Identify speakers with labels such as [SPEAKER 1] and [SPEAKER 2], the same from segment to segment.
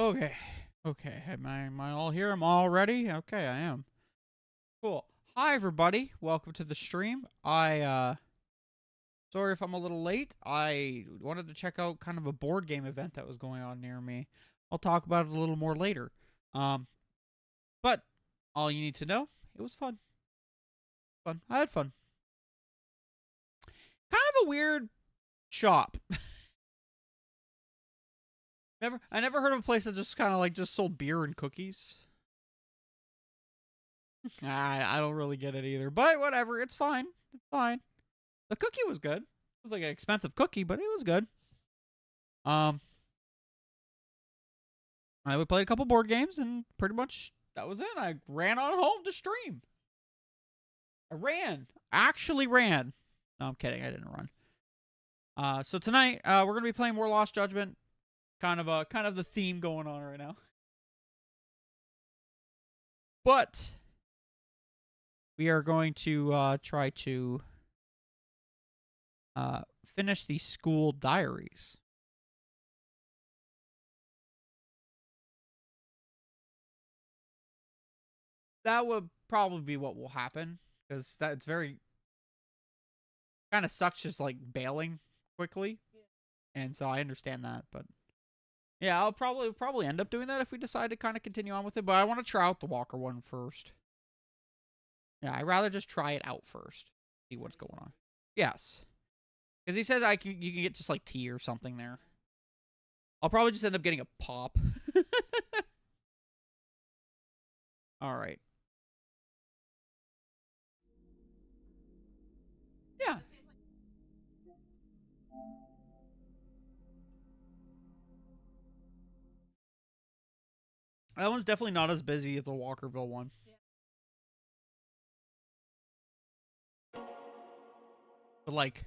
[SPEAKER 1] Okay. Okay. Am I all here? I'm all ready? Okay, I am. Cool. Hi everybody. Welcome to the stream. Sorry if I'm a little late. I wanted to check out kind of a board game event that was going on near me. I'll talk about it a little more later. Um but all you need to know, it was fun. Fun. I had fun. Kind of a weird shop. I never heard of a place that just kind of like just sold beer and cookies. I don't really get it either, but whatever. It's fine. It's fine. The cookie was good. It was like an expensive cookie, but it was good. I played a couple board games, and pretty much that was it. I ran on home to stream. I ran. Actually ran. No, I'm kidding. I didn't run. So tonight, we're gonna be playing more Lost Judgment. Kind of the theme going on right now. But we are going to try to finish the school diaries. That would probably be what will happen, because that's very kind of sucks just like bailing quickly, and so I understand that. But yeah, I'll probably end up doing that if we decide to kind of continue on with it. But I want to try out the Walker one first. Yeah, I'd rather just try it out first, see what's going on. Yes, because he says you can get just like tea or something there. I'll probably just end up getting a pop. All right. Yeah. That one's definitely not as busy as the Walkerville one. But like,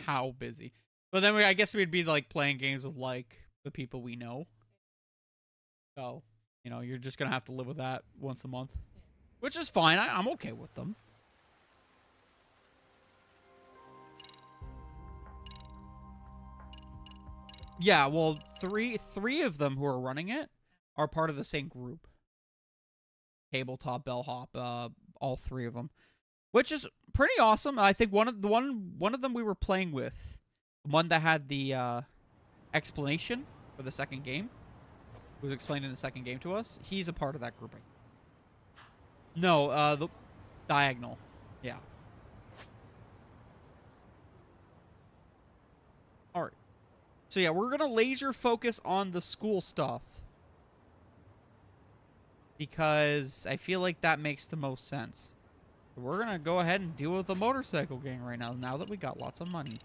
[SPEAKER 1] how busy? But then I guess we'd be like playing games with like the people we know. So, you're just gonna have to live with that once a month, which is fine. I'm okay with them. Yeah, well, three of them who are running it are part of the same group. Tabletop, bellhop, all three of them, which is pretty awesome. I think one of them we were playing with, one that had the explanation for the second game, who was explaining the second game to us. He's a part of that grouping. No, the diagonal. Yeah. All right. So yeah, we're gonna laser focus on the school stuff, because I feel like that makes the most sense. We're gonna go ahead and deal with the motorcycle gang right now that we got lots of money.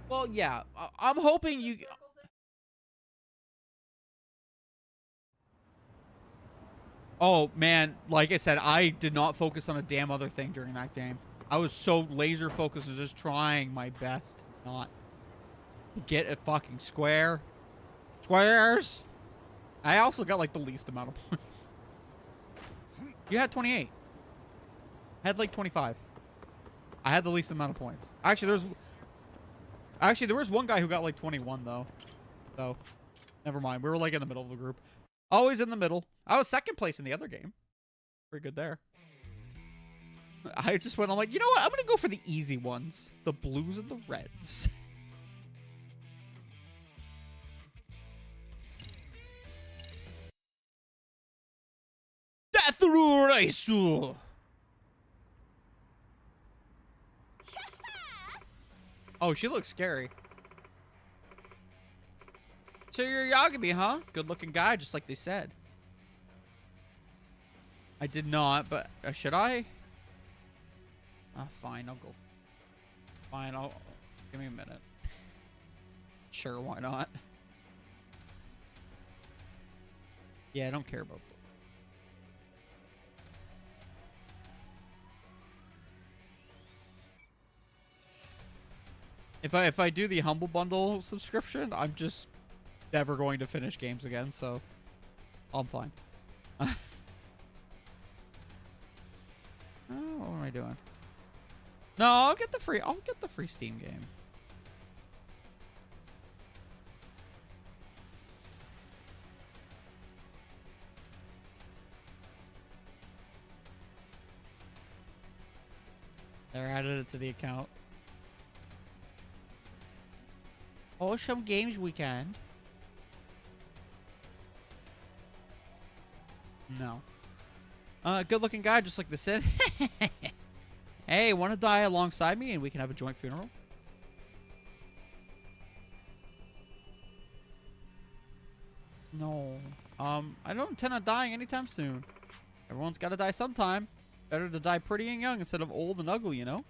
[SPEAKER 1] Well, yeah, I'm hoping you... Oh, man, like I said, I did not focus on a damn other thing during that game. I was so laser focused on just trying my best not to get a fucking square. Squares! I also got, like, the least amount of points. You had 28. I had, like, 25. I had the least amount of points. Actually, there was one guy who got, like, 21, though. So, never mind. We were, like, in the middle of the group. Always in the middle. I was second place in the other game. Pretty good there. I just went, I'm like, you know what? I'm going to go for the easy ones. The blues and the reds. Death Race! Oh, she looks scary. So you're Yagami, huh? Good looking guy, just like they said. I did not, but should I? Fine, I'll go. Fine, give me a minute. Sure, why not? Yeah, I don't care about if I do the Humble Bundle subscription, I'm just never going to finish games again, so I'm fine. Oh, what am I doing? No, I'll get the free Steam game. They're added it to the account. Oh, some games weekend. No. Good looking guy, just like the Sid. Hey, want to die alongside me and we can have a joint funeral? No. I don't intend on dying anytime soon. Everyone's got to die sometime. Better to die pretty and young instead of old and ugly, you know?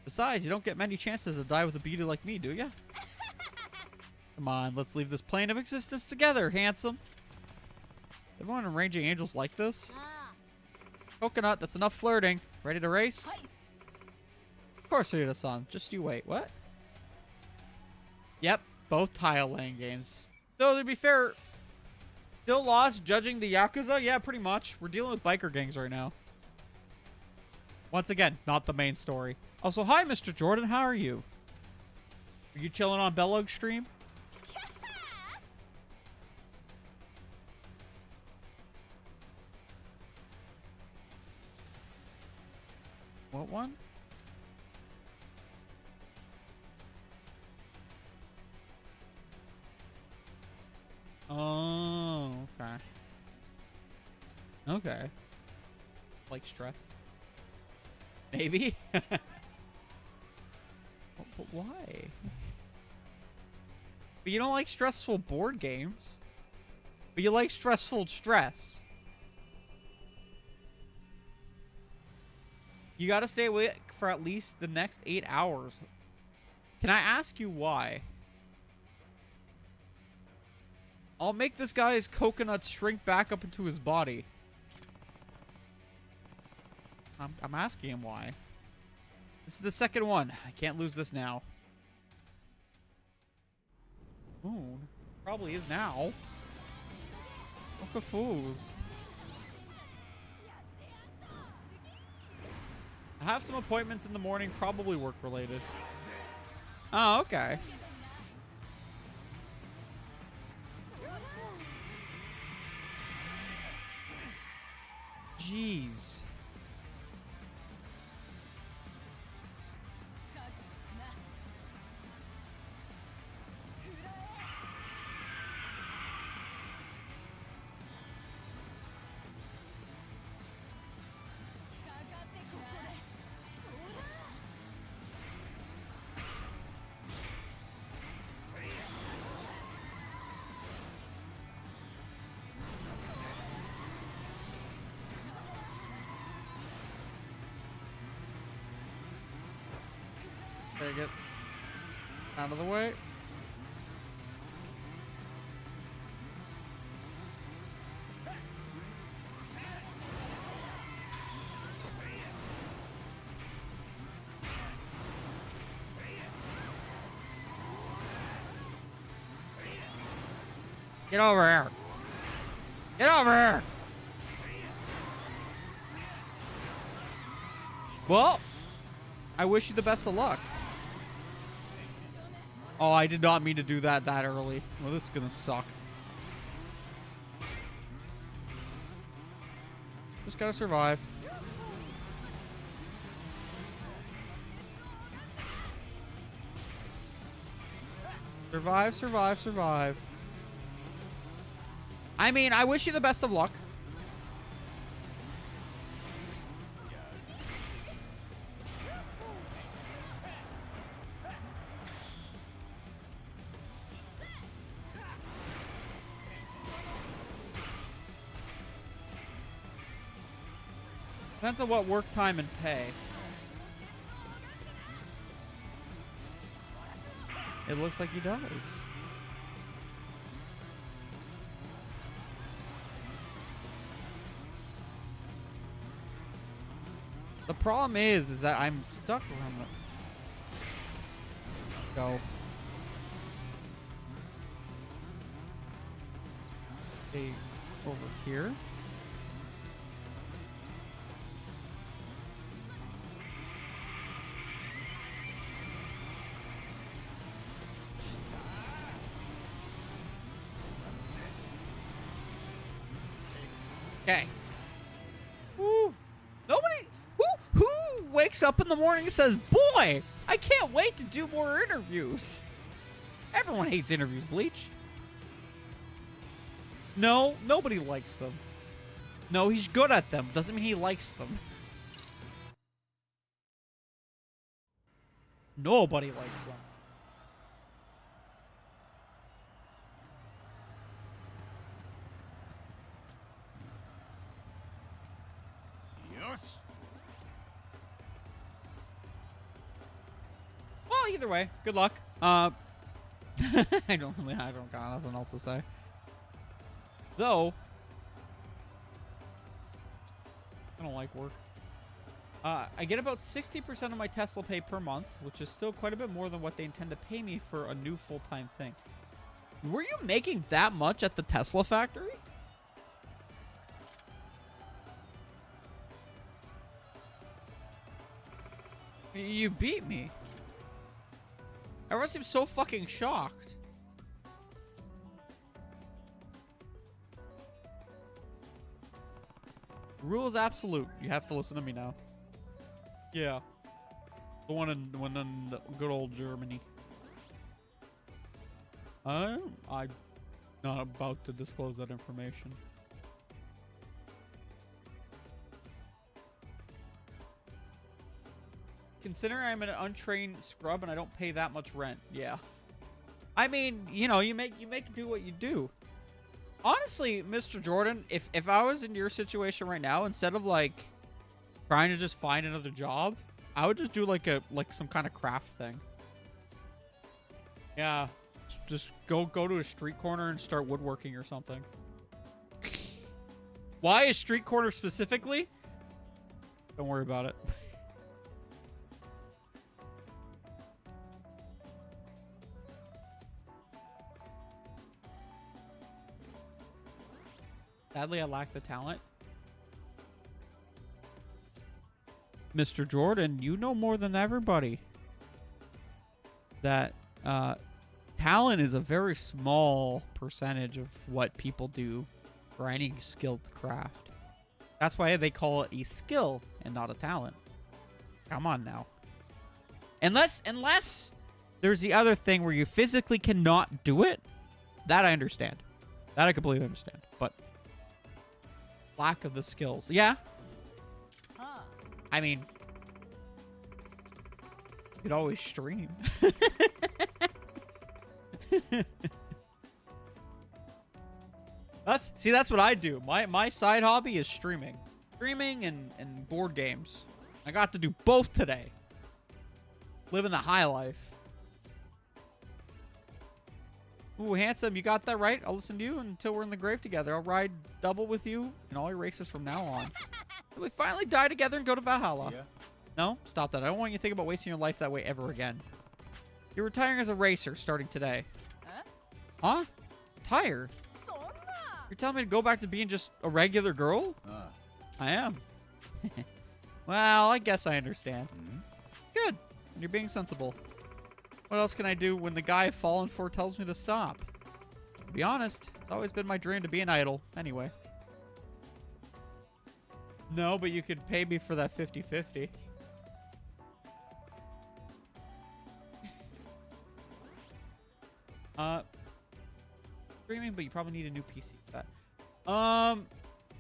[SPEAKER 1] Besides, you don't get many chances to die with a beauty like me, do ya? Come on, let's leave this plane of existence together, handsome. Everyone in Raging Angels like this? Coconut, that's enough flirting. Ready to race? Of course, Rita-san. Just you wait. What? Yep, both tile laying games. So, to be fair, still lost judging the Yakuza? Yeah, pretty much. We're dealing with biker gangs right now. Once again, not the main story. Also, hi, Mr. Jordan. How are you? Are you chilling on Backlog stream? What one? Oh, okay. Okay. Like stress? Maybe? But why? But you don't like stressful board games. But you like stressful stress. You gotta stay awake for at least the next 8 hours. Can I ask you why? I'll make this guy's coconut shrink back up into his body. I'm asking him why. This is the second one. I can't lose this now. Ooh, probably is now. I'm confused. I have some appointments in the morning, probably work related. Oh, okay. Jeez. Okay, get out of the way. Get over here. Get over here. Well, I wish you the best of luck. Oh, I did not mean to do that early. Well, this is gonna suck. Just gotta survive. Survive, survive, survive. I mean, I wish you the best of luck. Depends on what work time and pay. It looks like he does. The problem is that I'm stuck around the... Go. Okay, over here. Okay. Woo. Nobody... Who wakes up in the morning and says, boy, I can't wait to do more interviews? Everyone hates interviews, Bleach. No, nobody likes them. No, he's good at them. Doesn't mean he likes them. Nobody likes them.
[SPEAKER 2] Yes.
[SPEAKER 1] Well, either way, good luck. I don't got nothing else to say. Though, I don't like work. I get about 60% of my Tesla pay per month, which is still quite a bit more than what they intend to pay me for a new full-time thing. Were you making that much at the Tesla factory? You beat me. Everyone seems so fucking shocked. Rule is absolute. You have to listen to me now. Yeah. The one in good old Germany. I'm not about to disclose that information. Considering I'm an untrained scrub and I don't pay that much rent. Yeah. I mean, you know, you make do what you do. Honestly, Mr. Jordan, if I was in your situation right now, instead of like trying to just find another job, I would just do like some kind of craft thing. Yeah. Just go to a street corner and start woodworking or something. Why a street corner specifically? Don't worry about it. Sadly, I lack the talent. Mr. Jordan, you know more than everybody that talent is a very small percentage of what people do for any skilled craft. That's why they call it a skill and not a talent. Come on now. Unless there's the other thing where you physically cannot do it. That I understand. That I completely understand. But lack of the skills. Yeah. I mean, you could always stream. That's what I do. My side hobby is streaming. Streaming and board games. I got to do both today. Living the high life. Ooh, handsome, you got that right. I'll listen to you until we're in the grave together. I'll ride double with you in all your races from now on. Till we finally die together and go to Valhalla. Yeah. No? Stop that. I don't want you to think about wasting your life that way ever again. You're retiring as a racer starting today. Huh? Retire? You're telling me to go back to being just a regular girl? I am. Well, I guess I understand. Good. You're being sensible. What else can I do when the guy I've fallen for tells me to stop? To be honest, it's always been my dream to be an idol. Anyway. No, but you could pay me for that 50-50. Streaming, but you probably need a new PC for that.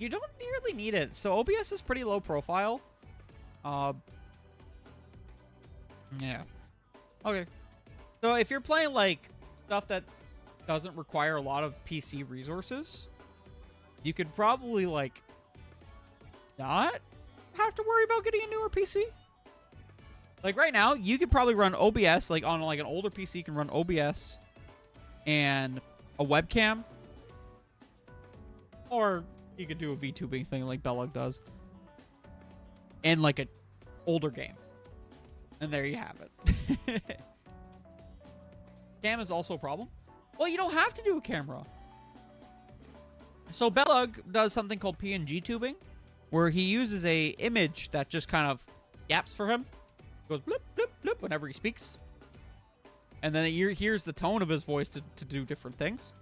[SPEAKER 1] You don't really need it. So OBS is pretty low profile. Yeah. Okay. So if you're playing like stuff that doesn't require a lot of PC resources, you could probably like not have to worry about getting a newer PC. Like right now, you could probably run OBS like on like an older PC. You can run OBS and a webcam, or you could do a VTubing thing like Backlog does, and like an older game, and there you have it. Cam is also a problem. Well, you don't have to do a camera. So Backlog does something called PNG tubing, where he uses a image that just kind of yaps for him. Goes bloop, bloop, bloop whenever he speaks. And then it hears the tone of his voice to do different things.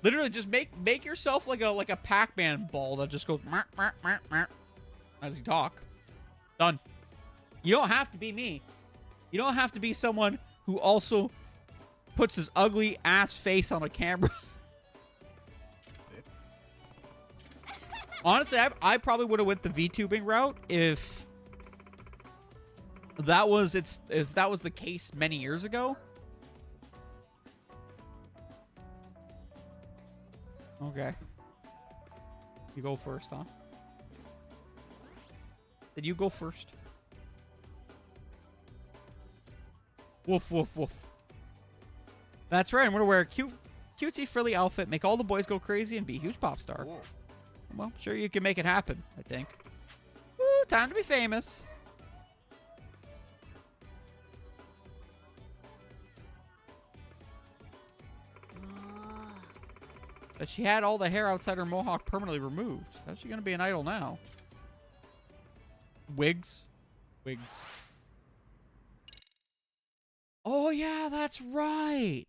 [SPEAKER 1] Literally, just make yourself like a Pac-Man ball that just goes "Meow, meow, meow, meow," as you talk. Done. You don't have to be me. You don't have to be someone who also puts his ugly ass face on a camera. Honestly, I probably would have went the VTubing route if that was the case many years ago. Okay. You go first, huh? Did you go first? Woof, woof, woof. That's right. I'm going to wear a cutesy frilly outfit, make all the boys go crazy, and be a huge pop star.
[SPEAKER 2] Whoa.
[SPEAKER 1] Well, sure you can make it happen, I think. Woo, time to be famous. But she had all the hair outside her mohawk permanently removed. How's she going to be an idol now? Wigs. Wigs. Oh, yeah, that's right.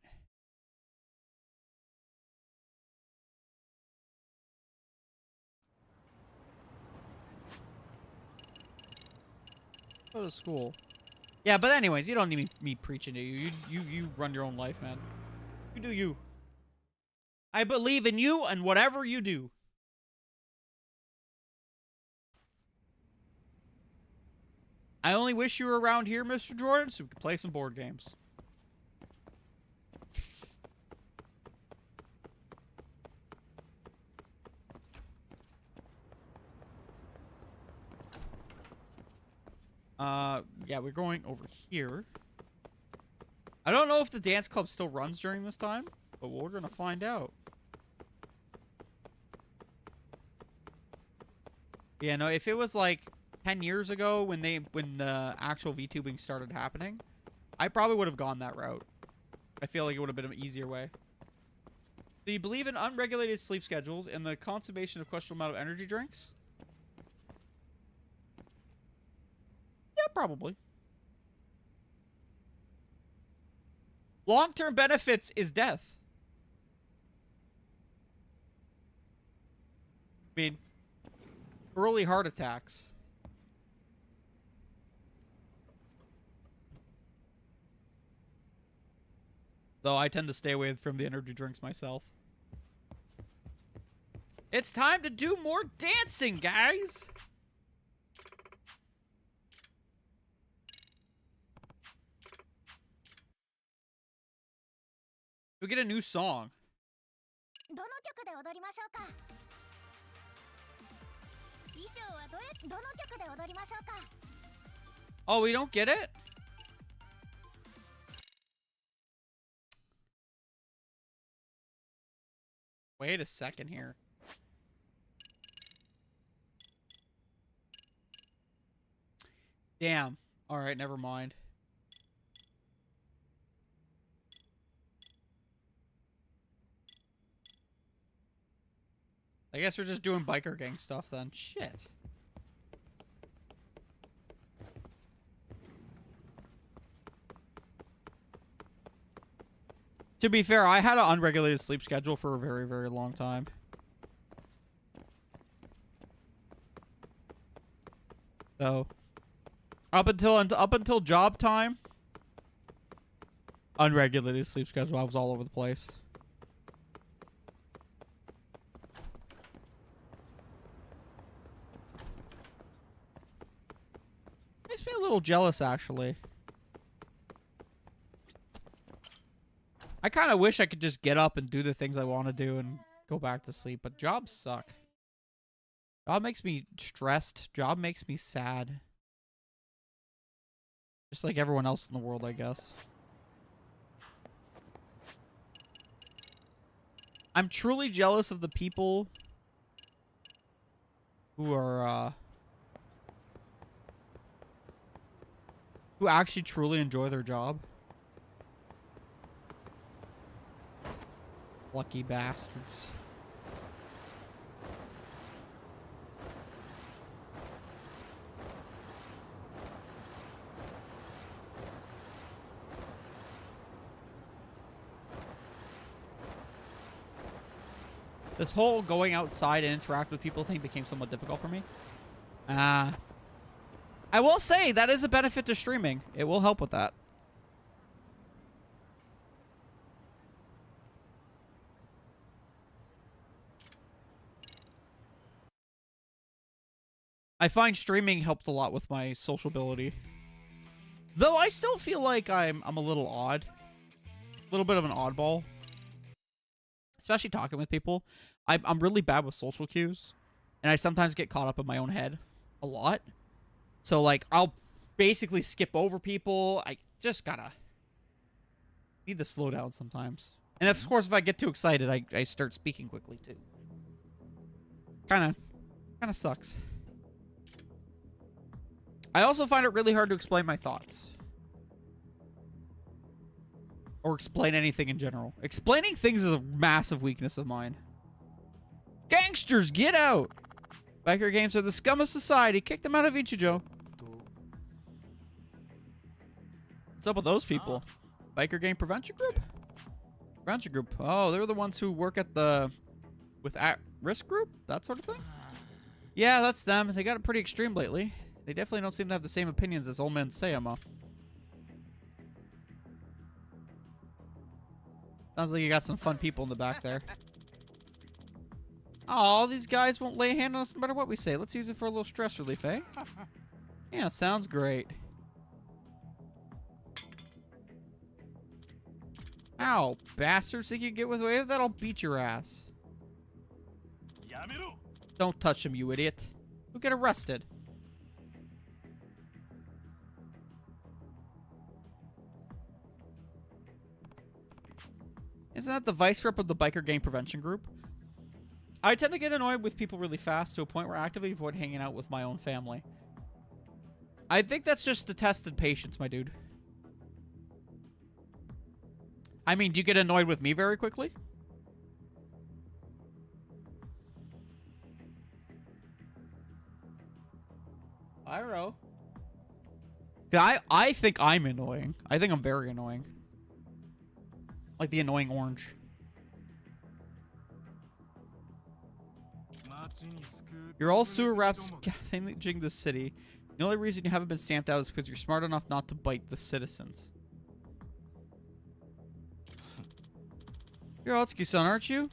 [SPEAKER 1] Go to school. Yeah, but anyways, you don't need me preaching to you. You run your own life, man. You do you. I believe in you and whatever you do. I only wish you were around here, Mr. Jordan, so we could play some board games. Yeah, we're going over here. I don't know if the dance club still runs during this time, but we're gonna find out. Yeah, no, if it was like 10 years ago when the actual VTubing started happening, I probably would have gone that route. I feel like it would have been an easier way. Do you believe in unregulated sleep schedules and the consummation of questionable amount of energy drinks? Yeah, probably. Long-term benefits is death. I mean, early heart attacks. Though I tend to stay away from the energy drinks myself. It's time to do more dancing, guys! We get a new song. Oh, we don't get it? Wait a second here. Damn. Alright, never mind. I guess we're just doing biker gang stuff then. Shit. To be fair, I had an unregulated sleep schedule for a very, very long time. So, up until job time, unregulated sleep schedule. I was all over the place. Makes me a little jealous, actually. I kind of wish I could just get up and do the things I want to do and go back to sleep, but jobs suck. Job makes me stressed. Job makes me sad. Just like everyone else in the world, I guess. I'm truly jealous of the people who are, who actually truly enjoy their job. Lucky bastards. This whole going outside and interact with people thing became somewhat difficult for me. I will say that is a benefit to streaming. It will help with that. I find streaming helped a lot with my sociability. Though I still feel like I'm a little odd. A little bit of an oddball. Especially talking with people. I'm really bad with social cues. And I sometimes get caught up in my own head. A lot. So, like, I'll basically skip over people. I just gotta need to slow down sometimes. And of course, if I get too excited, I start speaking quickly, too. Kinda sucks. I also find it really hard to explain my thoughts. Or explain anything in general. Explaining things is a massive weakness of mine. Gangsters, get out! Biker games are the scum of society. Kick them out of Ichijo. What's up with those people? Biker game prevention group? Prevention group. Oh, they're the ones who work at the... with at-risk group? That sort of thing? Yeah, that's them. They got it pretty extreme lately. They definitely don't seem to have the same opinions as old man Sayama. Sounds like you got some fun people in the back there. Oh, these guys won't lay a hand on us no matter what we say. Let's use it for a little stress relief, eh? Yeah, sounds great. Ow, bastards. Think you can get away with that? I'll beat your ass. Don't touch him, you idiot. You'll get arrested. Isn't that the vice rep of the biker gang prevention group? I tend to get annoyed with people really fast to a point where I actively avoid hanging out with my own family. I think that's just the tested patience, my dude. I mean, do you get annoyed with me very quickly? Pyro. Yeah, I think I'm annoying. I think I'm very annoying. Like the annoying orange. You're all sewer rats scavenging the city. The only reason you haven't been stamped out is because you're smart enough not to bite the citizens. You're Otsuki-san, aren't you?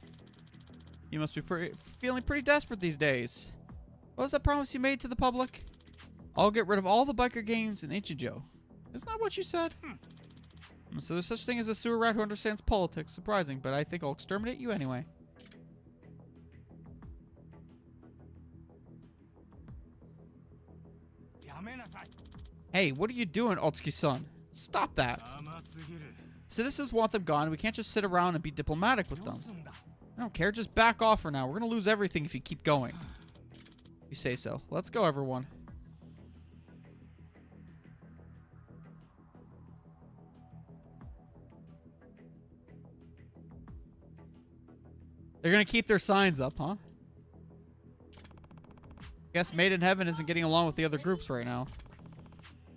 [SPEAKER 1] You must be feeling pretty desperate these days. What was that promise you made to the public? I'll get rid of all the biker gangs in Ichijo. Isn't that what you said? So there's such thing as a sewer rat who understands politics. Surprising, but I think I'll exterminate you anyway. Hey, what are you doing, Otsuki-san? Stop that. Citizens want them gone. We can't just sit around and be diplomatic with them. I don't care. Just back off for now. We're going to lose everything if you keep going. You say so. Let's go, everyone. They're going to keep their signs up, huh? Guess Made in Heaven isn't getting along with the other groups right now.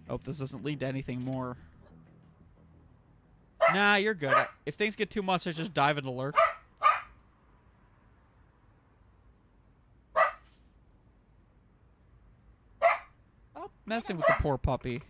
[SPEAKER 1] Hope this doesn't lead to anything more. Nah, you're good. If things get too much, I just dive into lurk. Stop messing with the poor puppy.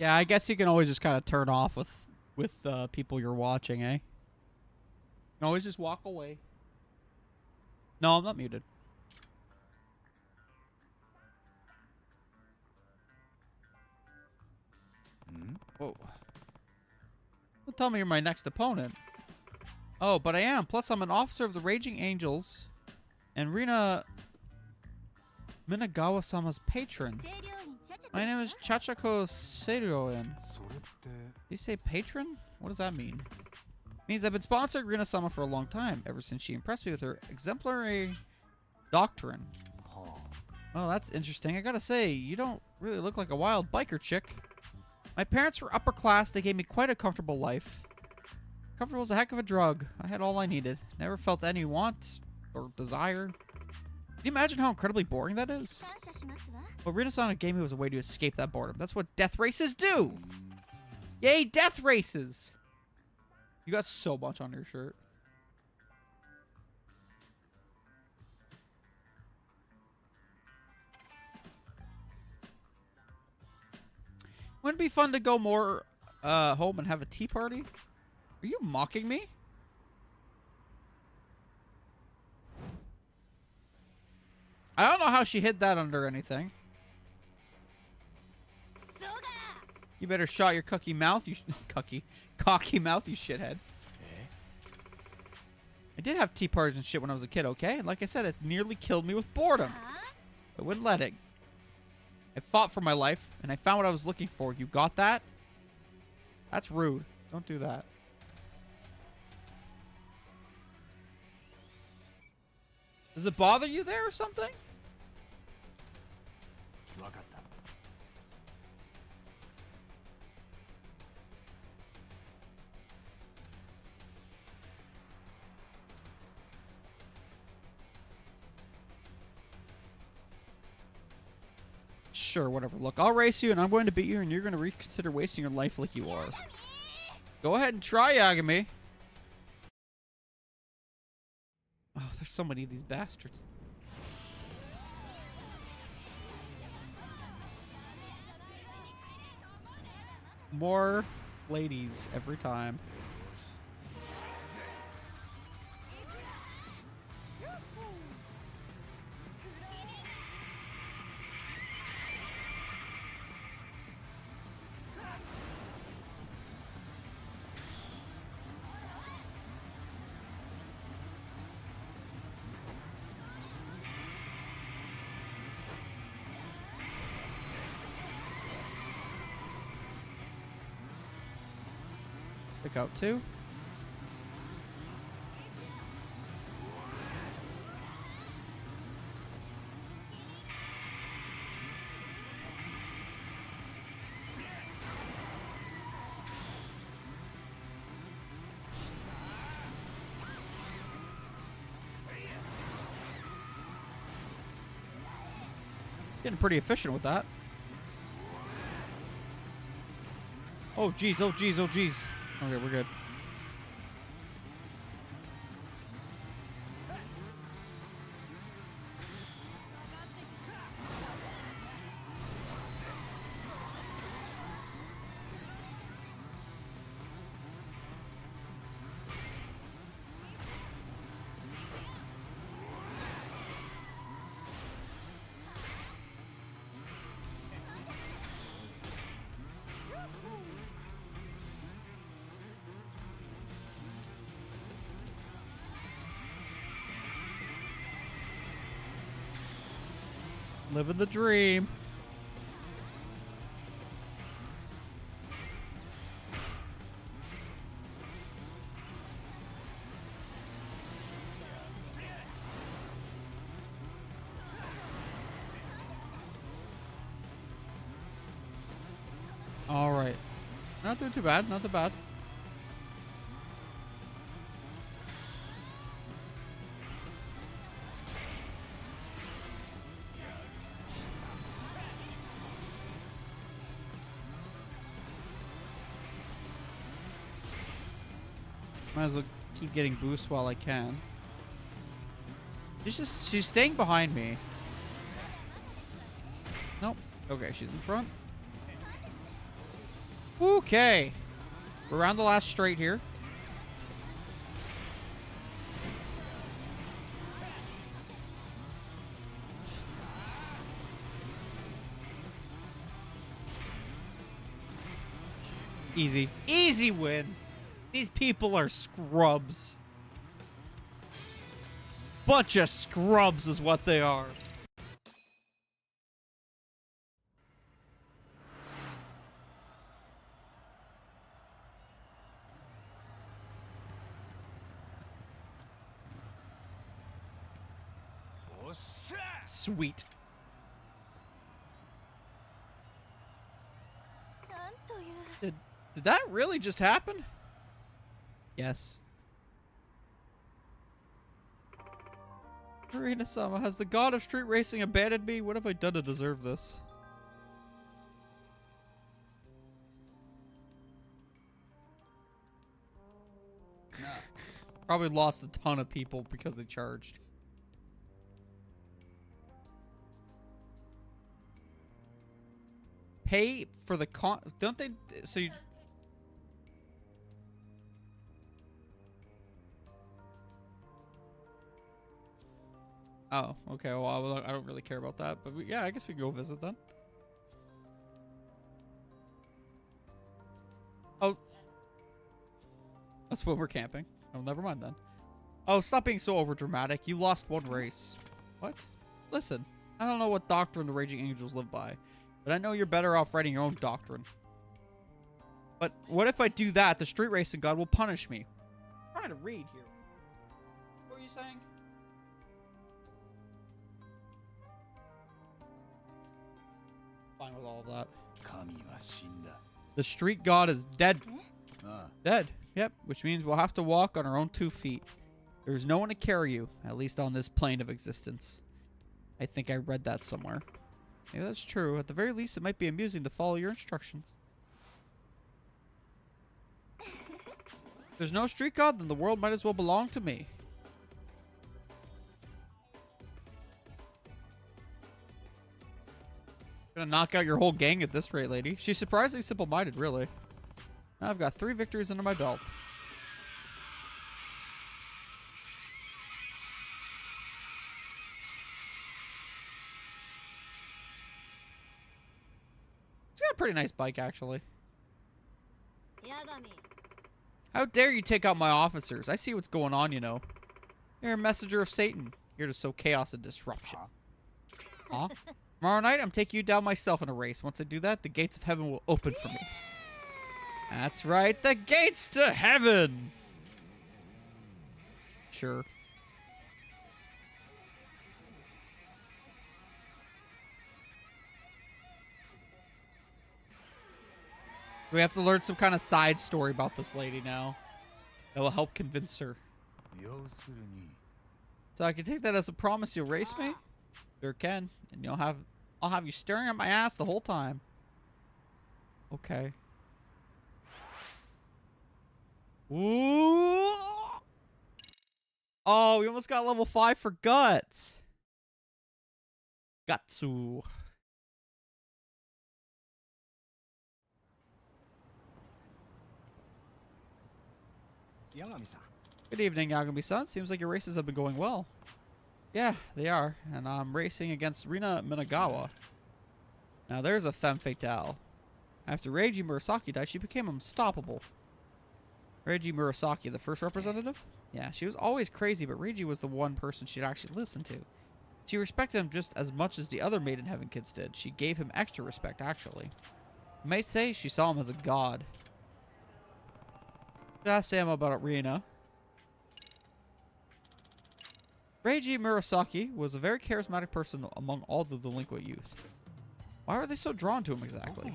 [SPEAKER 1] Yeah, I guess you can always just kind of turn off with people you're watching, eh? You can always just walk away. No, I'm not muted. Whoa. Don't tell me you're my next opponent. Oh, but I am. Plus, I'm an officer of the Raging Angels and Rina Minagawa-sama's patron. My name is Chachako Seiryoin. You say patron? What does that mean? It means I've been sponsoring Rina-sama for a long time, ever since she impressed me with her exemplary doctrine. Oh, that's interesting. I gotta say, you don't really look like a wild biker chick. My parents were upper class. They gave me quite a comfortable life. Comfortable is a heck of a drug. I had all I needed. Never felt any want or desire. Can you imagine how incredibly boring that is? But Rina-sama gave me was a way to escape that boredom. That's what death races do! Yay, death races! You got so much on your shirt. Wouldn't it be fun to go more home and have a tea party? Are you mocking me? I don't know how she hid that under anything. You better shut your cocky mouth, you cocky mouth, you shithead. I did have tea parties and shit when I was a kid, okay? And like I said, it nearly killed me with boredom. I wouldn't let it. I fought for my life, and I found what I was looking for. You got that? That's rude. Don't do that. Does it bother you there or something? Sure, whatever. Look, I'll race you, and I'm going to beat you, and you're going to reconsider wasting your life like you are. Go ahead and try, Yagami. Oh, there's so many of these bastards. More ladies every time. Pick out two. Getting pretty efficient with that. Oh, geez. Oh, geez. Oh, geez. Okay, we're good. Living the dream. All right. Not doing too bad. Not too bad. Might as well keep getting boosts while I can. She's staying behind me. Nope. Okay, she's in front. Okay. We're around the last straight here. Easy. Easy win. These people are scrubs. Bunch of scrubs is what they are. Sweet. Did that really just happen? Yes. Arena-sama, has the god of street racing abandoned me? What have I done to deserve this? Probably lost a ton of people because they charged. Pay for the don't they? So you. Oh, okay. Well, I don't really care about that, but yeah, I guess we can go visit then. Oh, that's when we're camping. Oh, never mind then. Oh, stop being so overdramatic. You lost one race. What? Listen, I don't know what doctrine the Raging Angels live by, but I know you're better off writing your own doctrine. But what if I do that? The street racing god will punish me. I'm trying to read here. What were you saying? Fine with all of that. The street god is dead. Dead. Yep, which means we'll have to walk on our own 2 feet. There's no one to carry you, at least on this plane of existence. I think I read that somewhere. Maybe that's true. At the very least, it might be amusing to follow your instructions. If there's no street god, then the world might as well belong to me. Gonna knock out your whole gang at this rate, lady. She's surprisingly simple-minded, really. Now I've got 3 victories under my belt. She's got a pretty nice bike, actually. How dare you take out my officers? I see what's going on, you know. You're a messenger of Satan, here to sow chaos and disruption. Huh? Tomorrow night, I'm taking you down myself in a race. Once I do that, the gates of heaven will open for me. That's right, the gates to heaven! Sure. We have to learn some kind of side story about this lady now. That will help convince her. So I can take that as a promise you'll race me? Sure can. And I'll have you staring at my ass the whole time. Okay. Ooh! Oh, we almost got level 5 for guts. Gatsu. Good evening, Yagami-san. Seems like your races have been going well. Yeah, they are. And I'm racing against Rina Minagawa. Now there's a femme fatale. After Reiji Murasaki died, she became unstoppable. Reiji Murasaki, the first representative? Yeah, she was always crazy, but Reiji was the one person she'd actually listen to. She respected him just as much as the other Maiden Heaven kids did. She gave him extra respect, actually. You might say she saw him as a god. What did I say about Rina? Reiji Murasaki was a very charismatic person among all the delinquent youth. Why were they so drawn to him exactly?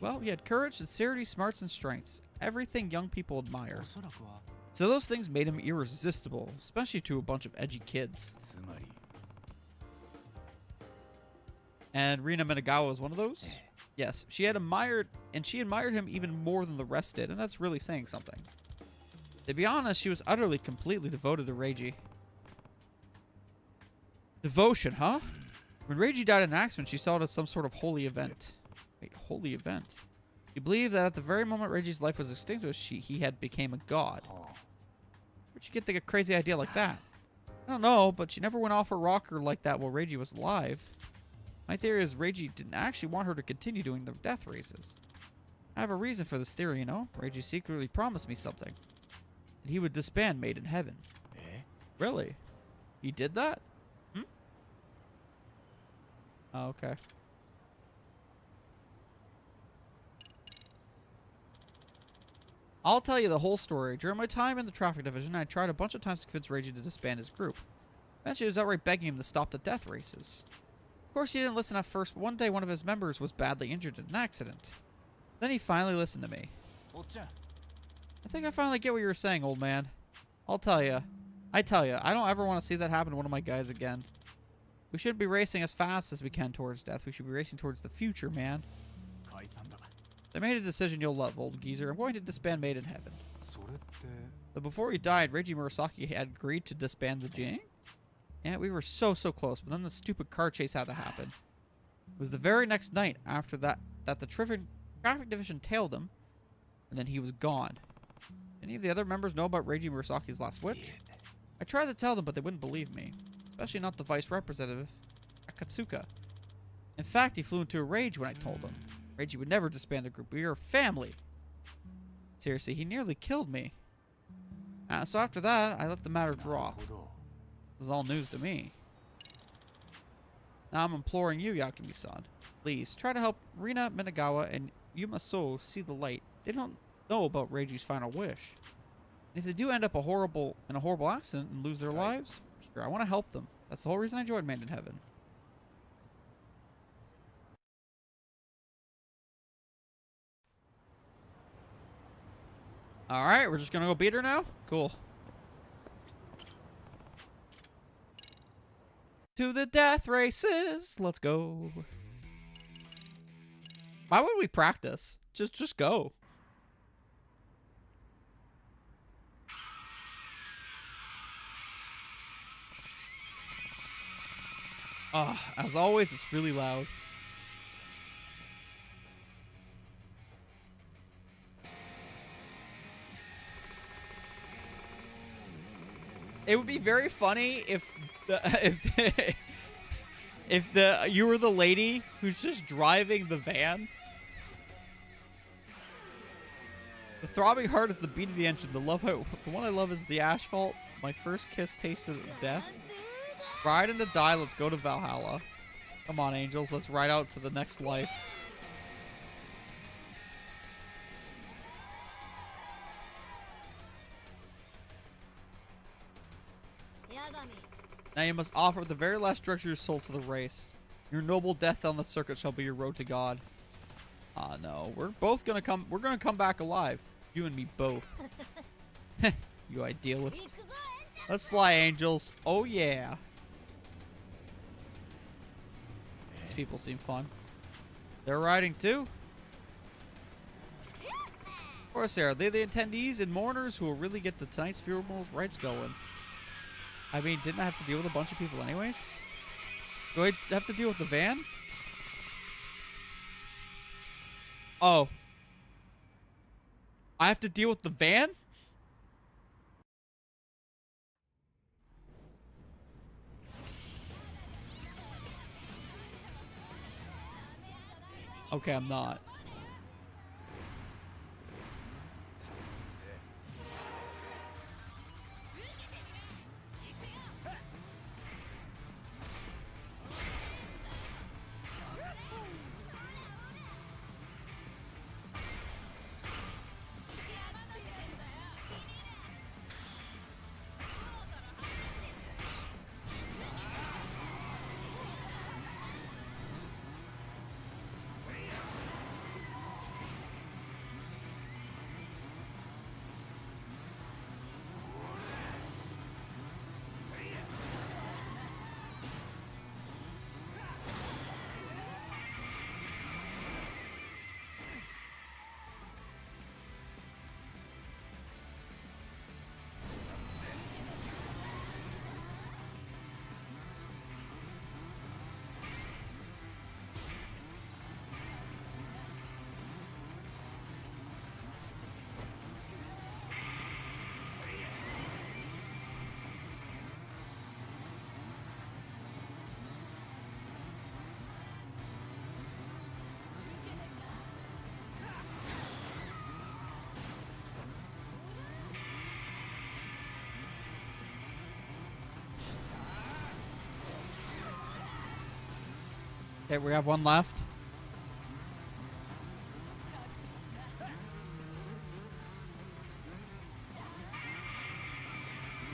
[SPEAKER 1] Well, he had courage, sincerity, smarts, and strengths. Everything young people admire. So those things made him irresistible, especially to a bunch of edgy kids. And Rina Minagawa was one of those? Yes, she admired him even more than the rest did, and that's really saying something. To be honest, she was utterly, completely devoted to Reiji. Devotion, huh? When Reiji died in an accident, she saw it as some sort of holy event. Wait, holy event? He He believed that at the very moment Reiji's life was extinguished, he had became a god. Where'd you get the crazy idea like that? I don't know, but she never went off her rocker like that while Reiji was alive. My theory is Reiji didn't actually want her to continue doing the death races. I have a reason for this theory, you know? Reiji secretly promised me something. That he would disband Made in Heaven. Really? He did that? Hmm? Oh, okay. I'll tell you the whole story. During my time in the traffic division, I tried a bunch of times to convince Reiji to disband his group. Eventually, I was outright begging him to stop the death races. Of course, he didn't listen at first, but one day one of his members was badly injured in an accident. Then he finally listened to me. I think I finally get what you were saying, old man. I tell you, I don't ever want to see that happen to one of my guys again. We shouldn't be racing as fast as we can towards death. We should be racing towards the future, man. I made a decision you'll love, old geezer. I'm going to disband Made in Heaven. But before he died, Reiji Murasaki had agreed to disband the gang? Yeah, we were so close, but then the stupid car chase had to happen. It was the very next night after that the traffic division tailed him, and then he was gone. Any of the other members know about Reiji Murasaki's last switch? I tried to tell them, but they wouldn't believe me. Especially not the vice representative, Akatsuka. In fact, he flew into a rage when I told him. Reiji would never disband a group. We are family. Seriously, he nearly killed me. So after that, I let the matter drop. This is all news to me. Now I'm imploring you, Yakumi-san. Please, try to help Rina Minagawa and Yuma So see the light. They don't know about Reiji's final wish. And if they do end up in a horrible accident and lose their lives, sure, I want to help them. That's the whole reason I joined Made in Heaven. Alright, we're just gonna go beat her now? Cool. To the death races! Let's go. Why would we practice? Just go. As always, it's really loud. It would be very funny if you were the lady who's just driving the van. The throbbing heart is the beat of the engine. The one I love is the asphalt. My first kiss tasted of death. Ride and to die. Let's go to Valhalla. Come on, angels. Let's ride out to the next life. Now you must offer the very last drug of your soul to the race. Your noble death on the circuit shall be your road to God. Ah, no. We're gonna come back alive. You and me both. You idealist. Let's fly, angels. Oh, yeah. These people seem fun. They're riding, too? Of course they are. They're the attendees and mourners who will really get the tonight's funeral's rites going. I mean, didn't I have to deal with a bunch of people anyways? Do I have to deal with the van? Oh. I have to deal with the van? Okay, I'm not. Okay, we have one left.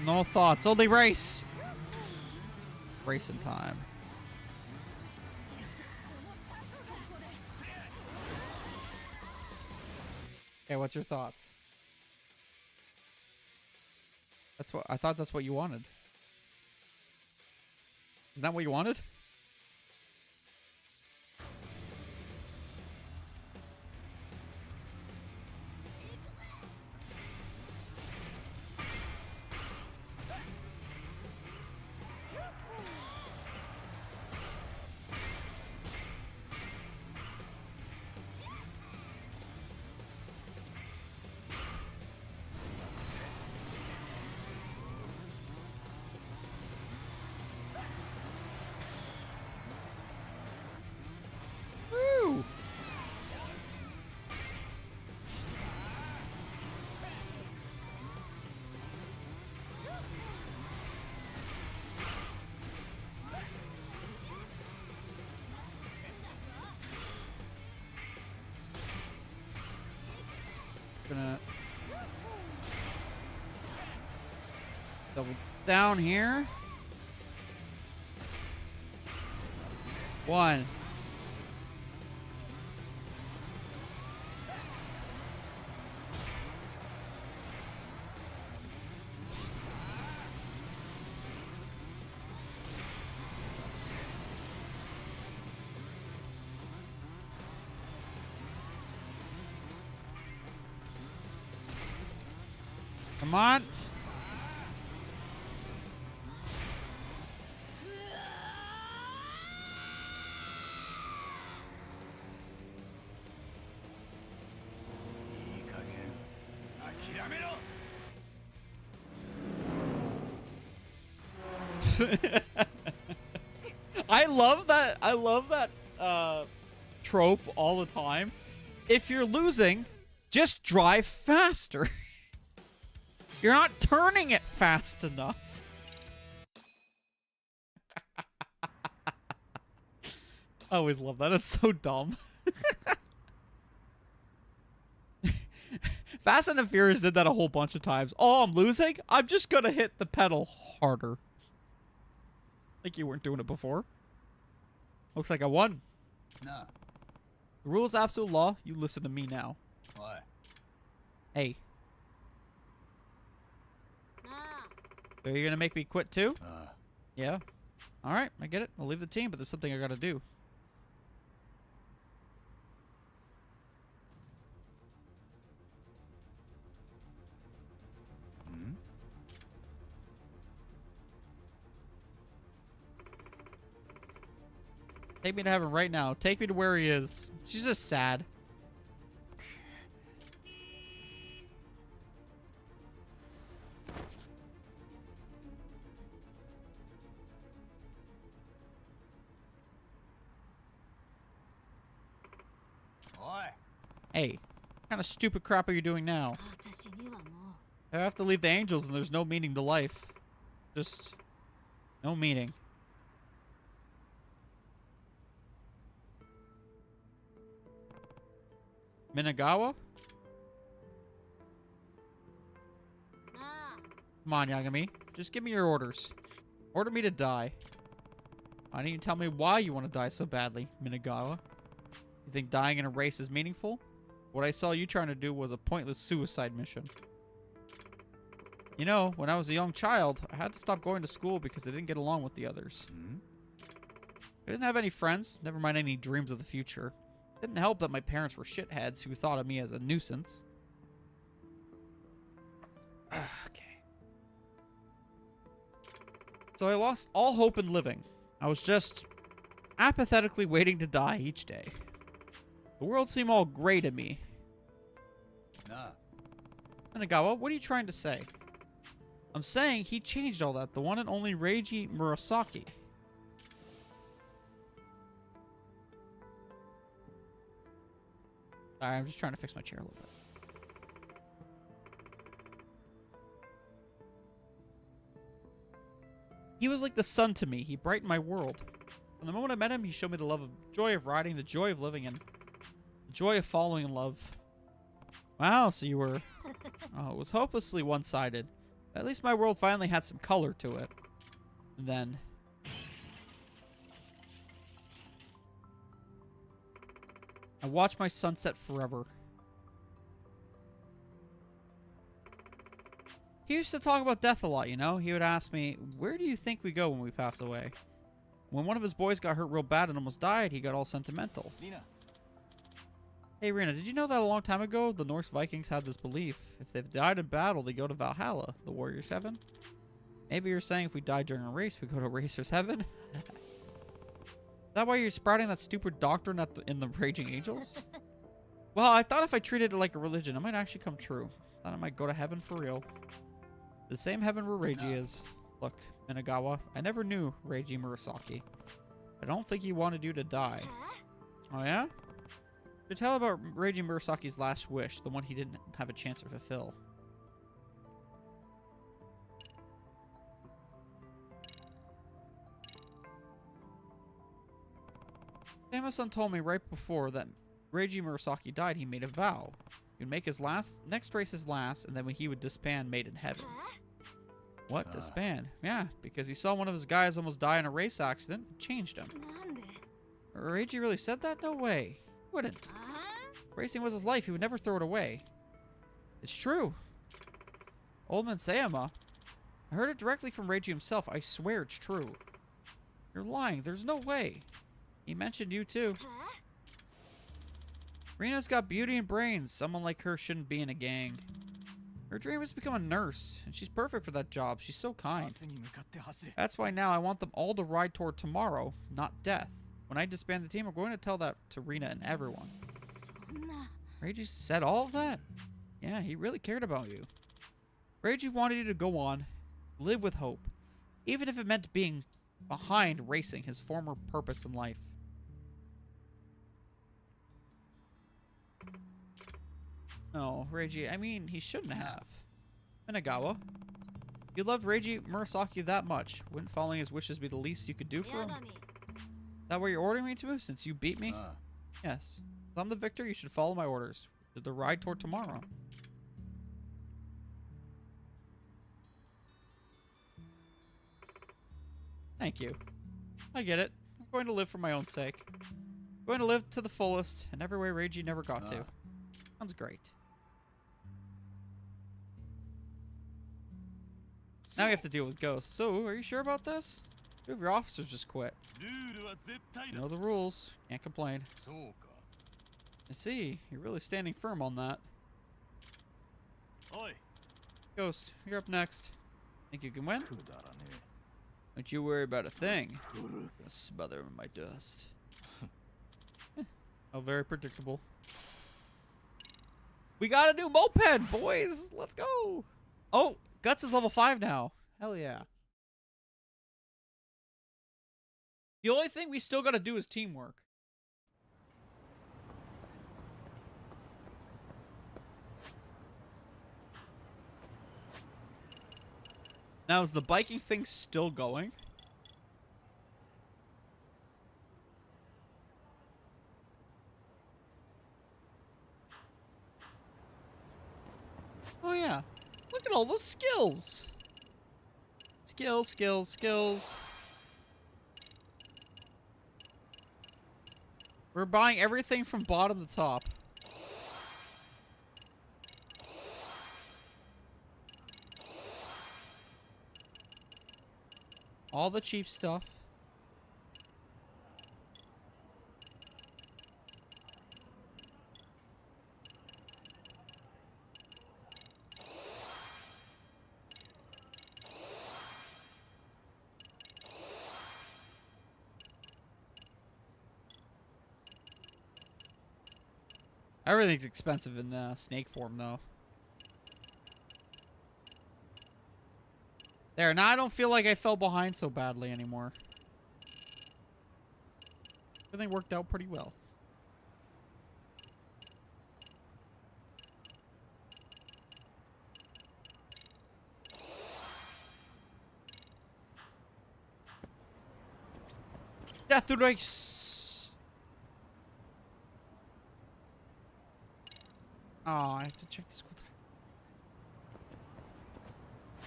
[SPEAKER 1] No thoughts, only race. Racing time. Okay, what's your thoughts? That's what I thought. That's what you wanted. Isn't that what you wanted? Woo! Gonna double down here. One. Come on. I love that. I love that trope all the time. If you're losing, just drive faster. You're not turning it fast enough. I always love that. It's so dumb. Fast and the Furious did that a whole bunch of times. Oh, I'm losing? I'm just gonna hit the pedal harder. Like you weren't doing it before. Looks like I won.
[SPEAKER 2] Nah.
[SPEAKER 1] The rule is absolute law. You listen to me now.
[SPEAKER 2] What?
[SPEAKER 1] Hey. So you're gonna make me quit too? Yeah. Alright, I get it. I'll leave the team, but there's something I gotta do. Take me to heaven right now. Take me to where he is. She's just sad. Hey, what kind of stupid crap are you doing now? I have to leave the angels and there's no meaning to life. Just no meaning. Minagawa? Come on, Yagami. Just give me your orders. Order me to die. Why didn't you tell me why you want to die so badly, Minagawa? You think dying in a race is meaningful? What I saw you trying to do was a pointless suicide mission. You know, when I was a young child, I had to stop going to school because I didn't get along with the others. I didn't have any friends, never mind any dreams of the future. It didn't help that my parents were shitheads who thought of me as a nuisance. Okay. So I lost all hope in living. I was just apathetically waiting to die each day. The world seemed all gray to me.
[SPEAKER 2] Nah.
[SPEAKER 1] Minagawa, what are you trying to say? I'm saying he changed all that. The one and only Reiji Murasaki. Sorry, I'm just trying to fix my chair a little bit. He was like the sun to me. He brightened my world. From the moment I met him, he showed me the joy of riding, the joy of living, and the joy of falling in love. Wow, so you were... Oh, it was hopelessly one-sided. At least my world finally had some color to it. And then... I watched my sunset forever. He used to talk about death a lot, you know? He would ask me, where do you think we go when we pass away? When one of his boys got hurt real bad and almost died, he got all sentimental.
[SPEAKER 2] Lina.
[SPEAKER 1] Hey, Rena, did you know that a long time ago, the Norse Vikings had this belief? If they've died in battle, they go to Valhalla, the warrior's heaven? Maybe you're saying if we die during a race, we go to racer's heaven? Is that why you're sprouting that stupid doctrine in the Raging Angels? Well, I thought if I treated it like a religion, it might actually come true. Thought I might go to heaven for real. The same heaven where Reiji is. Look, Minagawa, I never knew Reiji Murasaki. I don't think he wanted you to die. Oh yeah? To tell about Reiji Murasaki's last wish, the one he didn't have a chance to fulfill. Sama-san told me right before that Reiji Murasaki died, he made a vow. He would make his next race his last, and then when he would disband Made in Heaven. What? Disband? Yeah, because he saw one of his guys almost die in a race accident and changed him. Reiji really said that? No way. He wouldn't. Racing was his life. He would never throw it away. It's true. Old man Sayama. I heard it directly from Reiji himself. I swear it's true. You're lying. There's no way. He mentioned you too. Rena's got beauty and brains. Someone like her shouldn't be in a gang. Her dream is to become a nurse, and she's perfect for that job. She's so kind. That's why now I want them all to ride toward tomorrow, not death. When I disband the team, I'm going to tell that to Rena and everyone. Reiji said all of that? Yeah, he really cared about you. Reiji wanted you to go on, live with hope, even if it meant being behind racing, his former purpose in life. No, Reiji, I mean, he shouldn't have. Minagawa, you loved Reiji Murasaki that much. Wouldn't following his wishes be the least you could do for him? Is that what you're ordering me to, since you beat me? Yes. If I'm the victor, you should follow my orders. To the ride toward tomorrow. Thank you. I get it. I'm going to live for my own sake. I'm going to live to the fullest, in every way Reiji never got to. Sounds great. Now we have to deal with ghosts. So, are you sure about this? Two of your officers just quit. You know the rules. Can't complain. I see. You're really standing firm on that. Ghost, you're up next. Think you can win? Don't you worry about a thing. I'll smother him in my dust. Oh, very predictable. We got a new moped, boys! Let's go! Oh, Guts is level 5 now. Hell yeah. The only thing we still gotta do is teamwork. Now, is the biking thing still going? Oh, yeah. Look at all those skills. Skills, skills, skills. We're buying everything from bottom to top. All the cheap stuff. Everything's expensive in snake form, though. There, now I don't feel like I fell behind so badly anymore. Everything worked out pretty well. Death Race. Oh, I have to check the school time.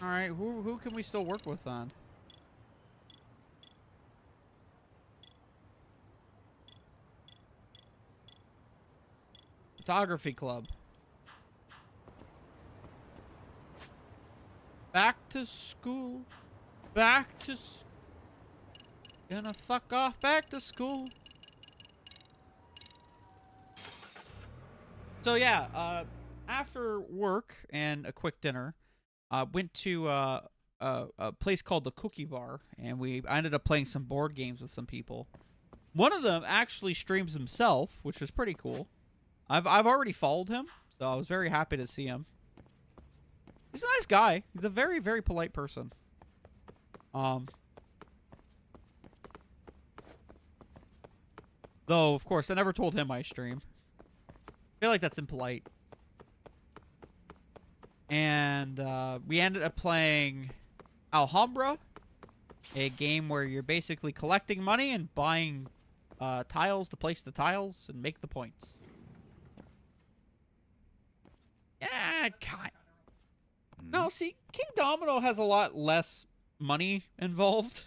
[SPEAKER 1] All right, who can we still work with then? Photography club. Back to school. Back to gonna fuck off back to school. So yeah, after work and a quick dinner, went to a place called the Cookie Bar, and I ended up playing some board games with some people. One of them actually streams himself, which was pretty cool. I've already followed him, so I was very happy to see him. He's a nice guy. He's a very, very polite person. Though, of course, I never told him I stream. I feel like that's impolite. And we ended up playing Alhambra, a game where you're basically collecting money and buying tiles to place the tiles and make the points. Yeah, kind. No, see, King Domino has a lot less money involved.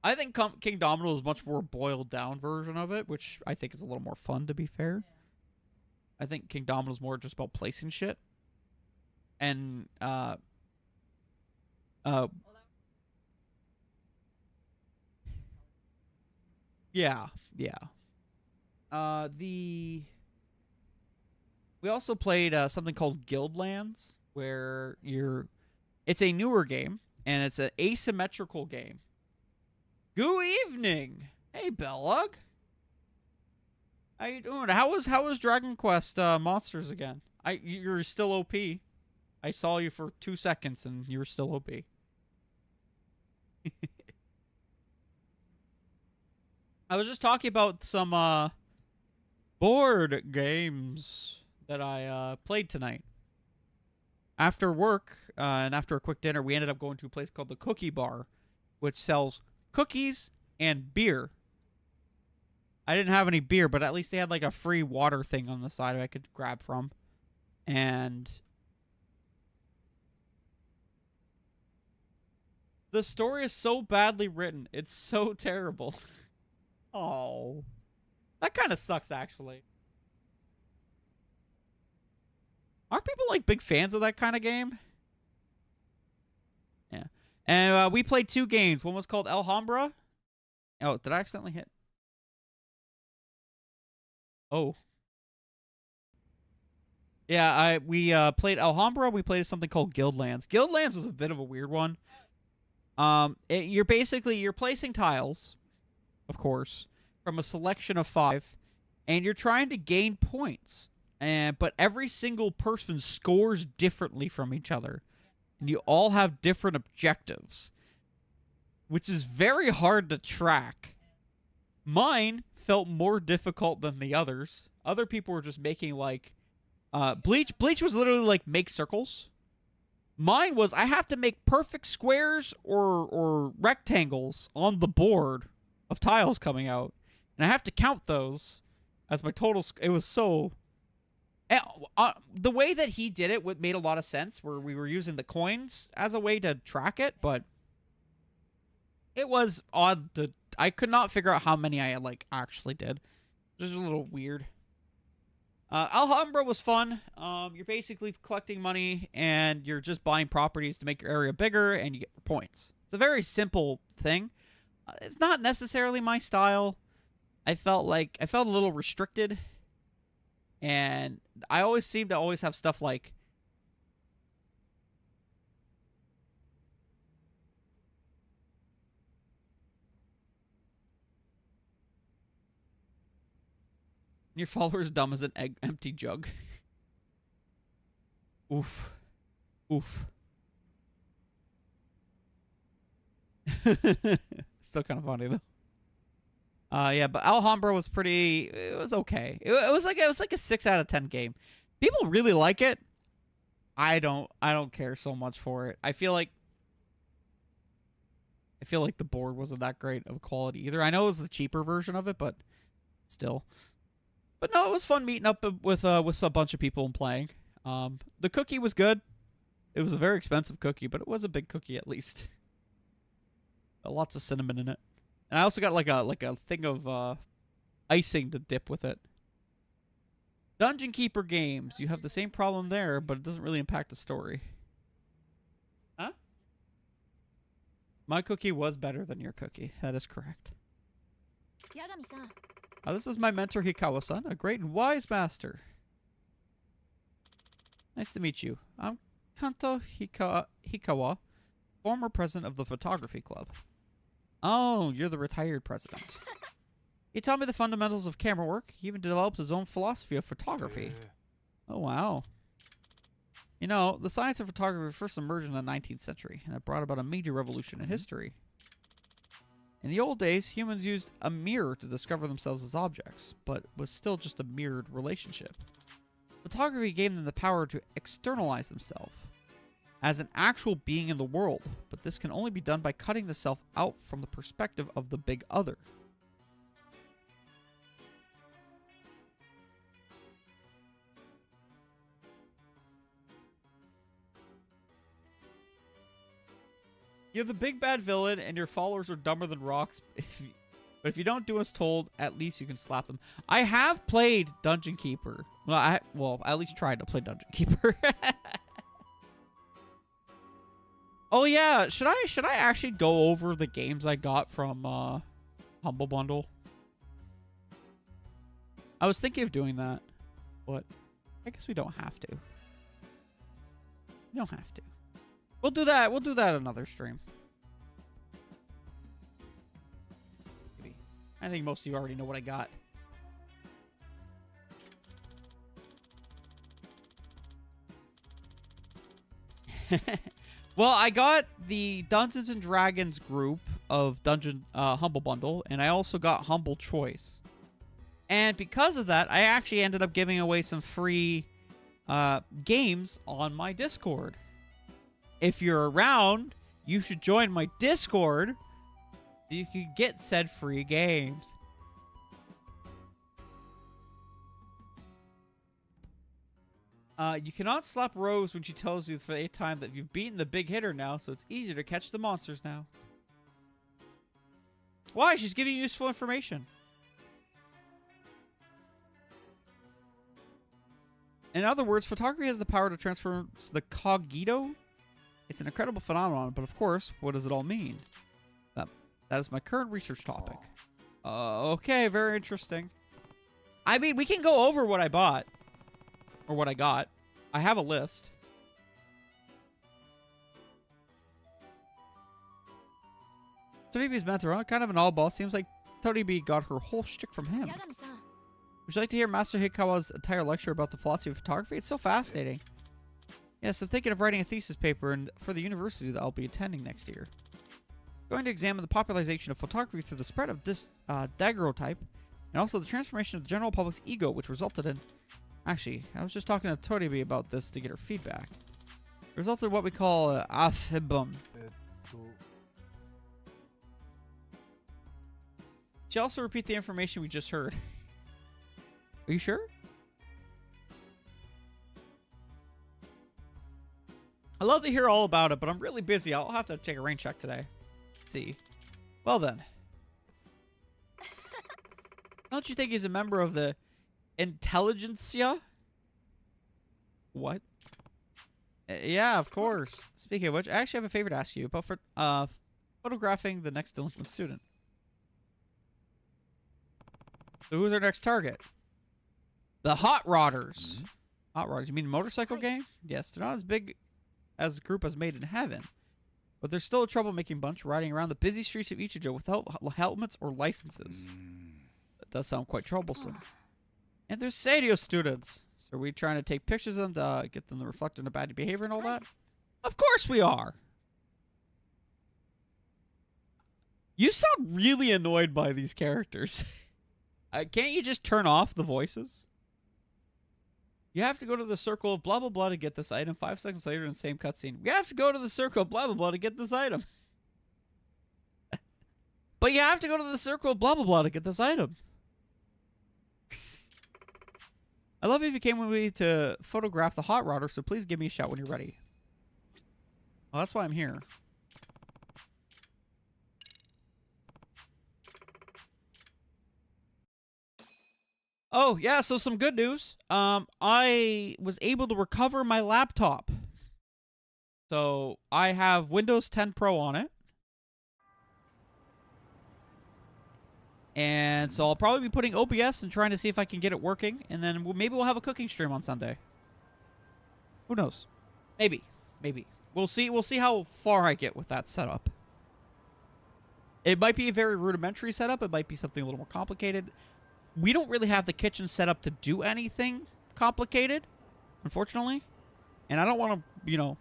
[SPEAKER 1] I think King Domino is a much more boiled down version of it, which I think is a little more fun, to be fair. I think King Domino is more just about placing shit. And, yeah. We also played something called Guildlands, where it's a newer game, and it's an asymmetrical game. Good evening. Hey, Backlog. How you doing? How was Dragon Quest Monsters again? You're still OP. I saw you for 2 seconds, and you were still OP. I was just talking about some board games that I played tonight. After work and after a quick dinner, we ended up going to a place called the Cookie Bar, which sells cookies and beer. I didn't have any beer, but at least they had like a free water thing on the side I could grab from. And the story is so badly written. It's so terrible. Oh. That kind of sucks, actually. Aren't people like big fans of that kind of game? Yeah. And we played 2 games. One was called Alhambra. Oh, did I accidentally hit? Oh. Yeah, we played Alhambra. We played something called Guildlands. Guildlands was a bit of a weird one. You're placing tiles, of course, from a selection of 5, and you're trying to gain points. But every single person scores differently from each other. And you all have different objectives, which is very hard to track. Mine felt more difficult than the others. Other people were just making like Bleach was literally like make circles. Mine was I have to make perfect squares or rectangles on the board of tiles coming out, and I have to count those as my total. It was so. The way that he did it made a lot of sense, where we were using the coins as a way to track it, but it was odd. I could not figure out how many I like actually did. Just a little weird. Alhambra was fun. You're basically collecting money, and you're just buying properties to make your area bigger, and you get points. It's a very simple thing. It's not necessarily my style. I felt a little restricted. And I always seem to always have stuff like your follower's dumb as an empty jug. Oof. Oof. Still kind of funny though. Yeah, but Alhambra was it was okay. It was like a 6 out of 10 game. People really like it. I don't care so much for it. I feel like feel like the board wasn't that great of quality either. I know it was the cheaper version of it, but still. But no, it was fun meeting up with a bunch of people and playing. The cookie was good. It was a very expensive cookie, but it was a big cookie at least. Lots of cinnamon in it. And I also got like a thing of icing to dip with it. Dungeon Keeper games. You have the same problem there, but it doesn't really impact the story. Huh? My cookie was better than your cookie. That is correct. This is my mentor Hikawa-san, a great and wise master. Nice to meet you. I'm Kanto Hikawa, former president of the photography club. Oh, you're the retired president. He taught me the fundamentals of camera work. He even developed his own philosophy of photography. Oh, wow. You know, the science of photography first emerged in the 19th century, and it brought about a major revolution in history. In the old days, humans used a mirror to discover themselves as objects, but it was still just a mirrored relationship. Photography gave them the power to externalize themselves as an actual being in the world, but this can only be done by cutting the self out from the perspective of the big other. You're the big bad villain, and your followers are dumber than rocks. But if you don't do as told, at least you can slap them. I have played Dungeon Keeper. Well, I at least tried to play Dungeon Keeper. Oh yeah, should I actually go over the games I got from Humble Bundle? I was thinking of doing that, but I guess we don't have to. We don't have to. We'll do that. We'll do that another stream. Maybe. I think most of you already know what I got. Well, I got the Dungeons and Dragons group of Humble Bundle, and I also got Humble Choice. And because of that, I actually ended up giving away some free games on my Discord. If you're around, you should join my Discord so you can get said free games. You cannot slap Rose when she tells you for the 8th time that you've beaten the big hitter now, so it's easier to catch the monsters now. Why? She's giving you useful information. In other words, photography has the power to transform the cogito. It's an incredible phenomenon, but of course, what does it all mean? That is my current research topic. Okay, very interesting. I mean, we can go over what I bought. Or what I got. I have a list. Tony B's mentor, huh? Kind of an all-boss. Seems like Tony B got her whole shtick from him. Would you like to hear Master Hikawa's entire lecture about the philosophy of photography? It's so fascinating. Yes, I'm thinking of writing a thesis paper for the university that I'll be attending next year. I'm going to examine the popularization of photography through the spread of this daguerreotype, and also the transformation of the general public's ego, which resulted in... Actually, I was just talking to Toribi about this to get her feedback. It resulted in what we call afibum. She also repeat the information we just heard. Are you sure? I'd love to hear all about it, but I'm really busy. I'll have to take a rain check today. Let's see. Well then. Don't you think he's a member of the Intelligentsia? What? Yeah, of course. Speaking of which, I actually have a favor to ask you about photographing the next delinquent student. So who's our next target? The Hot Rodders. Mm-hmm. Hot Rodders. You mean motorcycle gang? Yes, they're not as big as a group as Made in Heaven, but they're still a troublemaking bunch riding around the busy streets of Ichijo without helmets or licenses. That does sound quite troublesome. And they're Seidio students. So are we trying to take pictures of them to get them to reflect on their bad behavior and all that? Of course we are. You sound really annoyed by these characters. Can't you just turn off the voices? You have to go to the circle of blah blah blah to get this item. 5 seconds later in the same cutscene. We have to go to the circle of blah blah blah to get this item. But you have to go to the circle of blah blah blah to get this item. I love if you came with me to photograph the hot rodder, so please give me a shout when you're ready. Well, that's why I'm here. Oh, yeah, so some good news. I was able to recover my laptop. So, I have Windows 10 Pro on it. And so I'll probably be putting OBS and trying to see if I can get it working. And then maybe we'll have a cooking stream on Sunday. Who knows? Maybe. Maybe. We'll see. We'll see how far I get with that setup. It might be a very rudimentary setup. It might be something a little more complicated. We don't really have the kitchen set up to do anything complicated, unfortunately. And I don't want to, you know,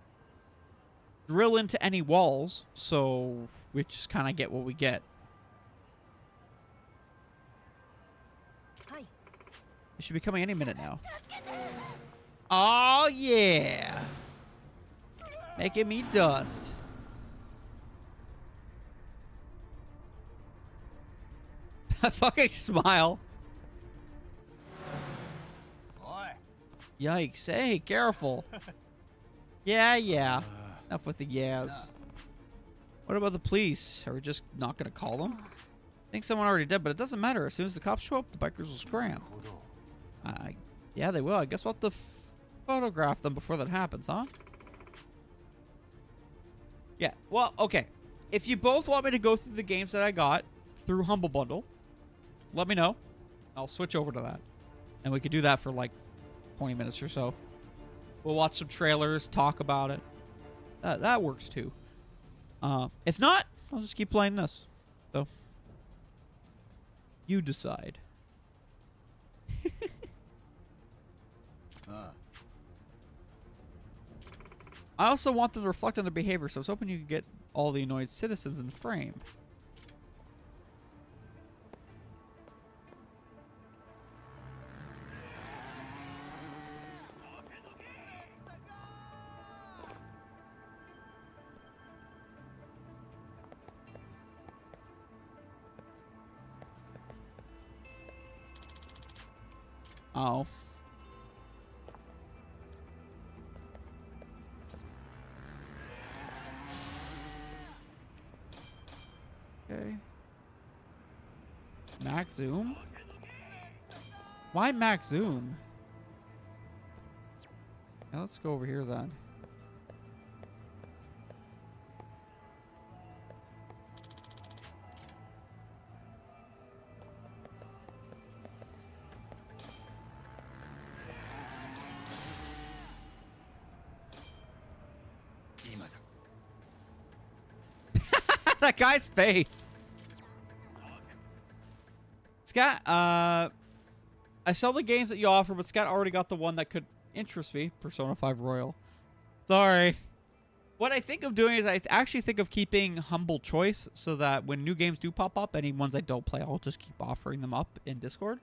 [SPEAKER 1] drill into any walls. So we just kind of get what we get. It should be coming any minute now. Oh, yeah. Making me dust. Fucking smile.
[SPEAKER 2] Boy.
[SPEAKER 1] Yikes. Hey, careful. Yeah. Enough with the yeahs. What about the police? Are we just not going to call them? I think someone already did, but it doesn't matter. As soon as the cops show up, the bikers will scram. Yeah, they will. I guess we'll have to photograph them before that happens, huh? Yeah, well, okay. If you both want me to go through the games that I got through Humble Bundle, let me know. I'll switch over to that. And we could do that for like 20 minutes or so. We'll watch some trailers, talk about it. That works too. If not, I'll just keep playing this. So, you decide. I also want them to reflect on their behavior, so I was hoping you could get all the annoyed citizens in frame. Oh. Okay. Max zoom? Why max zoom? Yeah, let's go over here then. That guy's face. Scott, I saw the games that you offer, but Scott already got the one that could interest me, Persona 5 Royal. Sorry. What I think of doing is I actually think of keeping humble choice so that when new games do pop up, any ones I don't play, I'll just keep offering them up in Discord.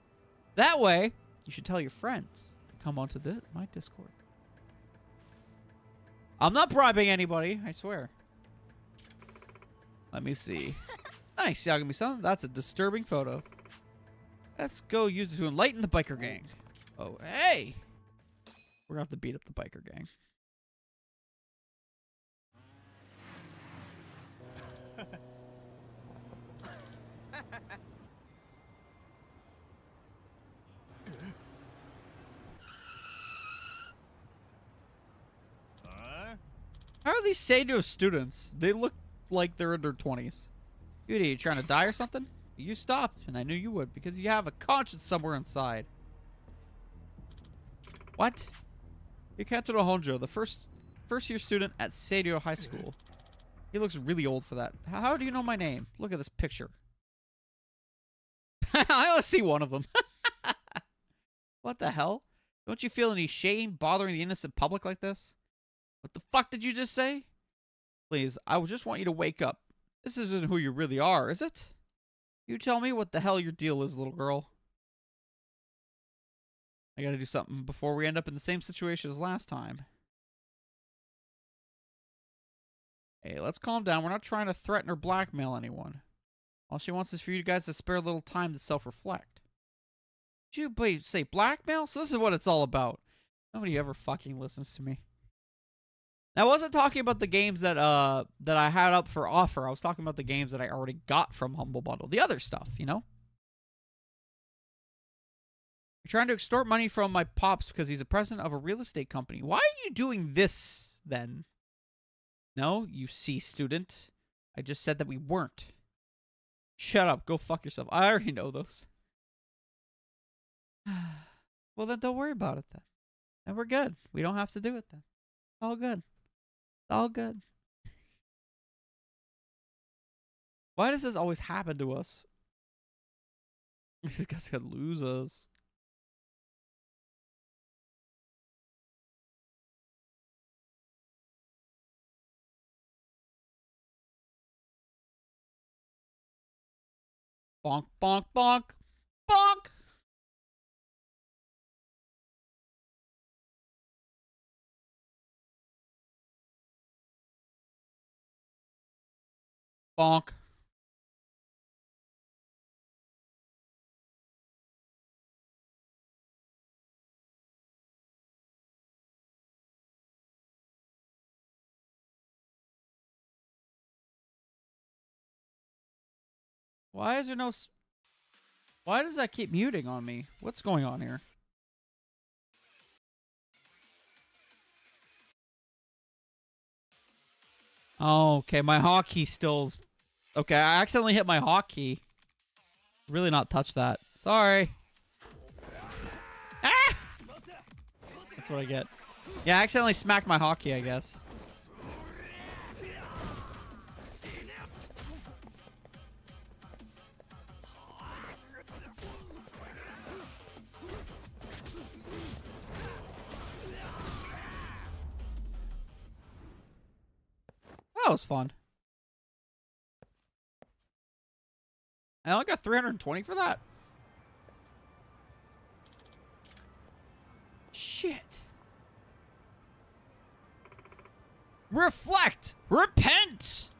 [SPEAKER 1] That way, you should tell your friends to come onto my Discord. I'm not bribing anybody, I swear. Let me see. Nice, Yagami-san. That's a disturbing photo. Let's go use it to enlighten the biker gang. Oh, hey! We're gonna have to beat up the biker gang. How are these Seido students? They look like they're in their 20s. Dude, are you trying to die or something? You stopped, and I knew you would, because you have a conscience somewhere inside. What? Yukataro Honjo, the first year student at Seido High School. He looks really old for that. How do you know my name? Look at this picture. I only see one of them. What the hell? Don't you feel any shame bothering the innocent public like this? What the fuck did you just say? Please, I just want you to wake up. This isn't who you really are, is it? You tell me what the hell your deal is, little girl. I gotta do something before we end up in the same situation as last time. Hey, let's calm down. We're not trying to threaten or blackmail anyone. All she wants is for you guys to spare a little time to self-reflect. Did you say blackmail? So this is what it's all about. Nobody ever fucking listens to me. I wasn't talking about the games that that I had up for offer. I was talking about the games that I already got from Humble Bundle. The other stuff, you know? You're trying to extort money from my pops because he's the president of a real estate company. Why are you doing this, then? No, you C student. I just said that we weren't. Shut up. Go fuck yourself. I already know those. Well, then don't worry about it, then. And we're good. We don't have to do it, then. It's all good. It's all good. Why does this always happen to us? These guys could lose us. Bonk, bonk, bonk. Bonk! Bonk. Why is there no... Why does that keep muting on me? What's going on here? Oh, okay. My hotkey still's... Okay, I accidentally hit my hotkey. Really not touch that. Sorry. Ah! That's what I get. Yeah, I accidentally smacked my hotkey, I guess. That was fun. I only got 320 for that. Shit. Reflect! Repent!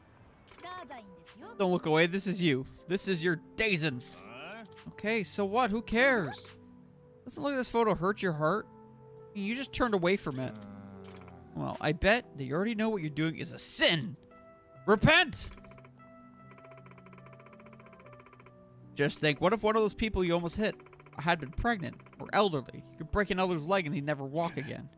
[SPEAKER 1] Don't look away. This is you. This is your Dazen. Okay, so what? Who cares? Doesn't look at this photo hurt your heart? You just turned away from it. Well, I bet that you already know what you're doing is a sin. Repent! Just think, what if one of those people you almost hit had been pregnant or elderly? You could break an elder's leg and he'd never walk again.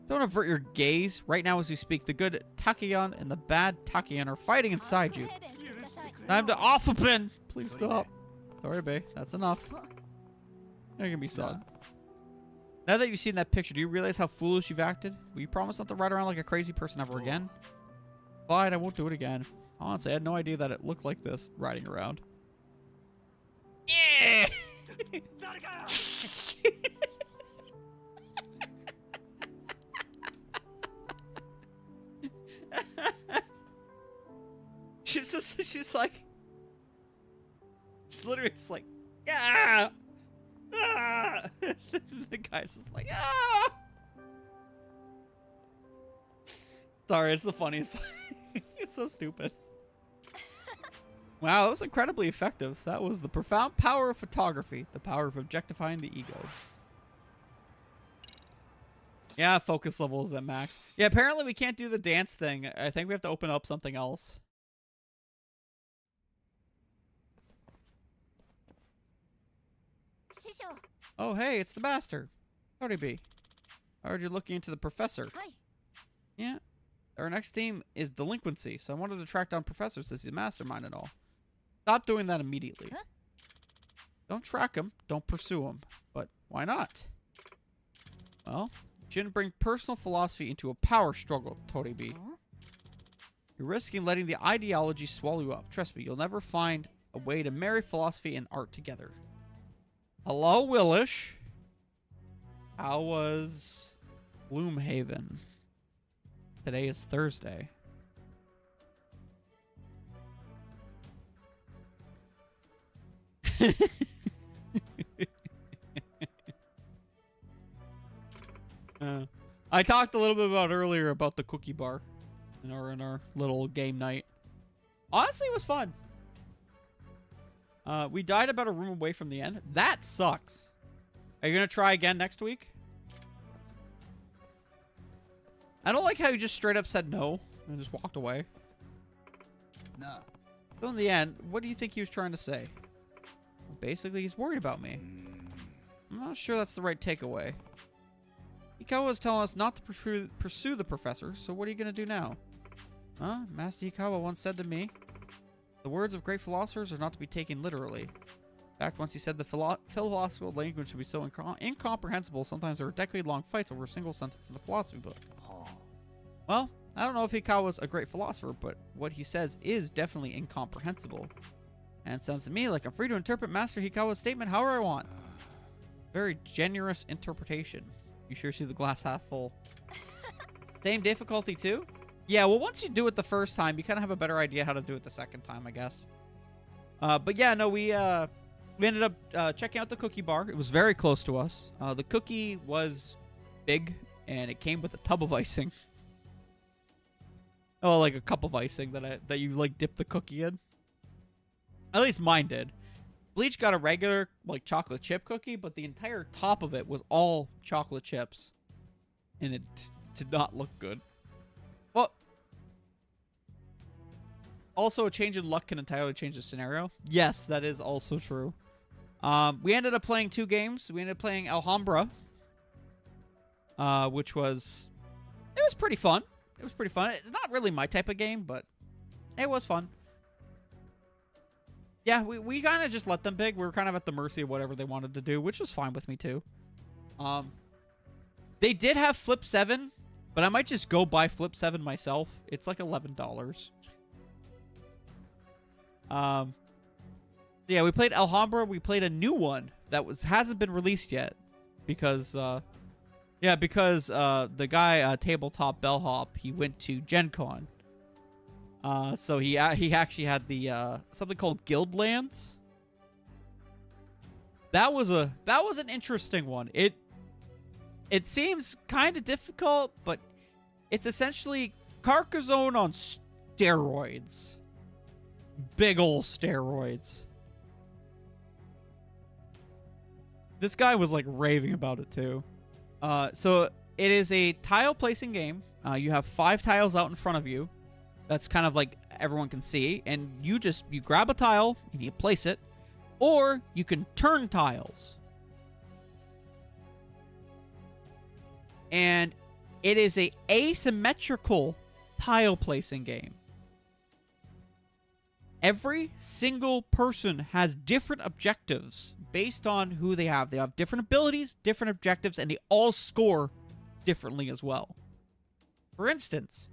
[SPEAKER 1] Don't avert your gaze. Right now as we speak, the good Takion and the bad Takion are fighting inside you. Time to off a pin. Please stop. Sorry, babe. That's enough. You're gonna be sad. Now that you've seen that picture, do you realize how foolish you've acted? Will you promise not to ride around like a crazy person ever again? Fine, I won't do it again. Honestly, I had no idea that it looked like this, riding around. Yeah! she's like... She's literally just like... Yeah! Ah! The guy's just like, ah! Sorry, it's the funniest. It's so stupid. Wow, that was incredibly effective. That was the profound power of photography, the power of objectifying the ego. Yeah, focus level is at max. Yeah, apparently we can't do the dance thing. I think we have to open up something else. Oh, hey, it's the master. Howdy be. I heard you're looking into the professor. Yeah. Our next theme is delinquency, so I wanted to track down professors since he's a mastermind and all. Stop doing that immediately. Huh? Don't track him. Don't pursue him. But why not? Well, you shouldn't bring personal philosophy into a power struggle, Toribi. Huh? You're risking letting the ideology swallow you up. Trust me, you'll never find a way to marry philosophy and art together. Hello, Willish. How was Gloomhaven? Today is Thursday. I talked a little bit about earlier about the cookie bar in our little game night. Honestly, it was fun. We died about a room away from the end. That sucks. Are you going to try again next week? I don't like how you just straight up said no and just walked away.
[SPEAKER 2] No.
[SPEAKER 1] So in the end, what do you think he was trying to say? Well, basically, he's worried about me. I'm not sure that's the right takeaway. Hikawa was telling us not to pursue the professor, so what are you going to do now? Huh? Master Hikawa once said to me, the words of great philosophers are not to be taken literally. In fact, once he said the philosophical language would be so incomprehensible, sometimes there were decade-long fights over a single sentence in a philosophy book. Well, I don't know if Hikawa's a great philosopher, but what he says is definitely incomprehensible. And it sounds to me like I'm free to interpret Master Hikawa's statement however I want. Very generous interpretation. You sure see the glass half full. Same difficulty too? Yeah, well, once you do it the first time, you kind of have a better idea how to do it the second time, I guess. But yeah, no, we ended up checking out the cookie bar. It was very close to us. The cookie was big, and it came with a tub of icing. Oh, like a cup of icing that you like dip the cookie in. At least mine did. Bleach got a regular like chocolate chip cookie, but the entire top of it was all chocolate chips, and it did not look good. Well, also a change in luck can entirely change the scenario. Yes, that is also true. We ended up playing 2 games. We ended up playing Alhambra, which was pretty fun. It was pretty fun. It's not really my type of game, but it was fun. Yeah, we kind of just let them pick. We were kind of at the mercy of whatever they wanted to do, which was fine with me too. They did have Flip 7, but I might just go buy Flip 7 myself. It's like $11. Yeah, we played Alhambra. We played a new one that hasn't been released yet because the guy Tabletop Bellhop, he went to Gen Con. So he actually had the something called Guildlands. That was an interesting one. It seems kind of difficult, but it's essentially Carcassonne on steroids. Big ol' steroids. This guy was like raving about it too. So it is a tile placing game. You have 5 tiles out in front of you. That's kind of like everyone can see. And you grab a tile and you place it. Or you can turn tiles. And it is a asymmetrical tile placing game. Every single person has different objectives based on who they have. They have different abilities, different objectives, and they all score differently as well. For instance,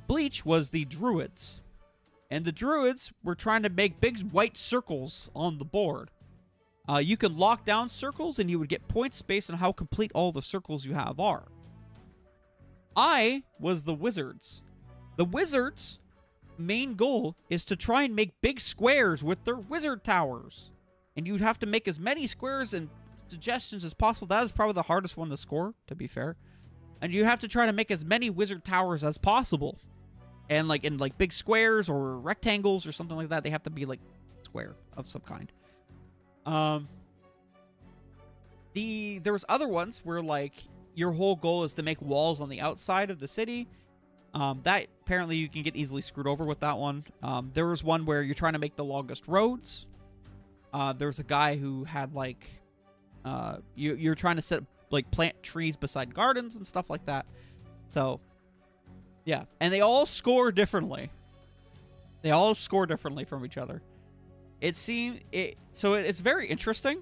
[SPEAKER 1] Bleach was the Druids. And the Druids were trying to make big white circles on the board. You can lock down circles, and you would get points based on how complete all the circles you have are. I was the Wizards. The Wizards' main goal is to try and make big squares with their wizard towers. And you'd have to make as many squares and suggestions as possible. That is probably the hardest one to score, to be fair. And you have to try to make as many wizard towers as possible. And like in like big squares or rectangles or something like that, they have to be like square of some kind. There was other ones where like your whole goal is to make walls on the outside of the city. That apparently you can get easily screwed over with that one. There was one where you're trying to make the longest roads. There was a guy who had like you're trying to set like plant trees beside gardens and stuff like that. So yeah, and they all score differently. They all score differently from each other. So it's very interesting.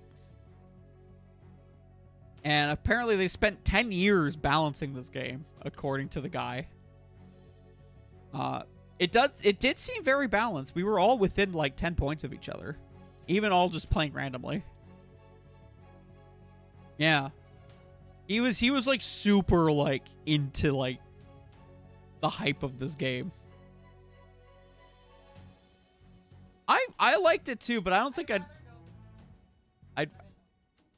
[SPEAKER 1] And apparently they spent 10 years balancing this game, according to the guy. It did seem very balanced. We were all within like 10 points of each other. Even all just playing randomly. Yeah. He was like super like into like the hype of this game. I liked it too, but I don't think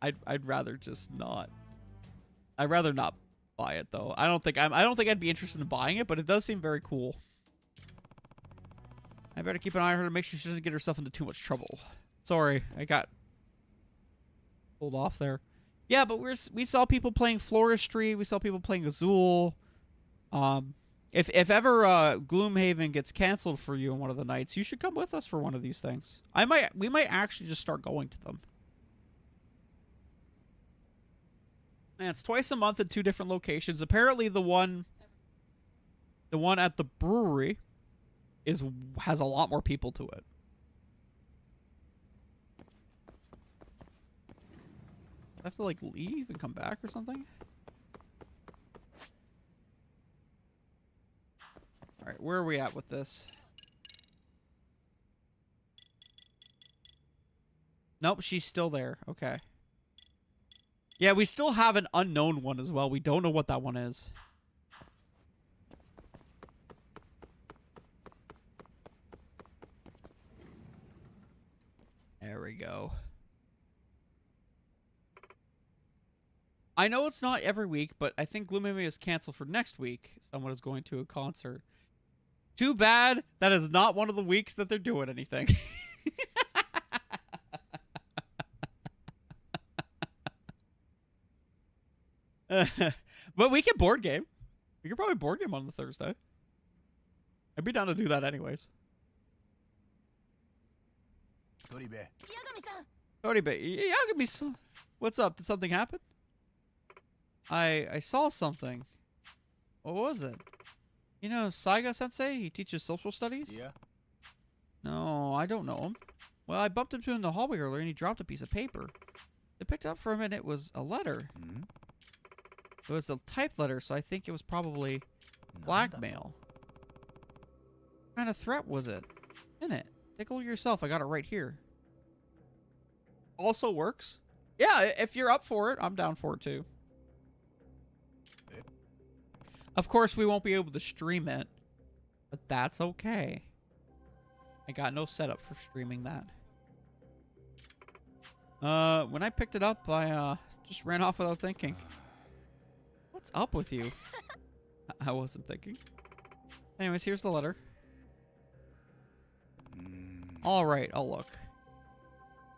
[SPEAKER 1] I'd rather just not. I'd rather not buy it though. I don't think I'd be interested in buying it, but it does seem very cool. I better keep an eye on her to make sure she doesn't get herself into too much trouble. Sorry, I got pulled off there. Yeah, but we saw people playing Floristry. We saw people playing Azul. If ever Gloomhaven gets canceled for you on one of the nights, you should come with us for one of these things. We might actually just start going to them. And it's twice a month at 2 different locations. Apparently, the one at the brewery has a lot more people to it. I have to like leave and come back or something. All right, where are we at with this? Nope, she's still there. Okay. Yeah, we still have an unknown one as well. We don't know what that one is. There we go. I know it's not every week, but I think Gloomhaven is canceled for next week. Someone is going to a concert. Too bad that is not one of the weeks that they're doing anything. But we can board game. We could probably board game on the Thursday. I'd be down to do that anyways. Yagami-san. What's up? Did something happen? I saw something. What was it? You know Saiga-sensei? He teaches social studies?
[SPEAKER 2] Yeah.
[SPEAKER 1] No, I don't know him. Well, I bumped into him in the hallway earlier and he dropped a piece of paper. I picked it up from him and it was a letter.
[SPEAKER 2] Mm-hmm.
[SPEAKER 1] It was a typed letter, so I think it was probably blackmail. What kind of threat was it? In it. Take a look yourself. I got it right here. Also works. Yeah, if you're up for it, I'm down for it too. Of course, we won't be able to stream it, but that's okay. I got no setup for streaming that. When I picked it up, I just ran off without thinking. What's up with you? I wasn't thinking. Anyways, here's the letter. All right, I'll look.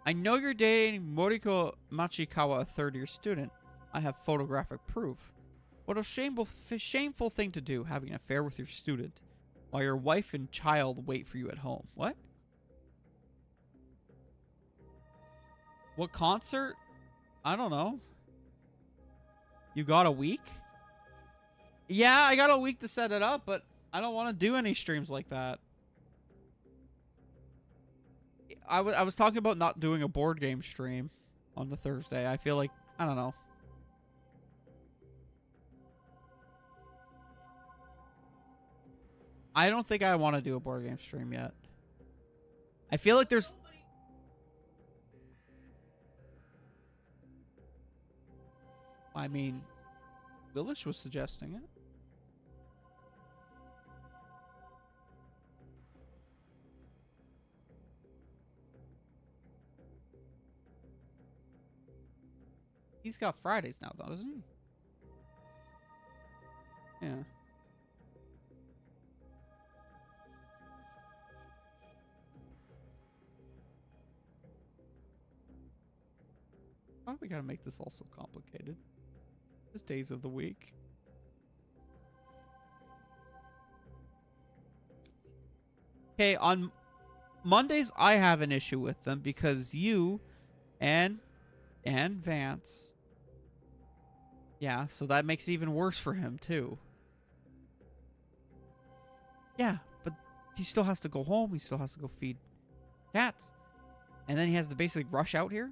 [SPEAKER 1] I know you're dating Moriko Machikawa, a third-year student. I have photographic proof. What a shameful thing to do, having an affair with your student, while your wife and child wait for you at home. What? What concert? I don't know. You got a week? Yeah, I got a week to set it up, but I don't want to do any streams like that. I was talking about not doing a board game stream on the Thursday. I feel like, I don't know. I don't think I want to do a board game stream yet. I feel like there's... I mean, Willish was suggesting it. He's got Fridays now, though, doesn't he? Yeah. Why we gotta make this all so complicated? Just days of the week. Okay, on Mondays I have an issue with them because you and Vance. Yeah, so that makes it even worse for him too. Yeah, but he still has to go home. He still has to go feed cats. And then he has to basically rush out here.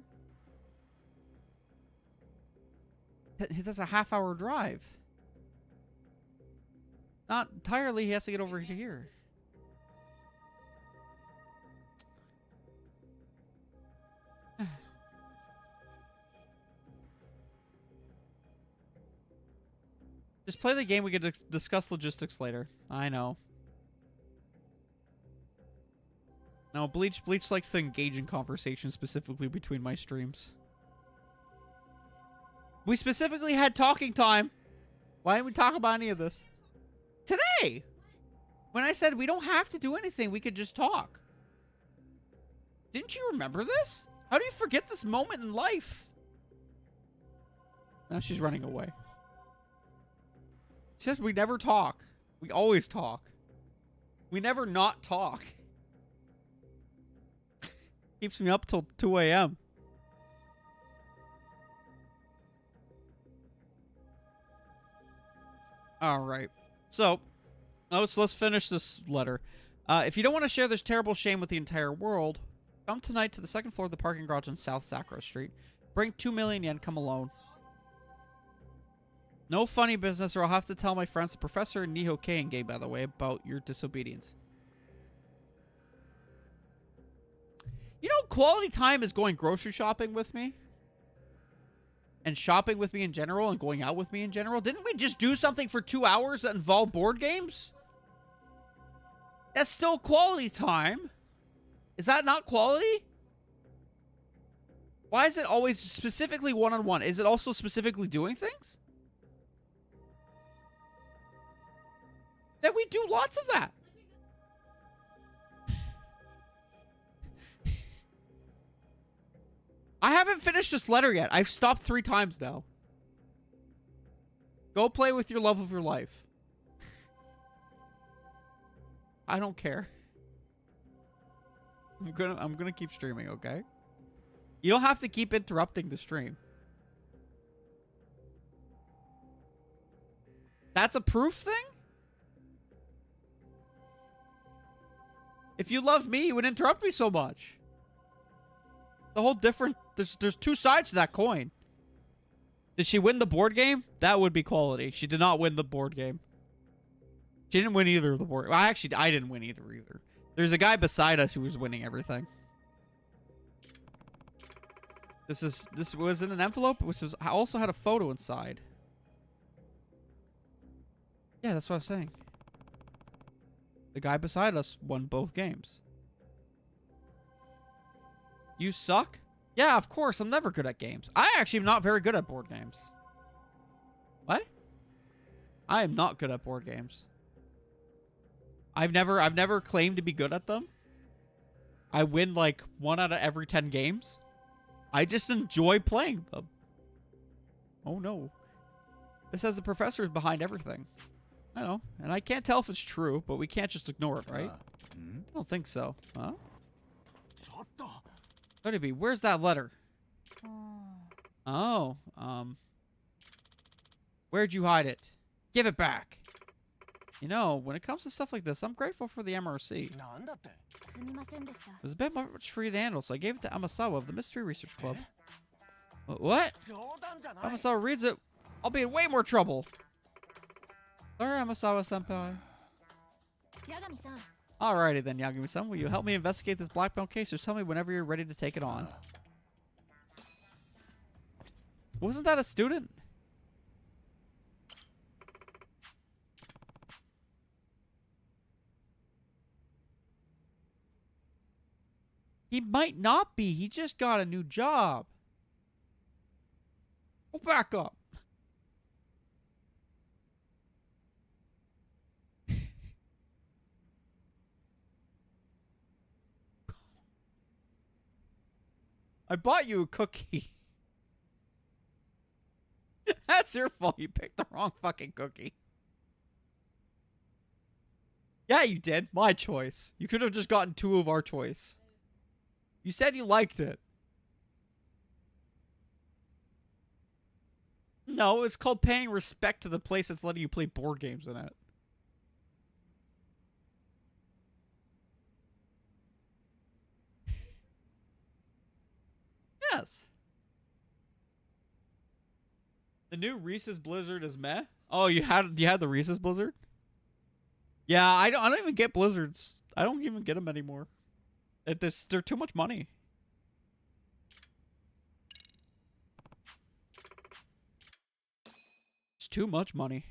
[SPEAKER 1] That's a half-hour drive. Not entirely. He has to get over to here. Just play the game. We can discuss logistics later. I know. No, Bleach likes to engage in conversation specifically between my streams. We specifically had talking time. Why didn't we talk about any of this? Today! When I said we don't have to do anything, we could just talk. Didn't you remember this? How do you forget this moment in life? Now she's running away. She says we never talk. We always talk. We never not talk. Keeps me up till 2 a.m. All right. So, let's finish this letter. If you don't want to share this terrible shame with the entire world, come tonight to the second floor of the parking garage on South Sakura Street. Bring 2 million yen. Come alone. No funny business, or I'll have to tell my friends, the professor and Nihokei and Gay, by the way, about your disobedience. You know, quality time is going grocery shopping with me. And shopping with me in general and going out with me in general. Didn't we just do something for 2 hours that involved board games? That's still quality time. Is that not quality? Why is it always specifically one-on-one? Is it also specifically doing things? That we do lots of that. I haven't finished this letter yet. I've stopped 3 times now. Go play with your love of your life. I don't care. I'm gonna keep streaming, okay? You don't have to keep interrupting the stream. That's a proof thing? If you loved me, you would interrupt me so much. The whole different... There's 2 sides to that coin. Did she win the board game? That would be quality. She did not win the board game. She didn't win either of the board... Well, actually, I didn't win either. There's a guy beside us who was winning everything. This was in an envelope, which also had a photo inside. Yeah, that's what I was saying. The guy beside us won both games. You suck? Yeah, of course. I'm never good at games. I actually am not very good at board games. What? I am not good at board games. I've never claimed to be good at them. I win like 1 out of every 10 games. I just enjoy playing them. Oh no. This says the professor is behind everything. I know. And I can't tell if it's true, but we can't just ignore it, right? I don't think so. Huh? Be, where's that letter? Oh, where'd you hide it? Give it back. You know, when it comes to stuff like this, I'm grateful for the MRC. It was a bit much for you to handle, so I gave it to Amasawa of the Mystery Research Club. What? If Amasawa reads it, I'll be in way more trouble. Sorry, Amasawa-senpai. Alrighty then, Yagami-san. Will you help me investigate this black belt case? Just tell me whenever you're ready to take it on. Wasn't that a student? He might not be. He just got a new job. Go back up. I bought you a cookie. That's your fault. You picked the wrong fucking cookie. Yeah, you did. My choice. You could have just gotten 2 of our choice. You said you liked it. No, it's called paying respect to the place that's letting you play board games in it. Yes. The new Reese's Blizzard is meh. Oh, you had the Reese's Blizzard? Yeah, I don't even get Blizzards. I don't even get them anymore. They're too much money. It's too much money.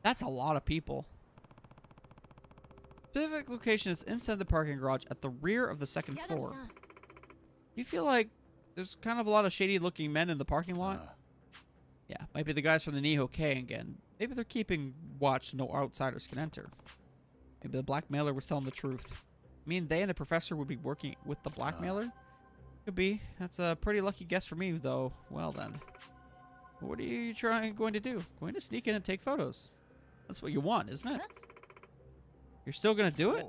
[SPEAKER 1] That's a lot of people. Specific location is inside the parking garage at the rear of the 2nd floor. Do you feel like there's kind of a lot of shady looking men in the parking lot? Might be the guys from the Nihon again. Maybe they're keeping watch so no outsiders can enter. Maybe the blackmailer was telling the truth. I mean, they and the professor would be working with the blackmailer? Could be. That's a pretty lucky guess for me, though. Well, then. What are you going to do? Going to sneak in and take photos. That's what you want, isn't it? You're still going to do it?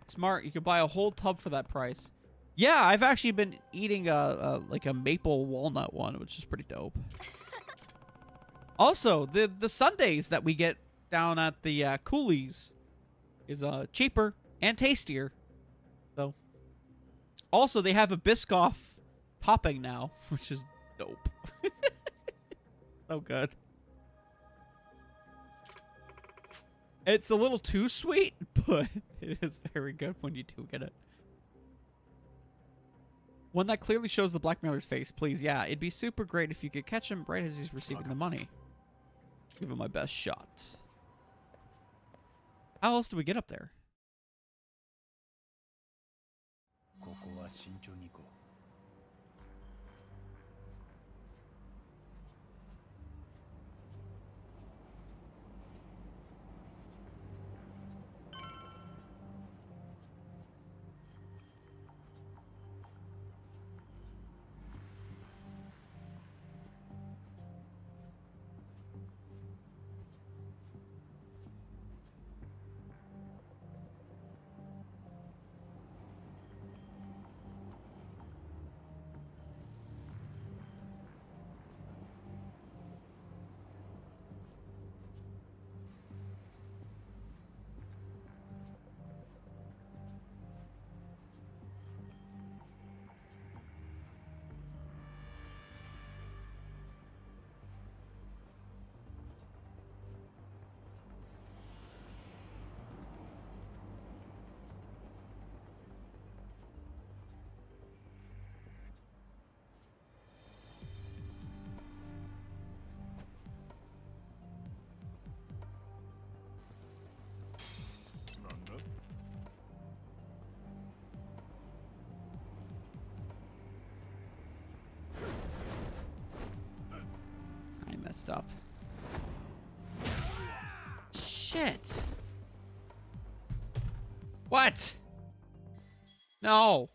[SPEAKER 1] Smart. You could buy a whole tub for that price. Yeah, I've actually been eating like a maple walnut one, which is pretty dope. Also, the sundaes that we get down at the Coolies is cheaper and tastier. So, also they have a Biscoff topping now, which is dope. So good. It's a little too sweet, but it is very good when you do get it. One that clearly shows the blackmailer's face, please. Yeah, it'd be super great if you could catch him right as he's receiving the money. Give him my best shot. How else do we get up there? Up. Shit. What? No.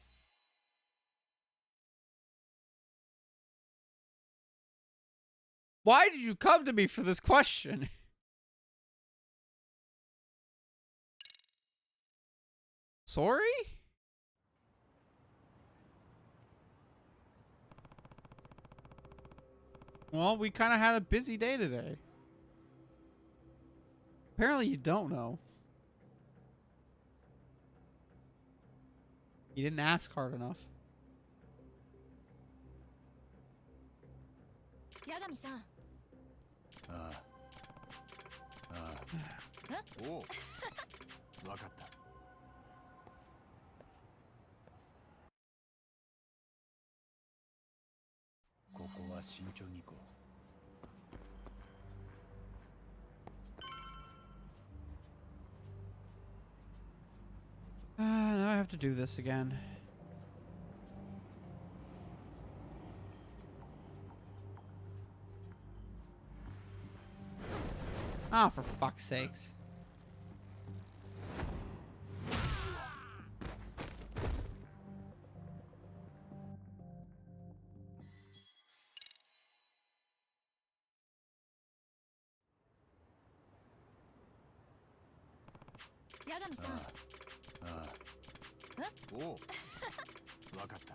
[SPEAKER 1] Why did you come to me for this question? Sorry? Well, we kind of had a busy day today. Apparently you don't know. You didn't ask hard enough.
[SPEAKER 2] Yagami-san. Oh. わかった。ここは慎重に行こう。
[SPEAKER 1] Now I have to do this again. Ah, for fuck's sakes.
[SPEAKER 2] Yagami-san. おお、わかった。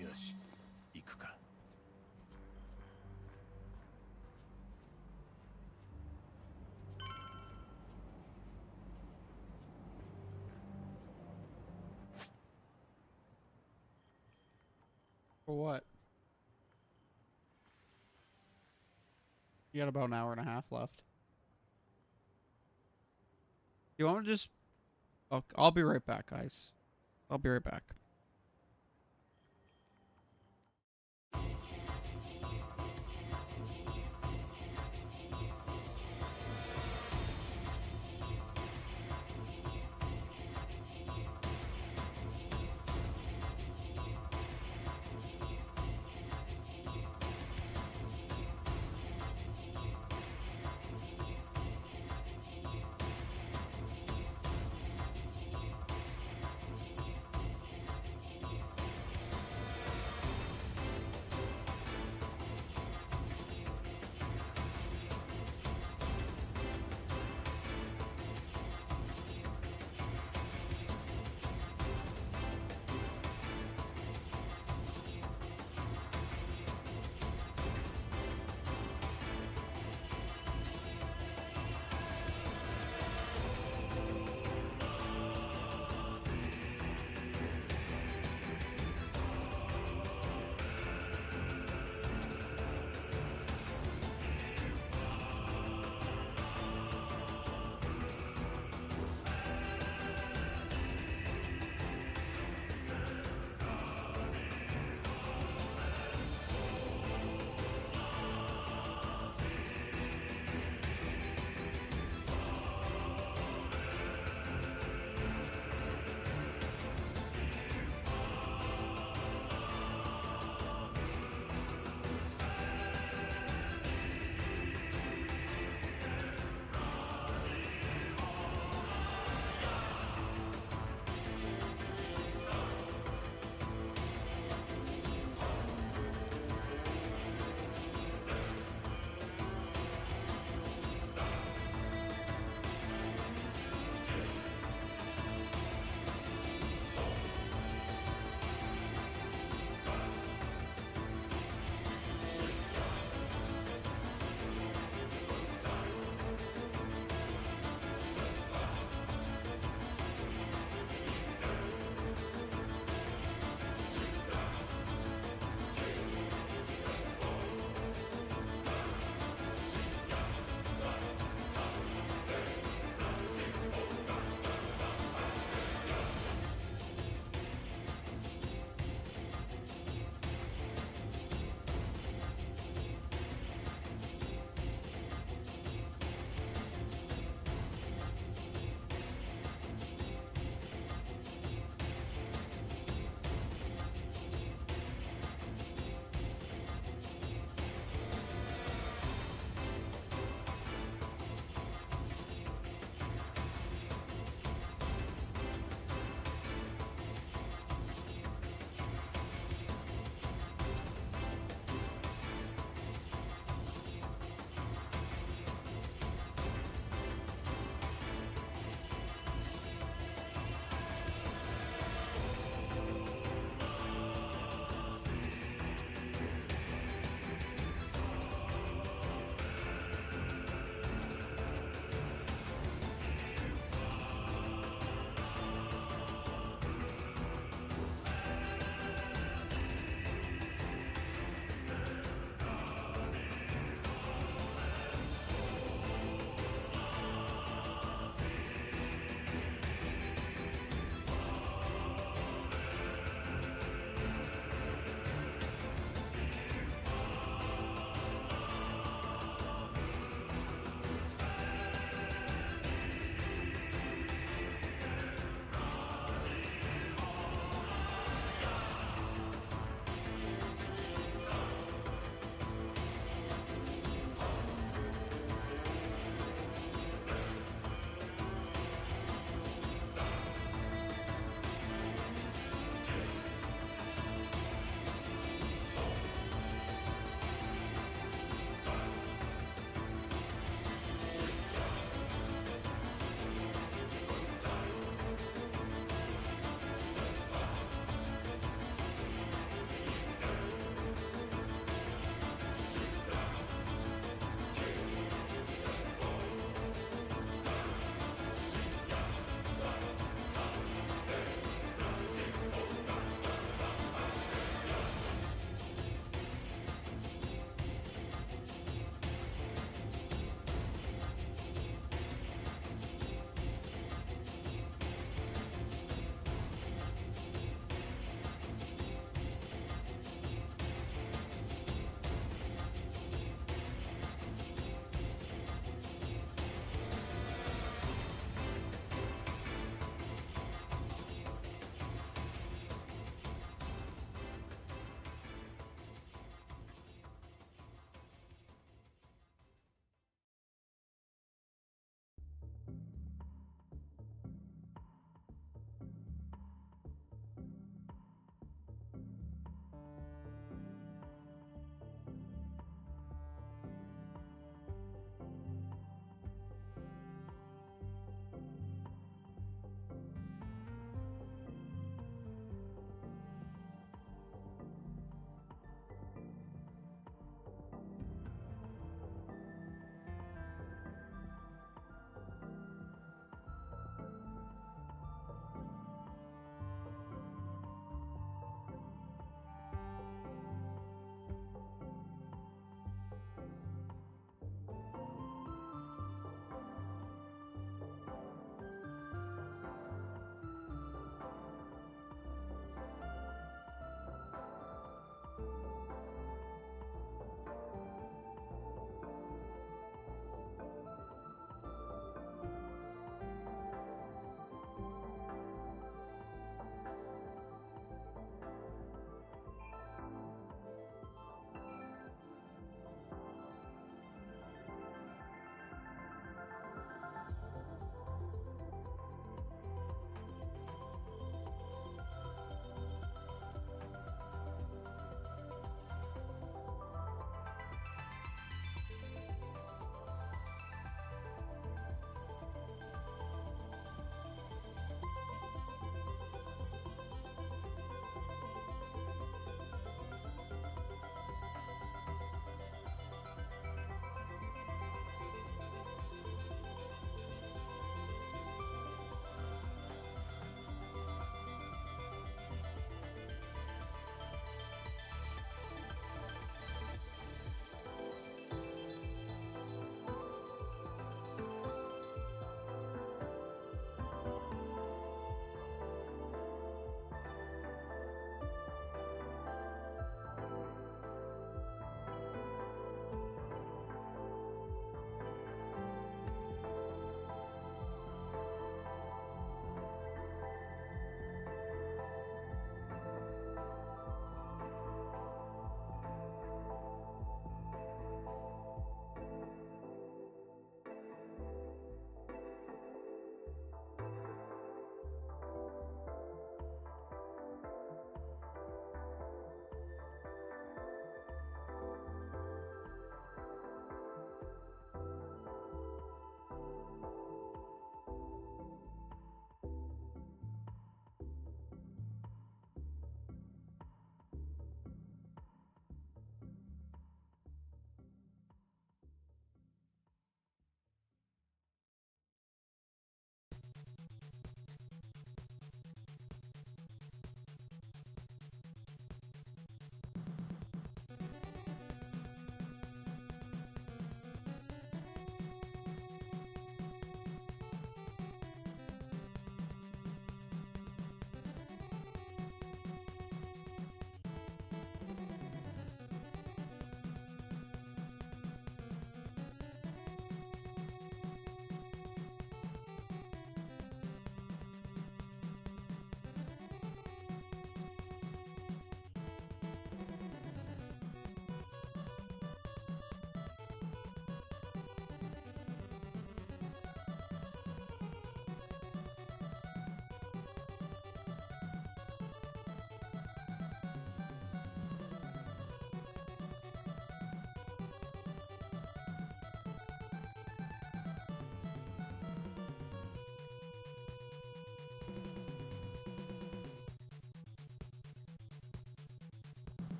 [SPEAKER 2] よし、行くか。
[SPEAKER 1] For what? You got about an hour and a half left. You want to just... Oh, I'll be right back, guys. I'll be right back.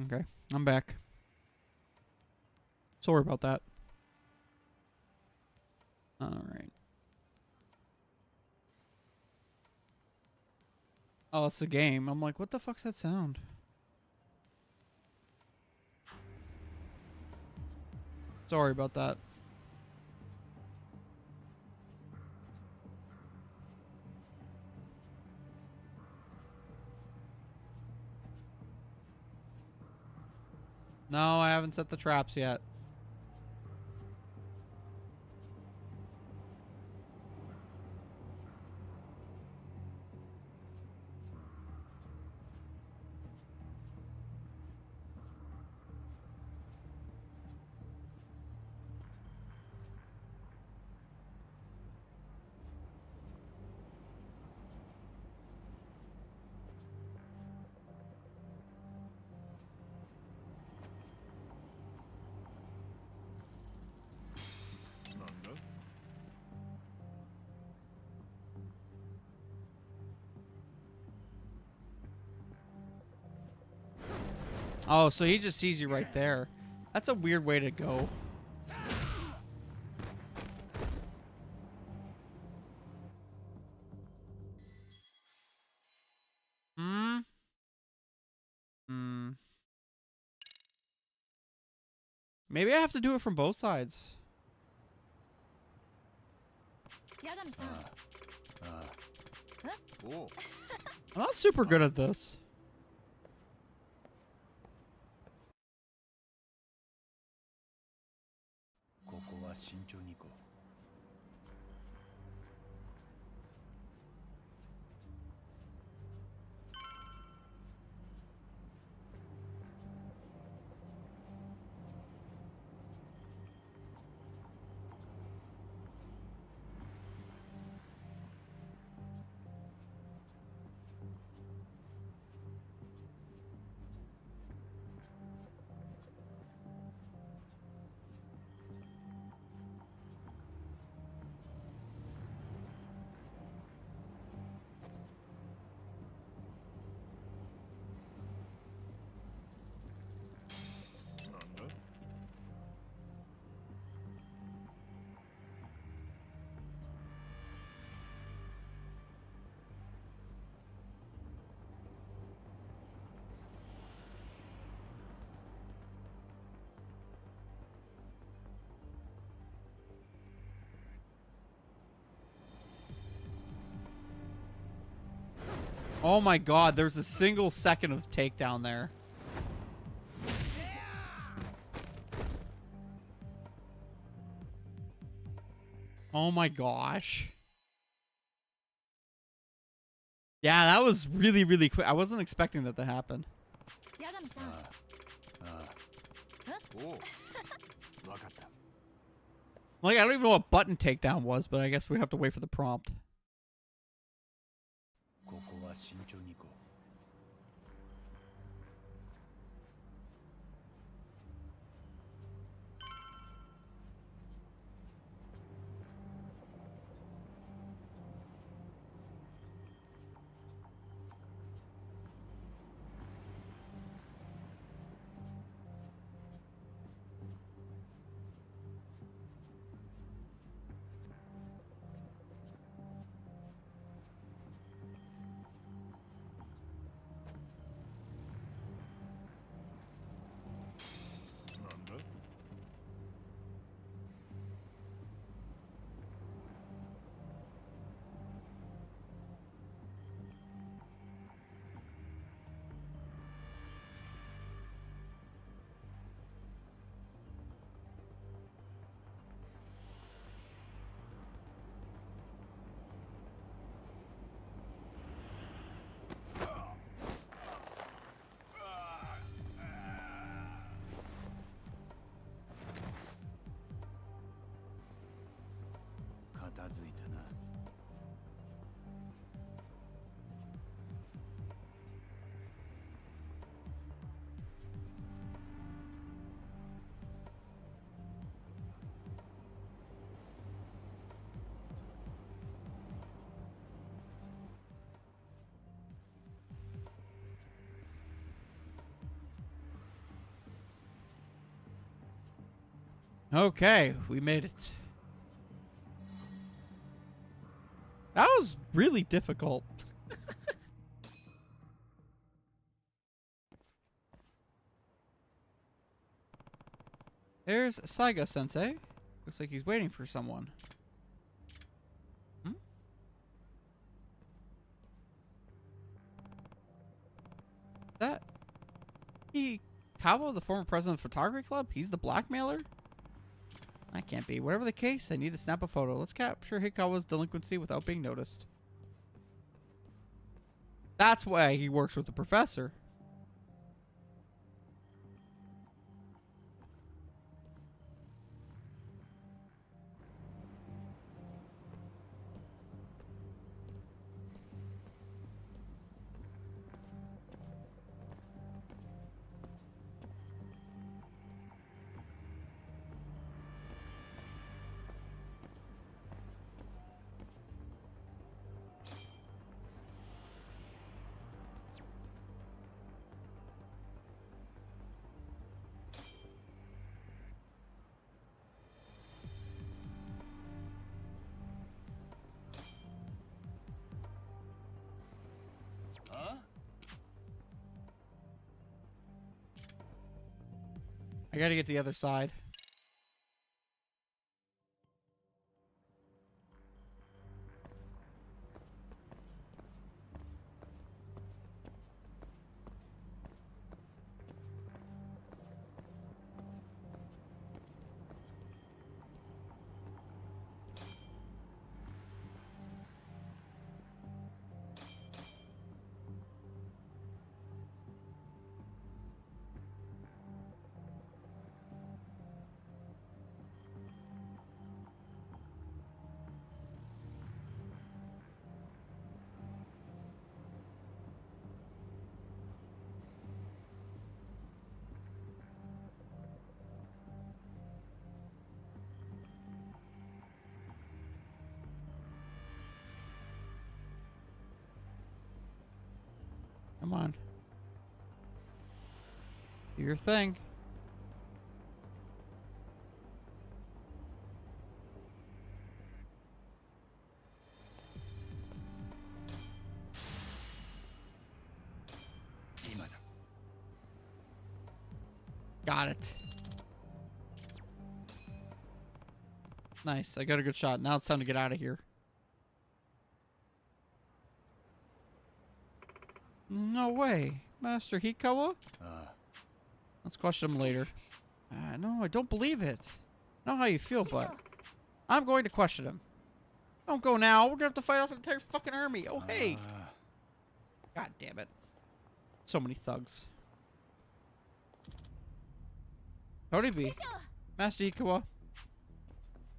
[SPEAKER 1] Okay, I'm back. Sorry about that. Alright. Oh, it's the game. I'm like, what the fuck's that sound? Sorry about that. No, I haven't set the traps yet. Oh, so he just sees you right there. That's a weird way to go. Hmm? Hmm. Maybe I have to do it from both sides.
[SPEAKER 2] Oh.
[SPEAKER 1] I'm not super good at this. Oh my god, there's a single second of takedown there. Oh my gosh. Yeah, that was really, really quick. I wasn't expecting that to happen. Like, I don't even know what button takedown was, but I guess we have to wait for the prompt. Okay, we made it. That was really difficult. There's Saiga-sensei. Looks like he's waiting for someone. Hmm? That... Kawa, the former president of the photography club? He's the blackmailer? That can't be. Whatever the case, I need to snap a photo. Let's capture Hikawa's delinquency without being noticed. That's why he works with the professor.
[SPEAKER 2] Huh?
[SPEAKER 1] I gotta get the other side. Come on. Do your thing. Got it. Nice. I got a good shot. Now it's time to get out of here. No way. Master Hikawa? Let's question him later. No, I don't believe it. I know how you feel, but I'm going to question him. Don't go now. We're going to have to fight off an entire fucking army. Oh, hey. God damn it. So many thugs. Howdy be. Master Hikawa.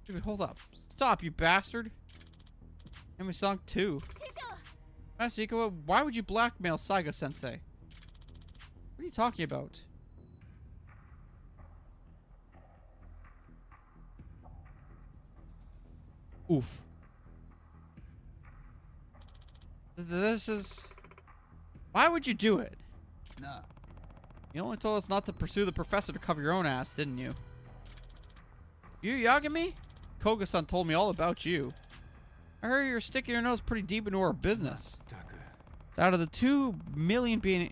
[SPEAKER 1] Dude, hold up. Stop, you bastard. Enemy song 2. Master Hikawa, why would you blackmail Saiga-sensei? What are you talking about? Oof. This is... Why would you do it?
[SPEAKER 2] Nah.
[SPEAKER 1] You only told us not to pursue the professor to cover your own ass, didn't you? You Yagami? Koga-san told me all about you. I heard you're sticking your nose pretty deep into our business. So out of the 2 million being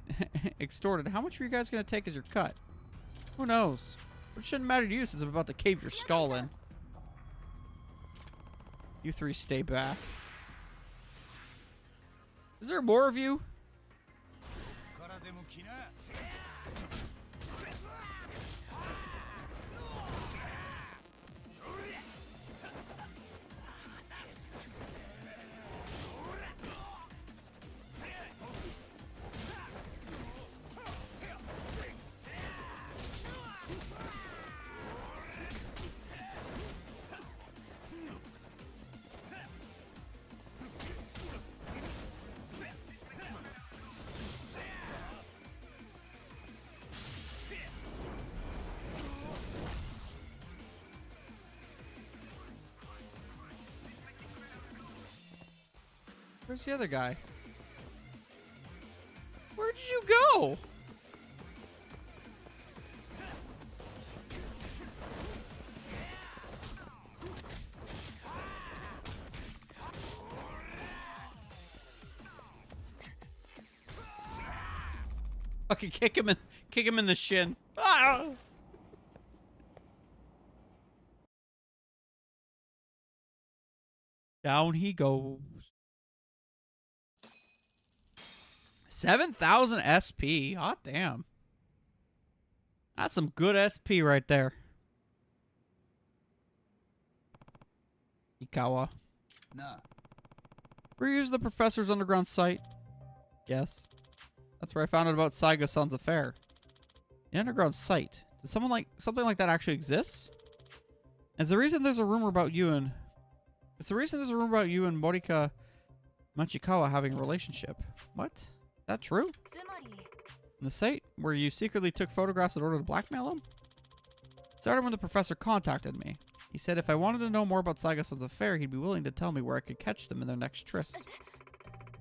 [SPEAKER 1] extorted, how much are you guys going to take as your cut? Who knows? But it shouldn't matter to you since I'm about to cave your skull in. You 3 stay back. Is there more of you? Where's the other guy? Where did you go? Fucking kick him in the shin. Ah! Down he goes. 7,000 SP. Hot damn. That's some good SP right there. Ikawa.
[SPEAKER 2] Nah.
[SPEAKER 1] Reuse the professor's underground site. Yes. That's where I found out about Saiga-san's affair. The underground site. Does something like that actually exist? It's the reason there's a rumor about you and Morika Machikawa having a relationship. What? Is that true? In the site where you secretly took photographs in order to blackmail him? It started when the professor contacted me. He said if I wanted to know more about Saiga-san's affair, he'd be willing to tell me where I could catch them in their next tryst.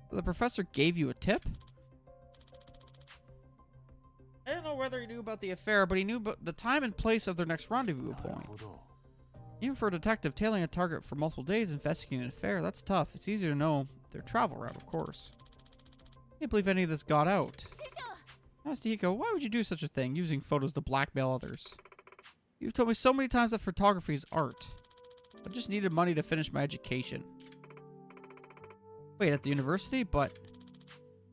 [SPEAKER 1] So the professor gave you a tip? I don't know whether he knew about the affair, but he knew about the time and place of their next rendezvous point. Even for a detective tailing a target for multiple days investigating an affair, that's tough. It's easier to know their travel route, of course. I can't believe any of this got out. Master Hiko, why would you do such a thing, using photos to blackmail others? You've told me so many times that photography is art. I just needed money to finish my education. Wait, at the university? But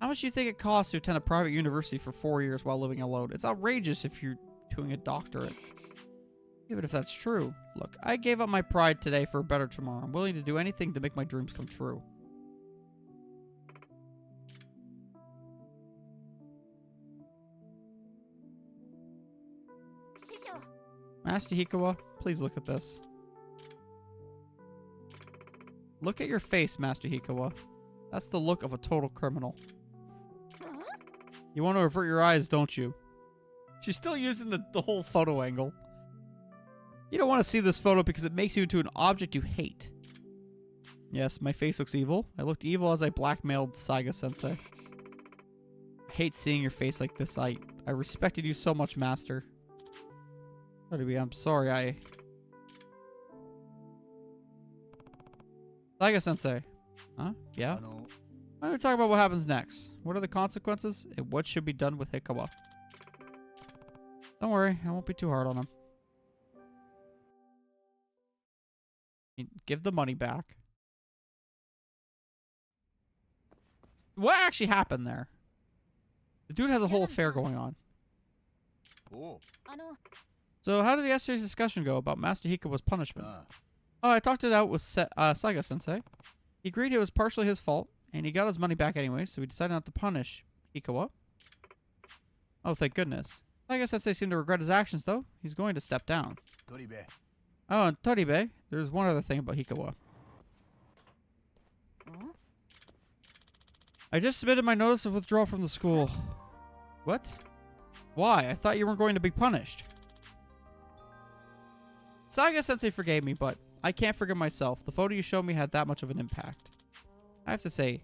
[SPEAKER 1] how much do you think it costs to attend a private university for 4 years while living alone? It's outrageous if you're doing a doctorate. Even if that's true. Look, I gave up my pride today for a better tomorrow. I'm willing to do anything to make my dreams come true. Master Hikawa, please look at this. Look at your face, Master Hikawa. That's the look of a total criminal. You want to avert your eyes, don't you? She's still using the whole photo angle. You don't want to see this photo because it makes you into an object you hate. Yes, my face looks evil. I looked evil as I blackmailed Saiga-sensei. I hate seeing your face like this. I respected you so much, Master. I'm sorry, Saiga-sensei. Huh? Yeah? Why don't we talk about what happens next? What are the consequences? And what should be done with Hikawa? Don't worry, I won't be too hard on him. Give the money back. What actually happened there? The dude has a whole affair going on.
[SPEAKER 2] Oh.
[SPEAKER 1] So how did yesterday's discussion go about Master Hikawa's punishment? Oh, I talked it out with Saiga-sensei. He agreed it was partially his fault, and he got his money back anyway, so he decided not to punish Hikawa. Oh, thank goodness. Saiga-sensei seemed to regret his actions, though. He's going to step down.
[SPEAKER 2] Toribe.
[SPEAKER 1] Oh, and Toribe, there's one other thing about Hikawa. I just submitted my notice of withdrawal from the school. What? Why? I thought you weren't going to be punished. Saiga-sensei forgave me, but I can't forgive myself. The photo you showed me had that much of an impact. I have to say,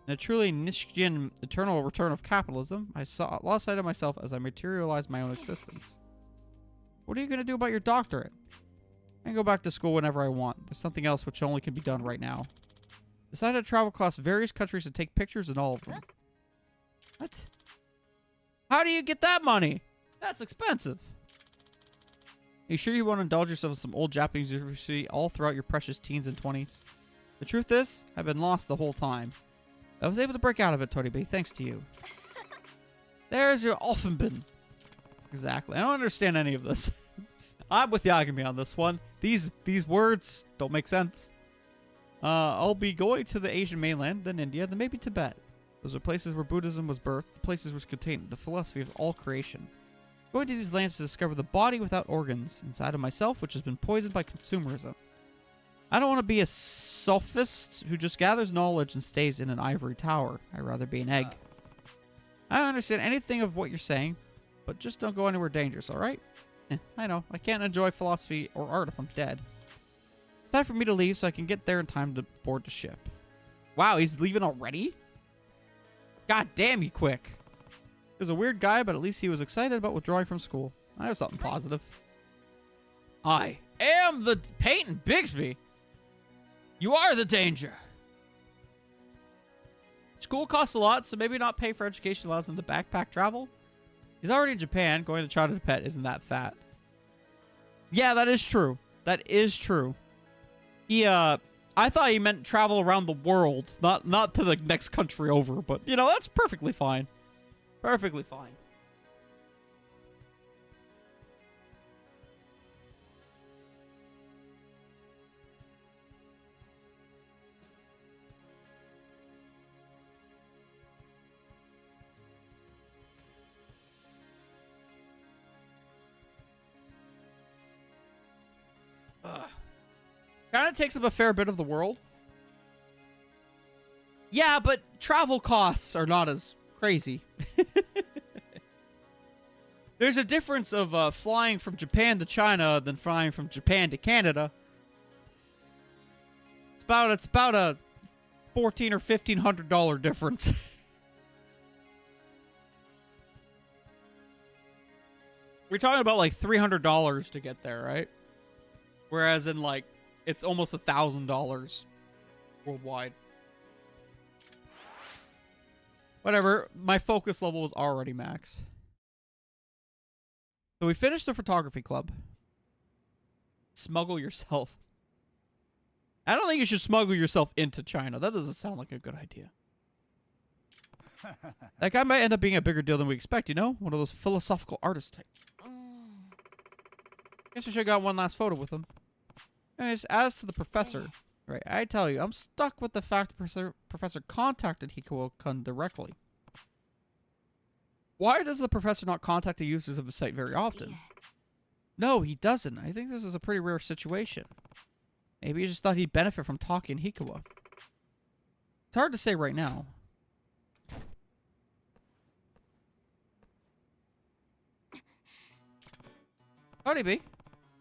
[SPEAKER 1] in a truly Nishijin eternal return of capitalism, I lost sight of myself as I materialized my own existence. What are you going to do about your doctorate? I can go back to school whenever I want. There's something else which only can be done right now. Decided to travel across various countries and take pictures in all of them. What? How do you get that money? That's expensive. Are you sure you won't indulge yourself in some old Japanese university all throughout your precious teens and 20s? The truth is, I've been lost the whole time. I was able to break out of it, Toribe, thanks to you. There's your Offenbin. Exactly. I don't understand any of this. I'm with Yagami on this one. These words don't make sense. I'll be going to the Asian mainland, then India, then maybe Tibet. Those are places where Buddhism was birthed, the places which contain the philosophy of all creation. Going to these lands to discover the body without organs inside of myself, which has been poisoned by consumerism. I don't want to be a sophist who just gathers knowledge and stays in an ivory tower. I'd rather be an egg. I don't understand anything of what you're saying, but just don't go anywhere dangerous, alright? I know. I can't enjoy philosophy or art if I'm dead. Time for me to leave so I can get there in time to board the ship. Wow, he's leaving already? God damn, you quick. He was a weird guy, but at least he was excited about withdrawing from school. I have something positive. I am the Peyton Bigsby. You are the danger. School costs a lot, so maybe not pay for education allows them to backpack travel. He's already in Japan. Going to China to pet isn't that fat. Yeah, that is true. That is true. He, I thought he meant travel around the world, not to the next country over, but, you know, that's perfectly fine. Perfectly fine. Kind of takes up a fair bit of the world. Yeah, but travel costs are not as crazy. There's a difference of flying from Japan to China than flying from Japan to Canada. It's about a $1,400 or $1,500 difference. We're talking about like $300 to get there, right? Whereas in like it's almost $1,000 worldwide. Whatever. My focus level was already max. So we finished the photography club. Smuggle yourself. I don't think you should smuggle yourself into China. That doesn't sound like a good idea. That guy might end up being a bigger deal than we expect, you know? One of those philosophical artist types. Guess I should have got one last photo with him. Anyways, as to the professor, right, I tell you, I'm stuck with the fact the professor contacted Hiko-kun directly. Why does the professor not contact the users of the site very often? No, he doesn't. I think this is a pretty rare situation. Maybe he just thought he'd benefit from talking to Hikawa. It's hard to say right now. Howdy, B.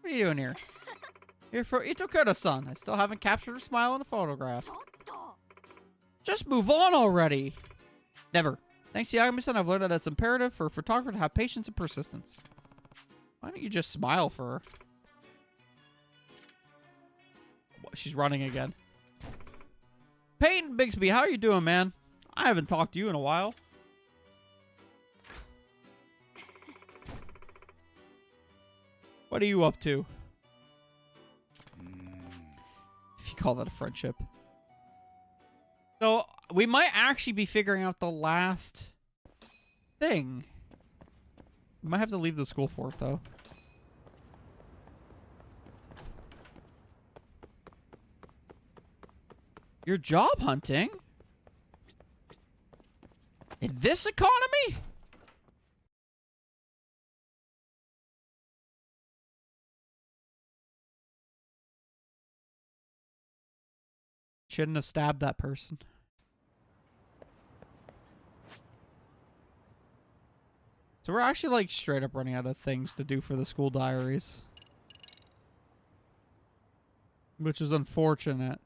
[SPEAKER 1] What are you doing here? Here for Itokura-san. I still haven't captured her smile in a photograph. Just move on already. Never. Thanks to Yagami-san, I've learned that it's imperative for a photographer to have patience and persistence. Why don't you just smile for her? What, she's running again. Peyton Bigsby, how are you doing, man? I haven't talked to you in a while. What are you up to? If you call that a friendship. So, we might actually be figuring out the last thing. We might have to leave the school for it, though. You're job hunting? In this economy? Shouldn't have stabbed that person. So we're actually like straight up running out of things to do for the school diaries. Which is unfortunate.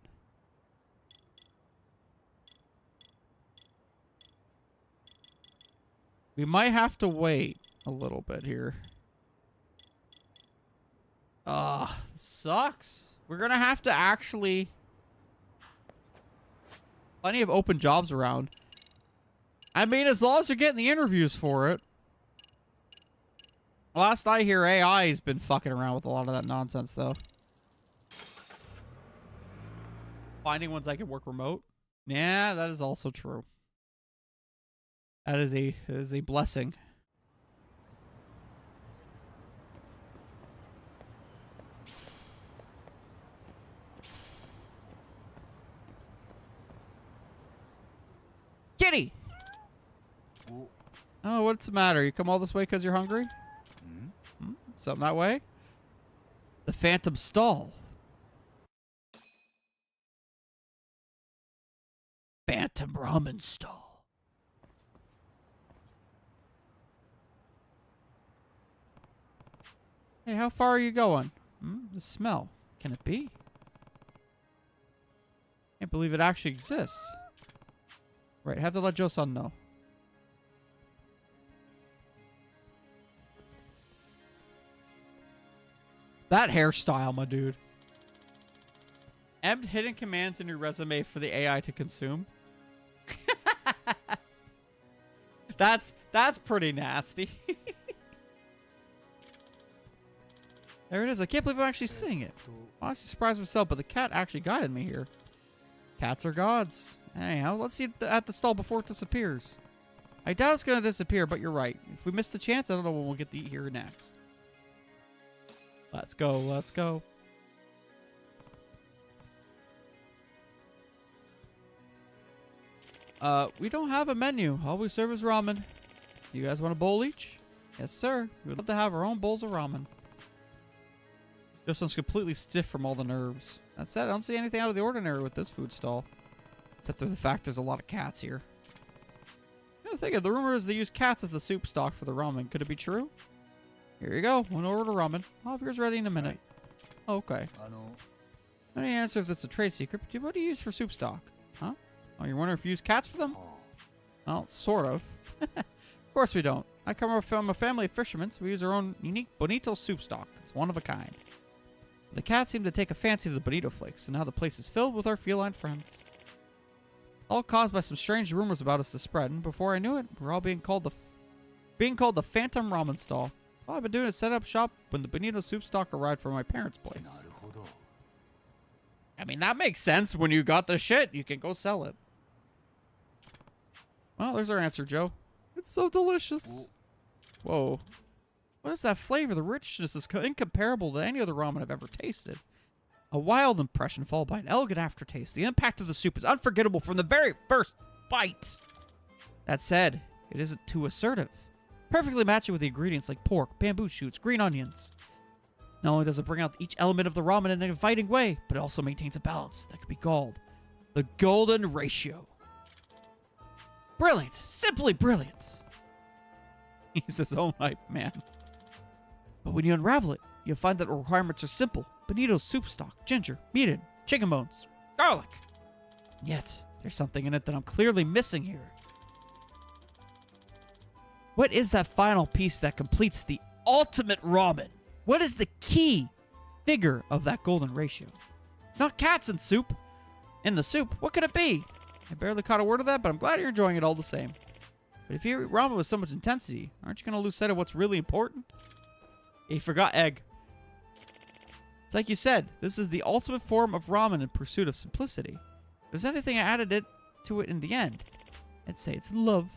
[SPEAKER 1] We might have to wait a little bit here. Sucks. We're gonna have to actually... Plenty of open jobs around. I mean, as long as you're getting the interviews for it. Last I hear, AI has been fucking around with a lot of that nonsense, though. Finding ones I can work remote. Yeah, that is also true. That is a blessing. Kitty! Oh, what's the matter? You come all this way because you're hungry? Something that way? The Phantom Stall. Phantom Ramen Stall. Hey, how far are you going? The smell. Can it be? Can't believe it actually exists. Right, have to let Joe-san know. That hairstyle, my dude. Add hidden commands in your resume for the AI to consume. That's pretty nasty. There it is. I can't believe I'm actually seeing it. I'm honestly surprised myself, but the cat actually guided me here. Cats are gods. Anyhow, let's see it at the stall before it disappears. I doubt it's going to disappear, but you're right. If we miss the chance, I don't know when we'll get to eat here next. Let's go. Let's go. We don't have a menu. All we serve is ramen. You guys want a bowl each? Yes, sir. We'd love to have our own bowls of ramen. This one's completely stiff from all the nerves. That said, I don't see anything out of the ordinary with this food stall. Except for the fact there's a lot of cats here. I think of the rumor is they use cats as the soup stock for the ramen. Could it be true? Here you go. One order of ramen. I'll have yours ready in a minute. Okay. Any answer if that's a trade secret? But what do you use for soup stock? Huh? Oh, you're wondering if you use cats for them? Well, sort of. Of course we don't. I come from a family of fishermen, so we use our own unique bonito soup stock. It's one of a kind. The cats seem to take a fancy to the bonito flakes, and now the place is filled with our feline friends. All caused by some strange rumors about us to spread, and before I knew it, we're all being called the Phantom Ramen Stall. All I've been doing is set up shop when the bonito soup stock arrived from my parents' place. I mean, that makes sense. When you got the shit, you can go sell it. Well, there's our answer, Joe. It's so delicious. Whoa. What is that flavor? The richness is incomparable to any other ramen I've ever tasted. A wild impression followed by an elegant aftertaste. The impact of the soup is unforgettable from the very first bite. That said, it isn't too assertive. Perfectly matching with the ingredients like pork, bamboo shoots, green onions. Not only does it bring out each element of the ramen in an inviting way, but it also maintains a balance that could be called the golden ratio. Brilliant. Simply brilliant. He's his own hype man. But when you unravel it, you'll find that the requirements are simple. Bonito soup stock, ginger, meat, chicken bones, garlic. And yet, there's something in it that I'm clearly missing here. What is that final piece that completes the ultimate ramen? What is the key figure of that golden ratio? It's not cats in soup. In the soup, what could it be? I barely caught a word of that, but I'm glad you're enjoying it all the same. But if you eat ramen with so much intensity, aren't you going to lose sight of what's really important? You forgot egg. It's like you said, this is the ultimate form of ramen in pursuit of simplicity. If there's anything I added to it in the end, I'd say it's love.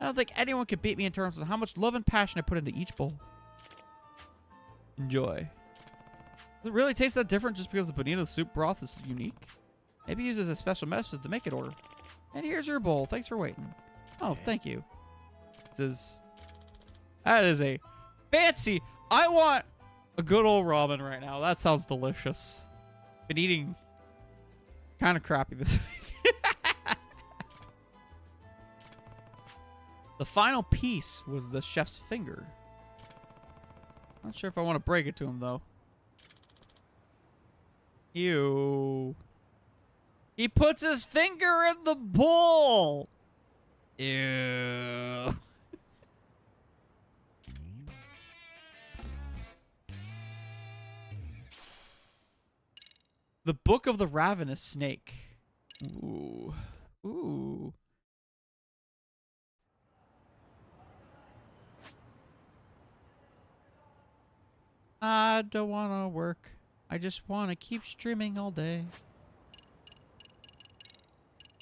[SPEAKER 1] I don't think anyone could beat me in terms of how much love and passion I put into each bowl. Enjoy. Does it really taste that different just because the bonito soup broth is unique? Maybe use it as a special method to make it order. And here's your bowl. Thanks for waiting. Oh, thank you. That is a fancy. I want a good old ramen right now. That sounds delicious. Been eating kind of crappy this week. The final piece was the chef's finger. Not sure if I want to break it to him, though. Ew. He puts his finger in the bowl. Ew. The Book of the Ravenous Snake. Ooh. Ooh. I don't want to work. I just want to keep streaming all day.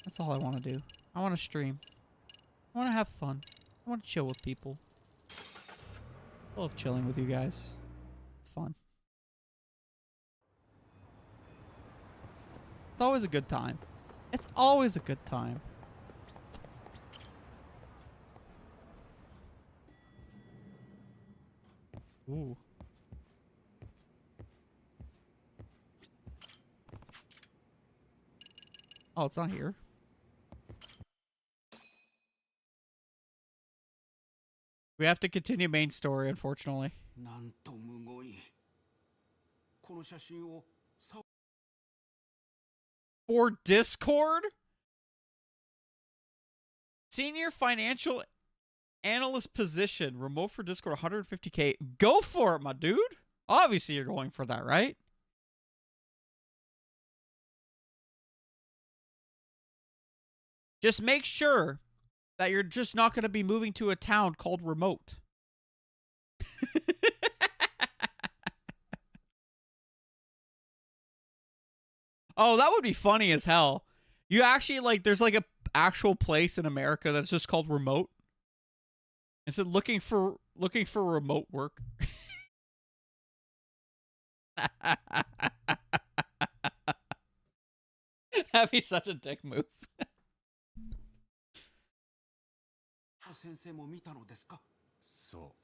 [SPEAKER 1] That's all I want to do. I want to stream. I want to have fun. I want to chill with people. I love chilling with you guys. It's fun. It's always a good time. It's always a good time. Ooh. Oh, it's not here. We have to continue main story, unfortunately. For Discord? Senior financial analyst position. Remote for Discord, 150K. Go for it, my dude. Obviously, you're going for that, right? Just make sure That you're just not going to be moving to a town called Remote. Oh, that would be funny as hell. You actually, like, there's like a actual place in America that's just called Remote. It said looking for remote work. That'd be such a dick move.
[SPEAKER 3] 先生も見たのですか？
[SPEAKER 2] そ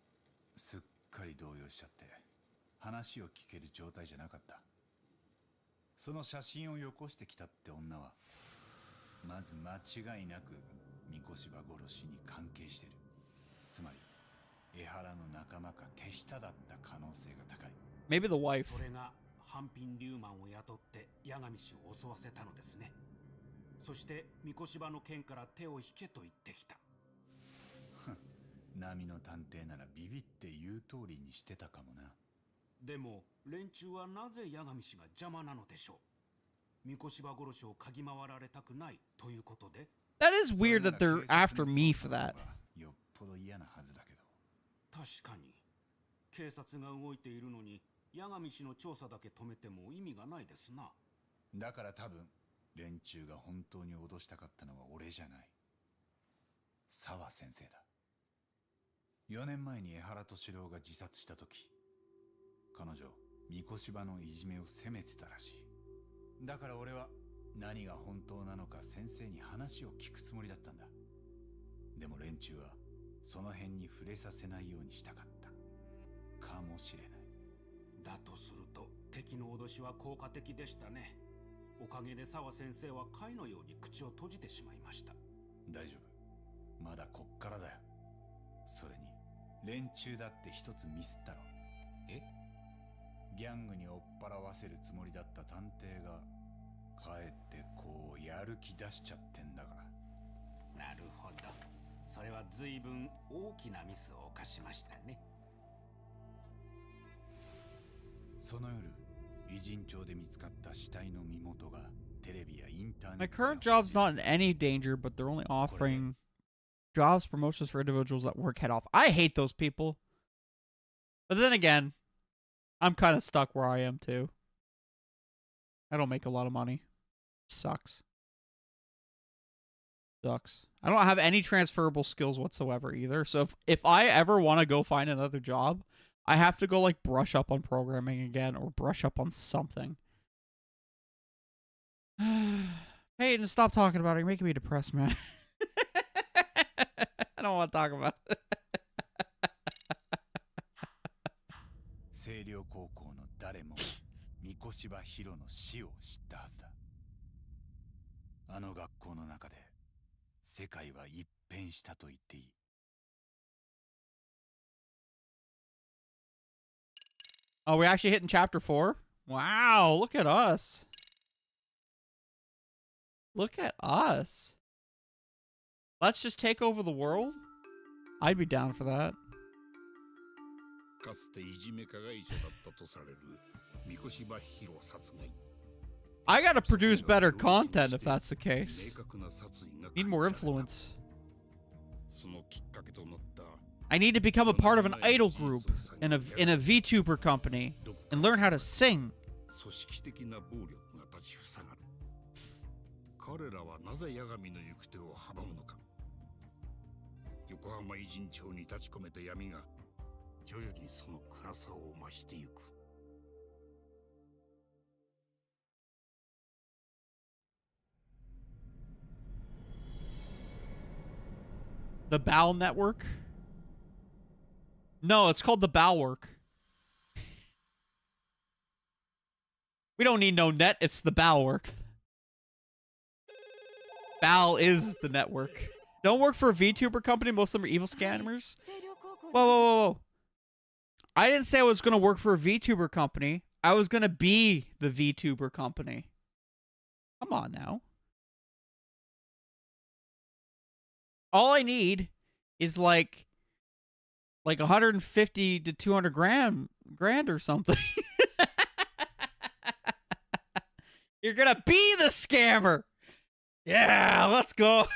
[SPEAKER 2] う、すっかり動揺しちゃって話を聞ける状態じゃなかった。その写真をよこしてきたって女はまず間違いなく三越柴殺しに関係してる。つまり江原の仲間か手下だった可能性が高い。
[SPEAKER 1] Maybe the wife.
[SPEAKER 3] それが半品リューマンを雇って八神氏を襲わせたのですね。そして三越柴の剣から手を引けと言ってきた。
[SPEAKER 2] 波の探偵ならビビって言う通りにしてたかもな。
[SPEAKER 3] でも連中はなぜ八神氏が邪魔なのでしょう。三越柴殺しを嗅ぎ回られたくないということで。
[SPEAKER 1] That is weird that they're after me for that.
[SPEAKER 2] よっぽど嫌なはずだけど。
[SPEAKER 3] 確かに警察が動いているのに八神氏の調査だけ止めても意味がないですな。
[SPEAKER 2] だから多分連中が本当に脅したかったのは俺じゃない、澤先生だ。4年前に江原敏郎が自殺した時、彼女三越柴のいじめを責めてたらしい。だから俺は何が本当なのか先生に話を聞くつもりだったんだ。でも連中はその辺に触れさせないようにしたかったかもしれない。
[SPEAKER 3] だとすると敵の脅しは効果的でしたね。おかげで澤先生は貝のように口を閉じてしまいました。
[SPEAKER 2] 大丈夫、まだこっからだよ。それに連中だって一つミスったろ。
[SPEAKER 3] え？
[SPEAKER 2] ギャングに追っ払わせるつもりだった探偵がかえってこうやる気出しちゃってんだから。
[SPEAKER 3] なるほど、それは随分大きなミスを犯しましたね。
[SPEAKER 2] その夜、偉人町で見つかった死体の身元がテレビやインターネット
[SPEAKER 1] My current job's not in any danger, but they're only offering jobs, promotions for individuals that work head off. I hate those people. But then again, I'm kind of stuck where I am too. I don't make a lot of money. Sucks. Sucks. I don't have any transferable skills whatsoever either. So if I ever want to go find another job, I have to go like brush up on programming again or brush up on something. Hayden, stop talking about it. You're making me depressed, man. I don't want to talk about it.
[SPEAKER 2] 星稜高校の誰も三越柴博の死を知ったはずだ。あの学校の中で世界は一変したと言っていい。
[SPEAKER 1] Oh, we're actually hitting chapter 4? Wow, look at us. Look at us. Let's just take over the world? I'd be down for that.
[SPEAKER 4] かつていじめ加害者だったとされる三越柴博殺害。
[SPEAKER 1] I gotta produce better content if that's the case. Need more influence.
[SPEAKER 4] そのきっかけとなった
[SPEAKER 1] I need to become a part of an idol group in a VTuber company and learn how to sing.
[SPEAKER 4] 組織的な暴力が立ちふさがる。彼らはなぜ八神の行く手を阻むのか。横浜偉人町に立ち込めた闇が徐々にその暗さを増してゆく。
[SPEAKER 1] The Bowel Network? No, it's called the Bowwork. We don't need no net, it's the Bowwork. Bowel is the network. Don't work for a VTuber company, most of them are evil scammers. Whoa, whoa, whoa, whoa. I didn't say I was going to work for a VTuber company. I was going to be the VTuber company. Come on now. All I need is like 150 to 200 grand or something. You're going to be the scammer. Yeah, let's go.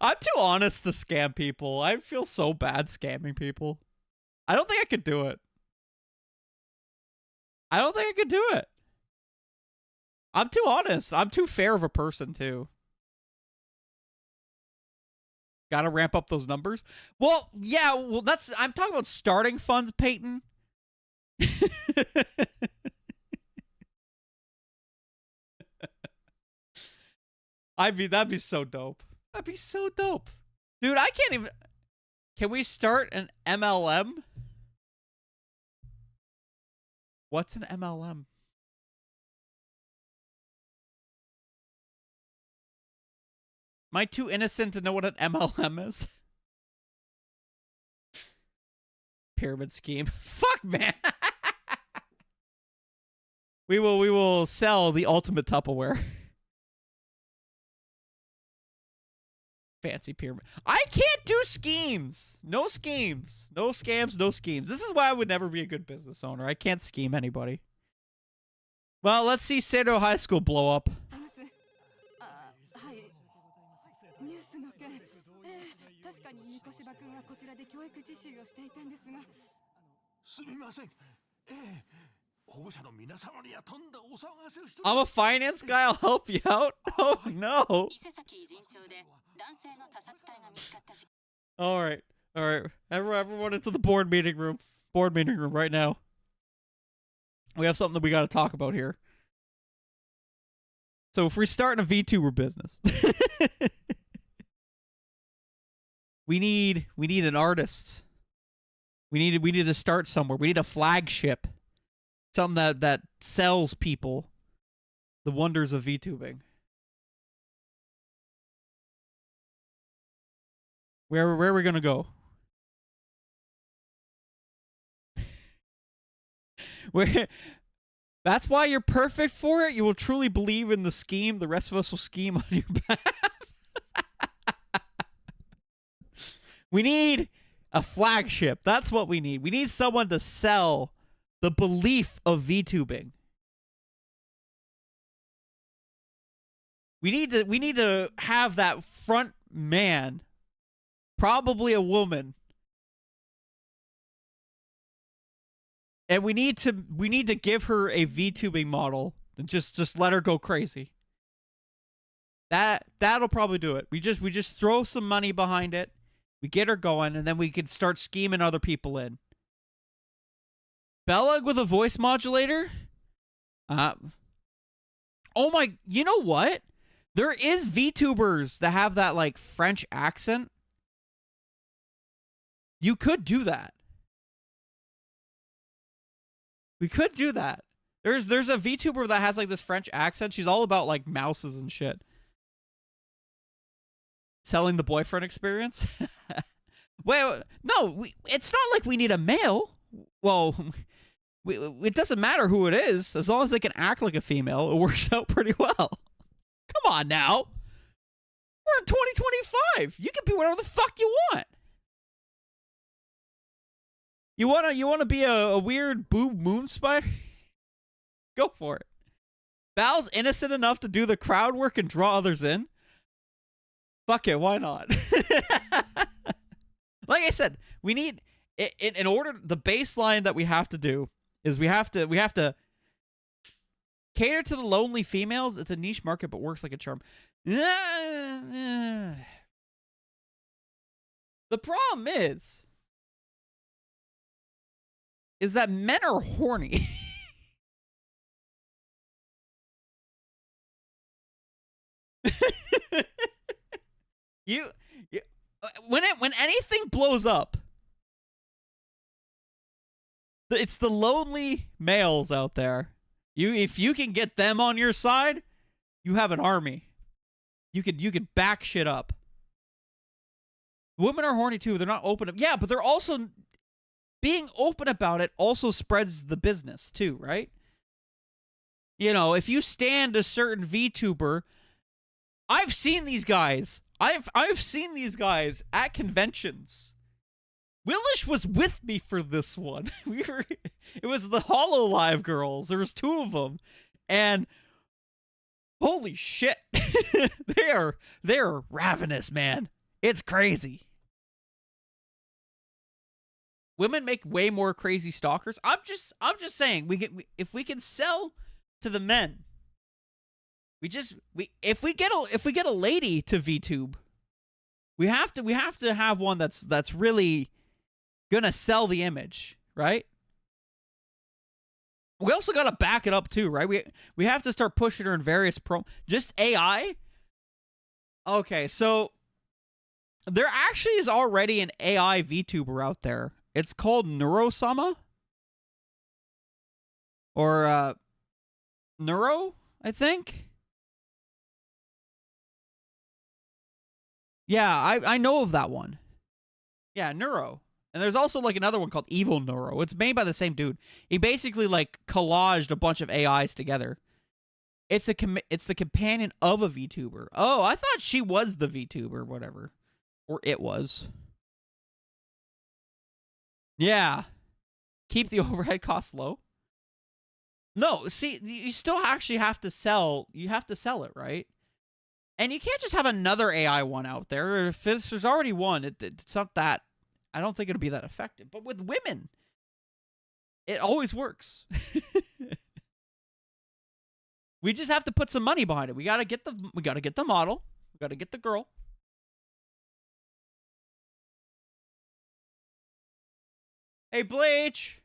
[SPEAKER 1] I'm too honest to scam people. I feel so bad scamming people. I don't think I could do it. I don't think I could do it. I'm too honest. I'm too fair of a person, too. Gotta ramp up those numbers. Well, yeah, well, I'm talking about starting funds, Peyton. That'd be so dope. That'd be so dope. Dude, I can't even... Can we start an MLM? What's an MLM? Am I too innocent to know what an MLM is? Pyramid scheme. Fuck, man. We will sell the ultimate Tupperware. Fancy pyramid. I can't do schemes. No schemes. No scams, no schemes. This is why I would never be a good business owner. I can't scheme anybody. Well, let's see Sado High School blow up. I'm a finance guy. I'll help you out. Oh, no. All right. All right. Everyone into the board meeting room. Board meeting room right now. We have something that we got to talk about here. So if we're starting a VTuber business, we need an artist. We need to start somewhere. We need a flagship. Something that sells people the wonders of VTubing. Where are we gonna go? Where? That's why you're perfect for it. You will truly believe in the scheme. The rest of us will scheme on your behalf. We need a flagship. That's what we need. We need someone to sell the belief of VTubing. We need to have that front man, probably a woman. And we need to give her a VTubing model and just let her go crazy. That'll probably do it. We just throw some money behind it. We get her going, and then we can start scheming other people in. Backlog with a voice modulator? Oh my, you know what? There is VTubers that have that like French accent. You could do that. We could do that. There's a VTuber that has like this French accent. She's all about like mouses and shit. Selling the boyfriend experience? Wait, no, it's not like we need a male. Well, it doesn't matter who it is. As long as they can act like a female, it works out pretty well. Come on now. We're in 2025. You can be whatever the fuck you want. You wanna be a weird boob moon spider? Go for it. Val's innocent enough to do the crowd work and draw others in. Fuck it, why not? Like I said, we need in order the baseline that we have to do is we have to cater to the lonely females. It's a niche market, but works like a charm. The problem is that men are horny. When anything blows up, it's the lonely males out there. If you can get them on your side, you have an army. You could back shit up. Women are horny too. They're not open. Yeah, but they're also being open about it. Also spreads the business too, right? You know, if you stand a certain VTuber, I've seen these guys. I've seen these guys at conventions. Willish was with me for this one. It was the HoloLive girls. There was 2 of them. And holy shit. They're ravenous, man. It's crazy. Women make way more crazy stalkers. I'm just saying if we can sell to the men, if we get a lady to VTube, we have to have one that's really gonna sell the image, right? We also gotta back it up too, right? We have to start pushing her in various just AI. Okay, so there actually is already an AI VTuber out there. It's called Neurosama or Neuro, I think. Yeah, I know of that one. Yeah, Neuro. And there's also like another one called Evil Neuro. It's made by the same dude. He basically like collaged a bunch of AIs together. It's the companion of a VTuber. Oh, I thought she was the VTuber, whatever. Or it was. Yeah. Keep the overhead costs low. No, see, you still actually have to sell. You have to sell it, right? And you can't just have another AI one out there. If there's already one, it's not that. I don't think it'll be that effective. But with women, it always works. We just have to put some money behind it. We gotta get the model. We gotta get the girl. Hey, Bleach.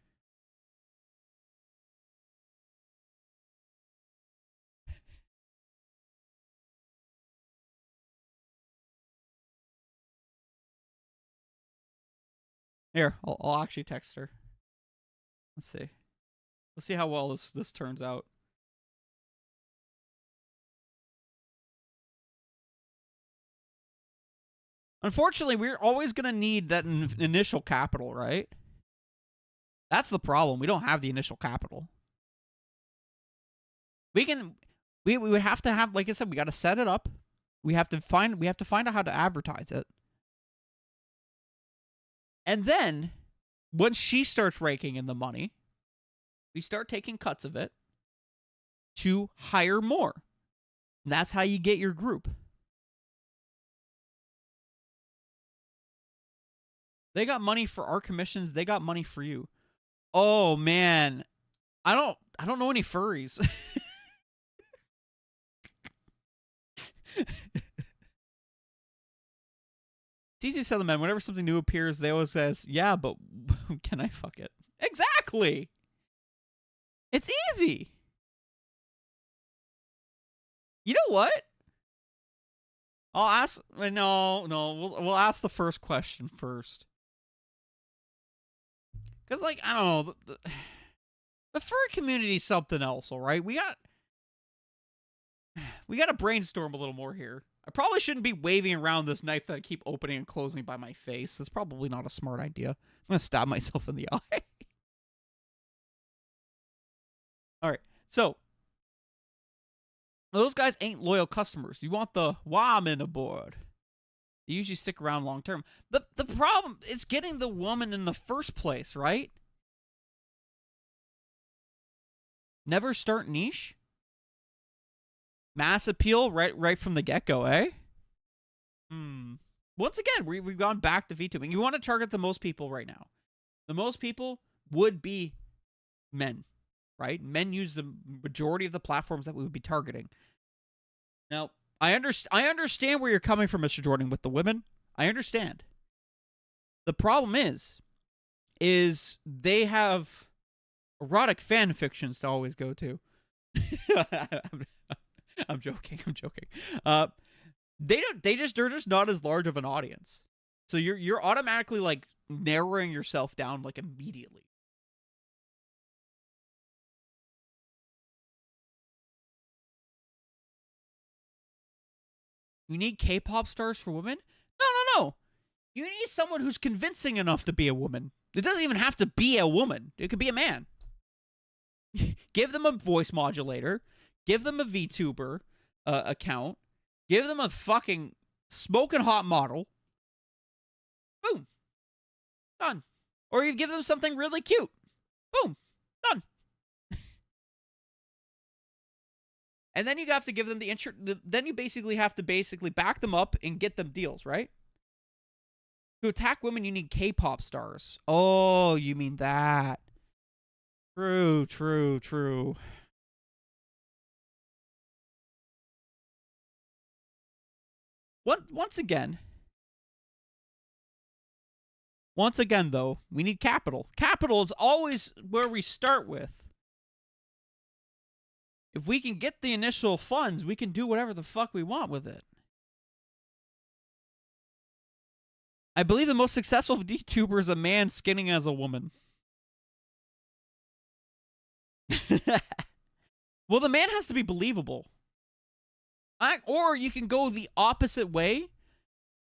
[SPEAKER 1] Here, I'll actually text her. Let's see. Let's see how well this turns out. Unfortunately, we're always going to need that initial capital, right? That's the problem. We don't have the initial capital. We would have to have, like I said, we got to set it up. We have to find out how to advertise it. And then once she starts raking in the money, we start taking cuts of it to hire more. And that's how you get your group. They got money for our commissions. They got money for you. Oh man, I don't know any furries. It's easy to tell the men. Whenever something new appears, they always says, "Yeah, but can I fuck it?" Exactly. It's easy. You know what? I'll ask. No. We'll ask the first question first. Because, like, I don't know, the furry community is something else. All right, we got to brainstorm a little more here. I probably shouldn't be waving around this knife that I keep opening and closing by my face. That's probably not a smart idea. I'm gonna stab myself in the eye. All right, so those guys ain't loyal customers. You want the woman aboard. They usually stick around long term. The problem is getting the woman in the first place, right? Never start niche. Mass appeal right from the get-go, eh? Once again, we've gone back to VTubing. You want to target the most people right now. The most people would be men, right? Men use the majority of the platforms that we would be targeting. Now, I understand where you're coming from, Mr. Jordan, with the women. I understand. The problem is they have erotic fan fictions to always go to. I'm joking. They're just not as large of an audience. So you're automatically like narrowing yourself down like immediately. You need K-pop stars for women? No. You need someone who's convincing enough to be a woman. It doesn't even have to be a woman. It could be a man. Give them a voice modulator. Give them a VTuber account. Give them a fucking smoking hot model. Boom. Done. Or you give them something really cute. Boom. Done. And then you have to give them the then you basically have to back them up and get them deals, right? To attack women, you need K-pop stars. Oh, you mean that. True, true, true. Once again, though, we need capital. Capital is always where we start with. If we can get the initial funds, we can do whatever the fuck we want with it. I believe the most successful VTuber is a man skinning as a woman. Well, the man has to be believable. Or you can go the opposite way,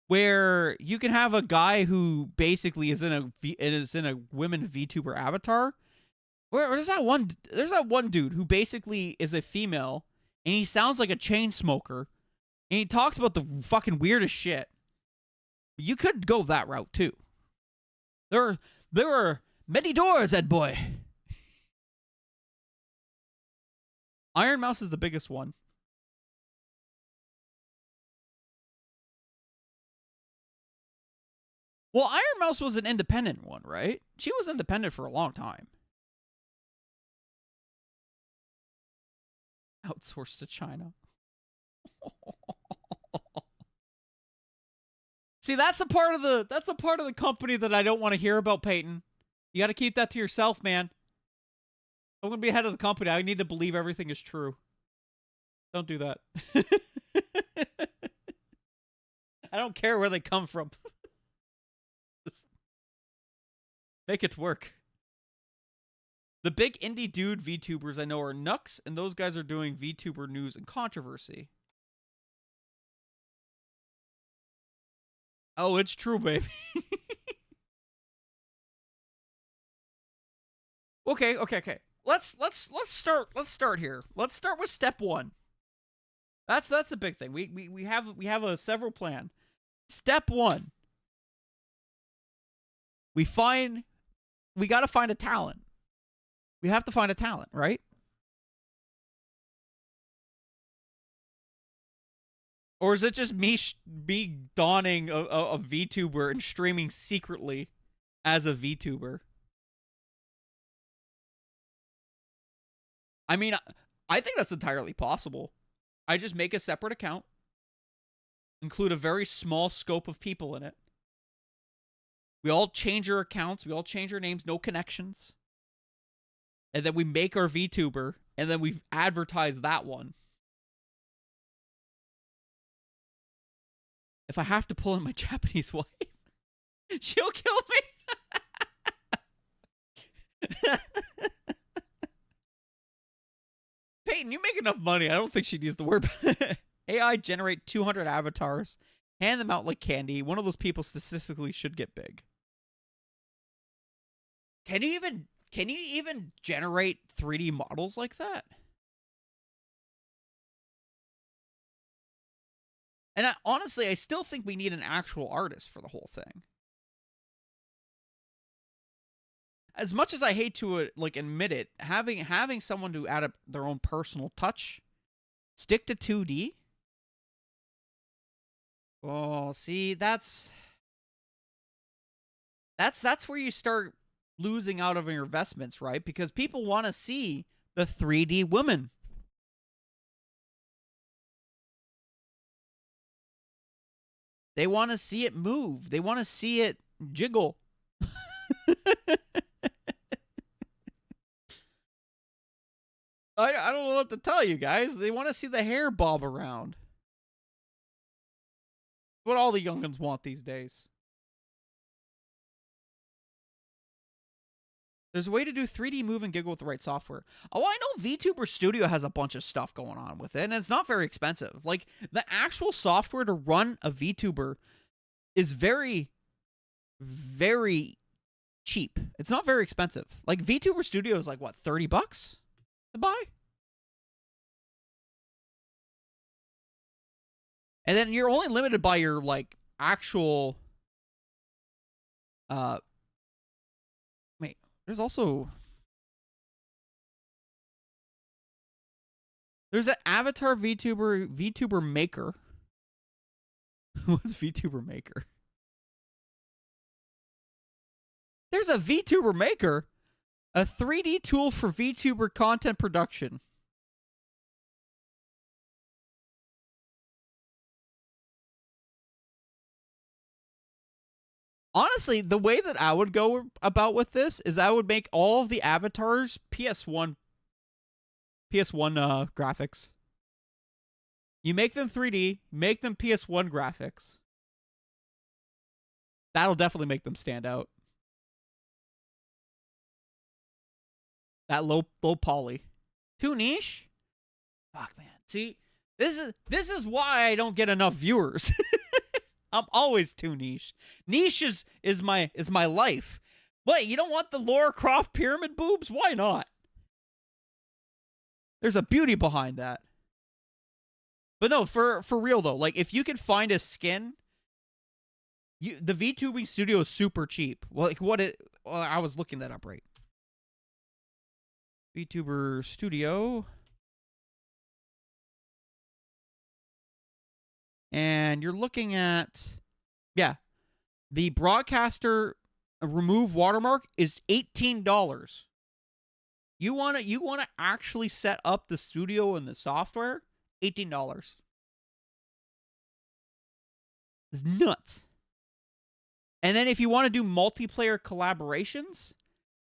[SPEAKER 1] where you can have a guy who basically is in a women VTuber avatar. There's that one dude who basically is a female, and he sounds like a chain smoker, and he talks about the fucking weirdest shit. You could go that route too. There are many doors, Ed boy. Iron Mouse is the biggest one. Well, Iron Mouse was an independent one, right? She was independent for a long time. Outsourced to China. See, that's a part of the company that I don't want to hear about, Peyton. You got to keep that to yourself, man. I'm going to be head of the company. I need to believe everything is true. Don't do that. I don't care where they come from. Just make it work. The big indie dude VTubers I know are Nux, and those guys are doing VTuber news and controversy. Oh, it's true, baby. Okay. Let's start here. Let's start with step 1. That's a big thing. We have a several plan. Step 1. We got to find a talent. We have to find a talent, right? Or is it just me donning a VTuber and streaming secretly as a VTuber? I mean, I think that's entirely possible. I just make a separate account, include a very small scope of people in it. We all change our accounts. We all change our names. No connections. And then we make our VTuber, and then we advertise that one. If I have to pull in my Japanese wife, she'll kill me. Peyton, you make enough money. I don't think she needs to work. AI generate 200 avatars, hand them out like candy. One of those people statistically should get big. Can you even generate 3D models like that? And honestly, I still think we need an actual artist for the whole thing. As much as I hate to admit it, having someone to add their own personal touch, stick to 2D. Oh, see, that's where you start losing out of your investments, right? Because people want to see the 3D women. They want to see it move. They want to see it jiggle. I don't know what to tell you guys. They want to see the hair bob around. What all the young'uns want these days. There's a way to do 3D move and giggle with the right software. Oh, I know VTuber Studio has a bunch of stuff going on with it, and it's not very expensive. Like, the actual software to run a VTuber is very, very cheap. It's not very expensive. Like, VTuber Studio is like, what, $30 to buy? And then you're only limited by your, like, actual... Wait, there's also... There's an Avatar VTuber Maker. What's VTuber Maker? There's a VTuber Maker, a 3D tool for VTuber content production. Honestly, the way that I would go about with this is I would make all of the avatars PS1 graphics. You make them 3D, make them PS1 graphics. That'll definitely make them stand out. That low poly. Too niche? Fuck, man. See, this is why I don't get enough viewers. I'm always too niche. Niche is my life. Wait, you don't want the Lara Croft pyramid boobs? Why not? There's a beauty behind that. But no, for real though, like if you could find a skin, the VTubing studio is super cheap. Well, like I was looking that up right. VTuber studio. And you're looking at, yeah, the broadcaster remove watermark is $18. You wanna actually set up the studio and the software? $18. It's nuts. And then if you want to do multiplayer collaborations,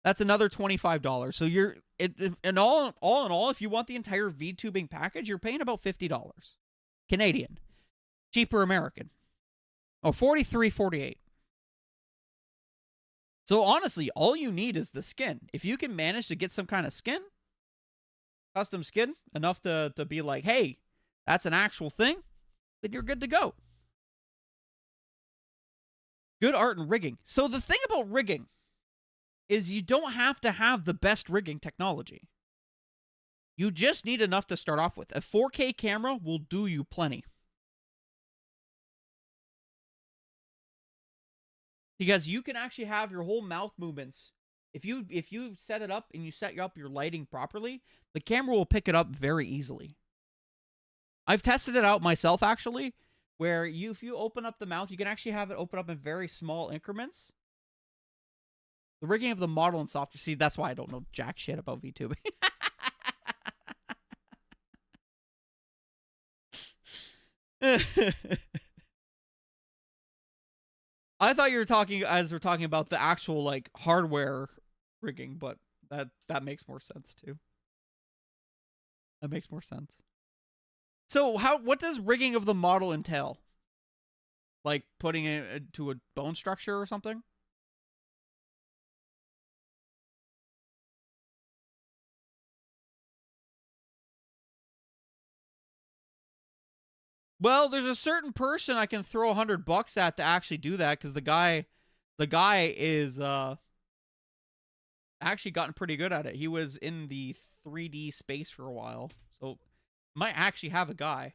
[SPEAKER 1] that's another $25. So you're and all in all, if you want the entire VTubing package, you're paying about $50 Canadian. Cheaper American. Oh, $43.48. So honestly, all you need is the skin. If you can manage to get some kind of skin, custom skin, enough to be like, hey, that's an actual thing, then you're good to go. Good art and rigging. So the thing about rigging is you don't have to have the best rigging technology. You just need enough to start off with. A 4K camera will do you plenty. Because you can actually have your whole mouth movements. If you set it up and you set up your lighting properly, the camera will pick it up very easily. I've tested it out myself, actually, where if you open up the mouth, you can actually have it open up in very small increments. The rigging of the model and software. See, that's why I don't know jack shit about VTubing. I thought you were talking about the actual like hardware rigging, but that makes more sense too. That makes more sense. So what does rigging of the model entail? Like putting it to a bone structure or something? Well, there's a certain person I can throw $100 at to actually do that, because the guy is actually gotten pretty good at it. He was in the 3D space for a while, so might actually have a guy.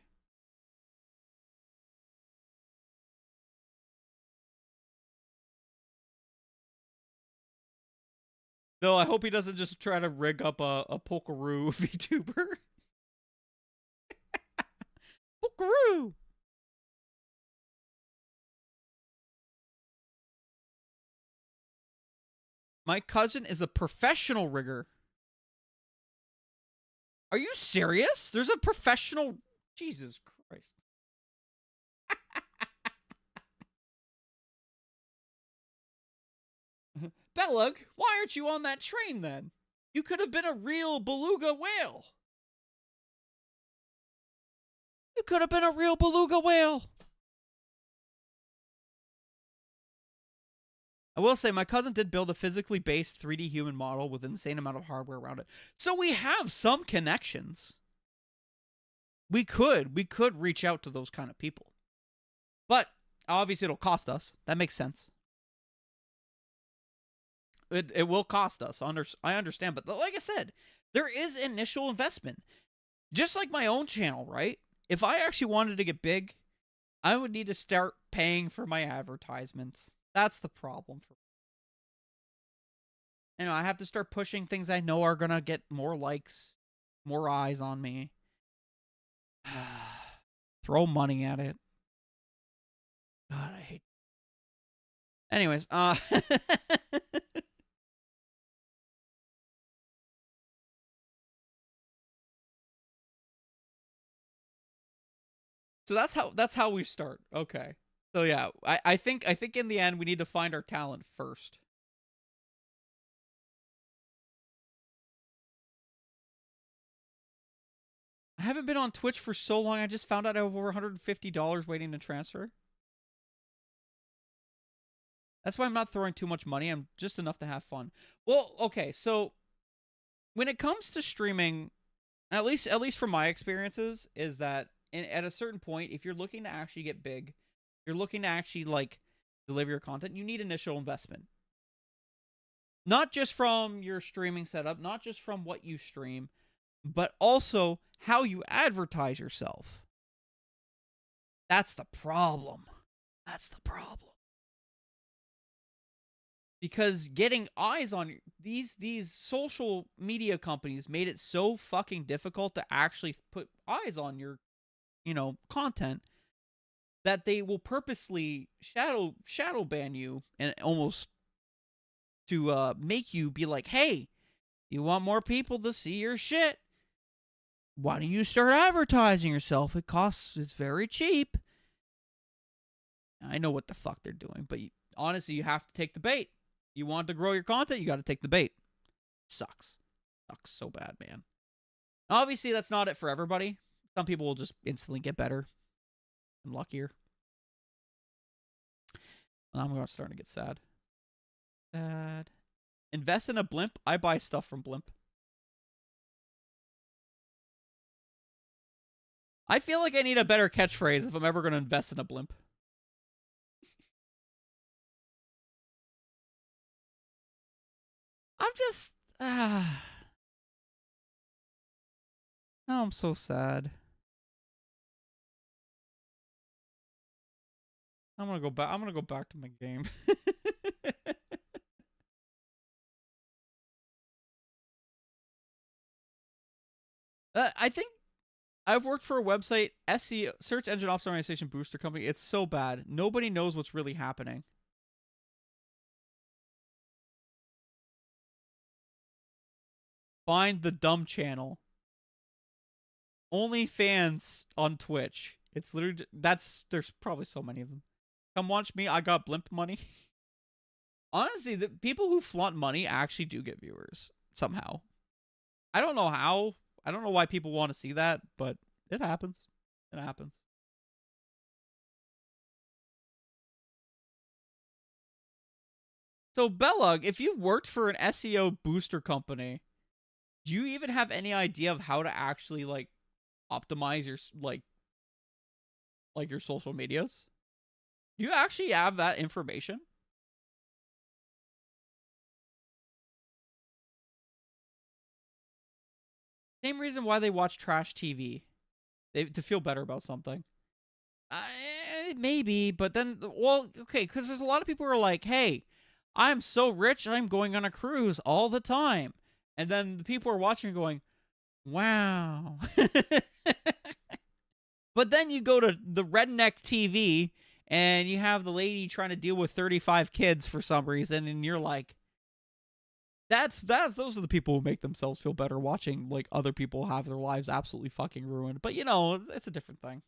[SPEAKER 1] No, I hope he doesn't just try to rig up a Pokeroo VTuber. Pokeroo! My cousin is a professional rigger. Are you serious? There's a professional... Jesus Christ. Backlog, why aren't you on that train then? You could have been a real beluga whale. You could have been a real beluga whale. I will say my cousin did build a physically based 3D human model with an insane amount of hardware around it. So we have some connections. We could reach out to those kind of people. But obviously it'll cost us. That makes sense. It will cost us. I understand, but like I said, there is initial investment. Just like my own channel, right? If I actually wanted to get big, I would need to start paying for my advertisements. That's the problem for me. You know, I have to start pushing things I know are going to get more likes, more eyes on me. Throw money at it. God, I hate... Anyways, So that's how we start. Okay. So yeah, I think in the end we need to find our talent first. I haven't been on Twitch for so long. I just found out I have over $150 waiting to transfer. That's why I'm not throwing too much money. I'm just enough to have fun. Well, okay, so when it comes to streaming, at least from my experiences, is that at a certain point, if you're looking to actually get big, you're looking to actually like deliver your content, you need initial investment. Not just from your streaming setup, not just from what you stream, but also how you advertise yourself. That's the problem. That's the problem. Because getting eyes on these social media companies made it so fucking difficult to actually put eyes on your, content, that they will purposely shadow ban you and almost to make you be like, hey, you want more people to see your shit? Why don't you start advertising yourself? It's very cheap. I know what the fuck they're doing, but honestly, you have to take the bait. You want to grow your content, you got to take the bait. Sucks so bad, man. Obviously, that's not it for everybody. Some people will just instantly get better and luckier. I'm starting to get sad. Invest in a blimp. I buy stuff from blimp. I feel like I need a better catchphrase if I'm ever going to invest in a blimp. I'm just... Oh, I'm so sad. I'm gonna go back to my game. I think I've worked for a website, SEO, search engine optimization booster company. It's so bad. Nobody knows what's really happening. Find the dumb channel. OnlyFans on Twitch. It's literally there's probably so many of them. Come watch me. I got blimp money. Honestly, the people who flaunt money actually do get viewers somehow. I don't know how. I don't know why people want to see that, but it happens. It happens. So, Backlog, if you worked for an SEO booster company, do you even have any idea of how to actually like optimize your like your social medias? Do you actually have that information? Same reason why they watch trash TV. To feel better about something. Maybe, but then, well, okay, because there's a lot of people who are like, hey, I'm so rich, I'm going on a cruise all the time. And then the people are watching going, wow. But then you go to the redneck TV and you have the lady trying to deal with 35 kids for some reason, and you're like, those are the people who make themselves feel better watching like other people have their lives absolutely fucking ruined. But it's a different thing.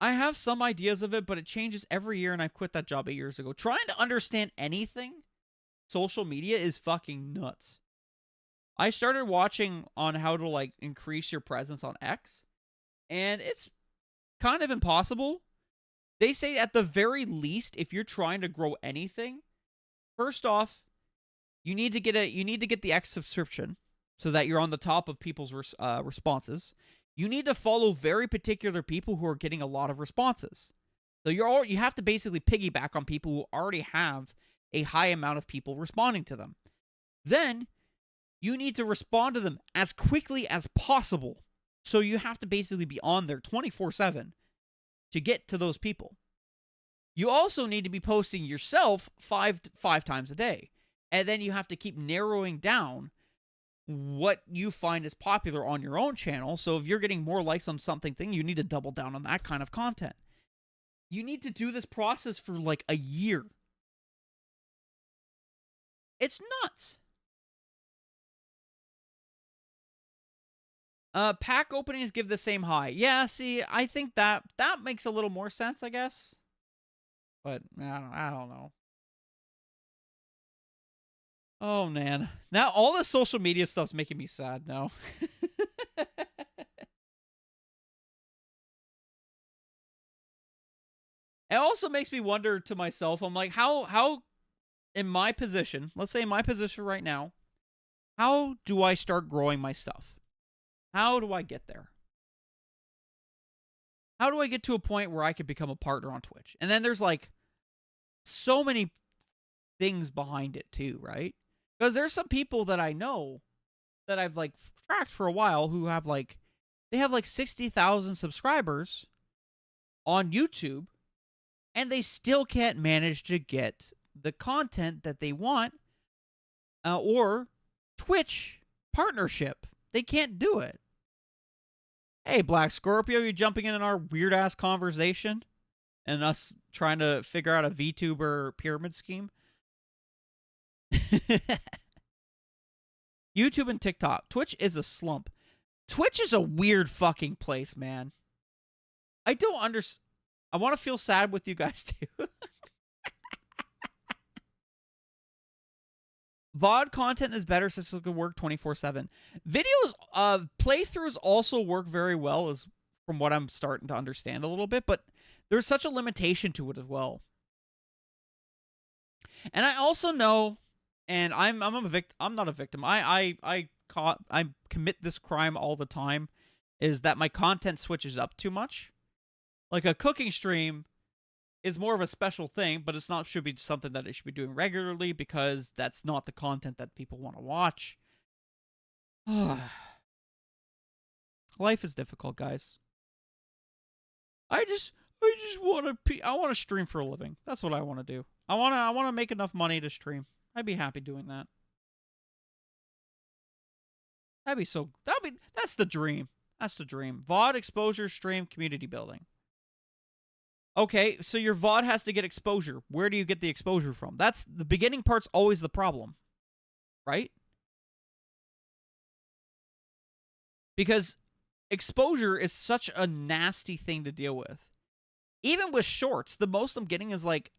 [SPEAKER 1] I have some ideas of it, but it changes every year, and I've quit that job 8 years ago. Trying to understand anything social media is fucking nuts. I started watching on how to like increase your presence on X, and it's kind of impossible. They say at the very least, if you're trying to grow anything, first off, you need to get the X subscription so that you're on the top of people's responses. You need to follow very particular people who are getting a lot of responses. So you have to basically piggyback on people who already have a high amount of people responding to them. Then you need to respond to them as quickly as possible. So you have to basically be on there 24/7 to get to those people. You also need to be posting yourself five times a day. And then you have to keep narrowing down what you find is popular on your own channel. So if you're getting more likes on something, you need to double down on that kind of content. You need to do this process for like a year. It's nuts. Pack openings give the same high. Yeah, see, I think that makes a little more sense, I guess. But I don't know. Oh man, now all the social media stuff's making me sad now. It also makes me wonder to myself. I'm like, how in my position, let's say in my position right now, how do I start growing my stuff? How do I get there? How do I get to a point where I could become a partner on Twitch? And then there's like so many things behind it too, right? Because there's some people that I know that I've like tracked for a while who have like, they have like 60,000 subscribers on YouTube, and they still can't manage to get the content that they want or Twitch partnership. They can't do it. Hey, Black Scorpio, you jumping in our weird-ass conversation and us trying to figure out a VTuber pyramid scheme? YouTube and TikTok. Twitch is a slump. Twitch is a weird fucking place, man. I don't understand. I want to feel sad with you guys, too. VOD content is better since it can work 24/7. Videos, playthroughs also work very well, as from what I'm starting to understand a little bit, but there's such a limitation to it as well. And I also know, and I'm not a victim. I commit this crime all the time, is that my content switches up too much. Like a cooking stream is more of a special thing, but it's not should be something that it should be doing regularly, because that's not the content that people want to watch. Life is difficult, guys. I just want to stream for a living. That's what I want to do. I want to make enough money to stream. I'd be happy doing that. That's the dream. That's the dream. VOD, exposure, stream, community building. Okay, so your VOD has to get exposure. Where do you get the exposure from? That's the beginning part's always the problem, right? Because exposure is such a nasty thing to deal with. Even with shorts, the most I'm getting is like,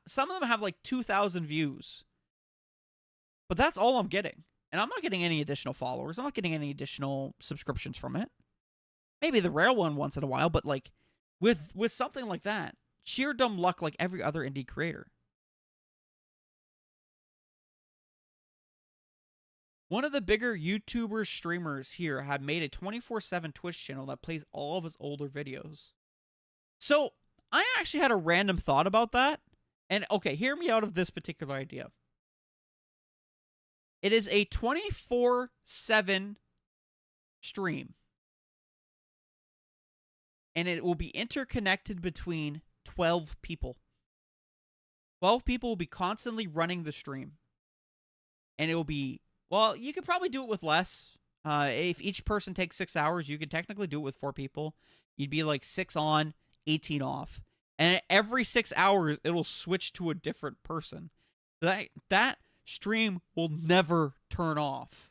[SPEAKER 1] some of them have like 2,000 views. But that's all I'm getting. And I'm not getting any additional followers. I'm not getting any additional subscriptions from it. Maybe the rare one once in a while, but like, with something like that, sheer dumb luck like every other indie creator. One of the bigger YouTuber streamers here had made a 24/7 Twitch channel that plays all of his older videos. So, I actually had a random thought about that. And, okay, hear me out of this particular idea. It is a 24/7 stream. And it will be interconnected between 12 people. 12 people will be constantly running the stream. And it will be, well, you could probably do it with less. If each person takes 6 hours, you could technically do it with 4 people. You'd be like 6 on, 18 off. And every 6 hours, it'll switch to a different person. That stream will never turn off.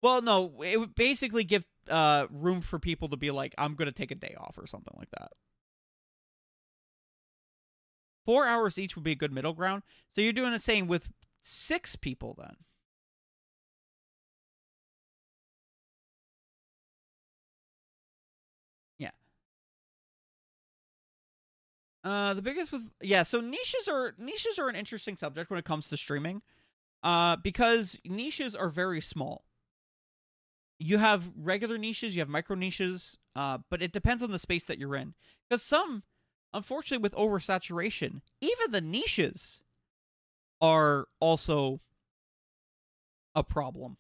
[SPEAKER 1] Well, no, it would basically give room for people to be like, I'm going to take a day off or something like that. 4 hours each would be a good middle ground. So you're doing the same with 6 people then. Yeah. The biggest with, yeah, so niches are an interesting subject when it comes to streaming. Because niches are very small. You have regular niches, you have micro niches, but it depends on the space that you're in. Because some, unfortunately, with oversaturation, even the niches are also a problem.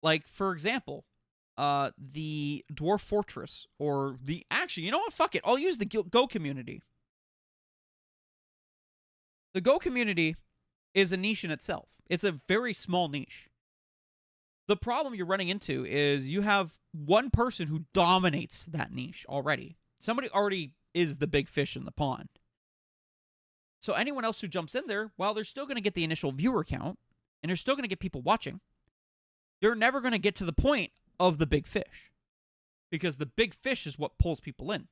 [SPEAKER 1] Like, for example, the Dwarf Fortress, or the, actually, you know what, fuck it, I'll use the Go community. The Go community is a niche in itself. It's a very small niche. The problem you're running into is you have one person who dominates that niche already. Somebody already is the big fish in the pond. So anyone else who jumps in there, while they're still going to get the initial viewer count, and they're still going to get people watching, they're never going to get to the point of the big fish. Because the big fish is what pulls people in.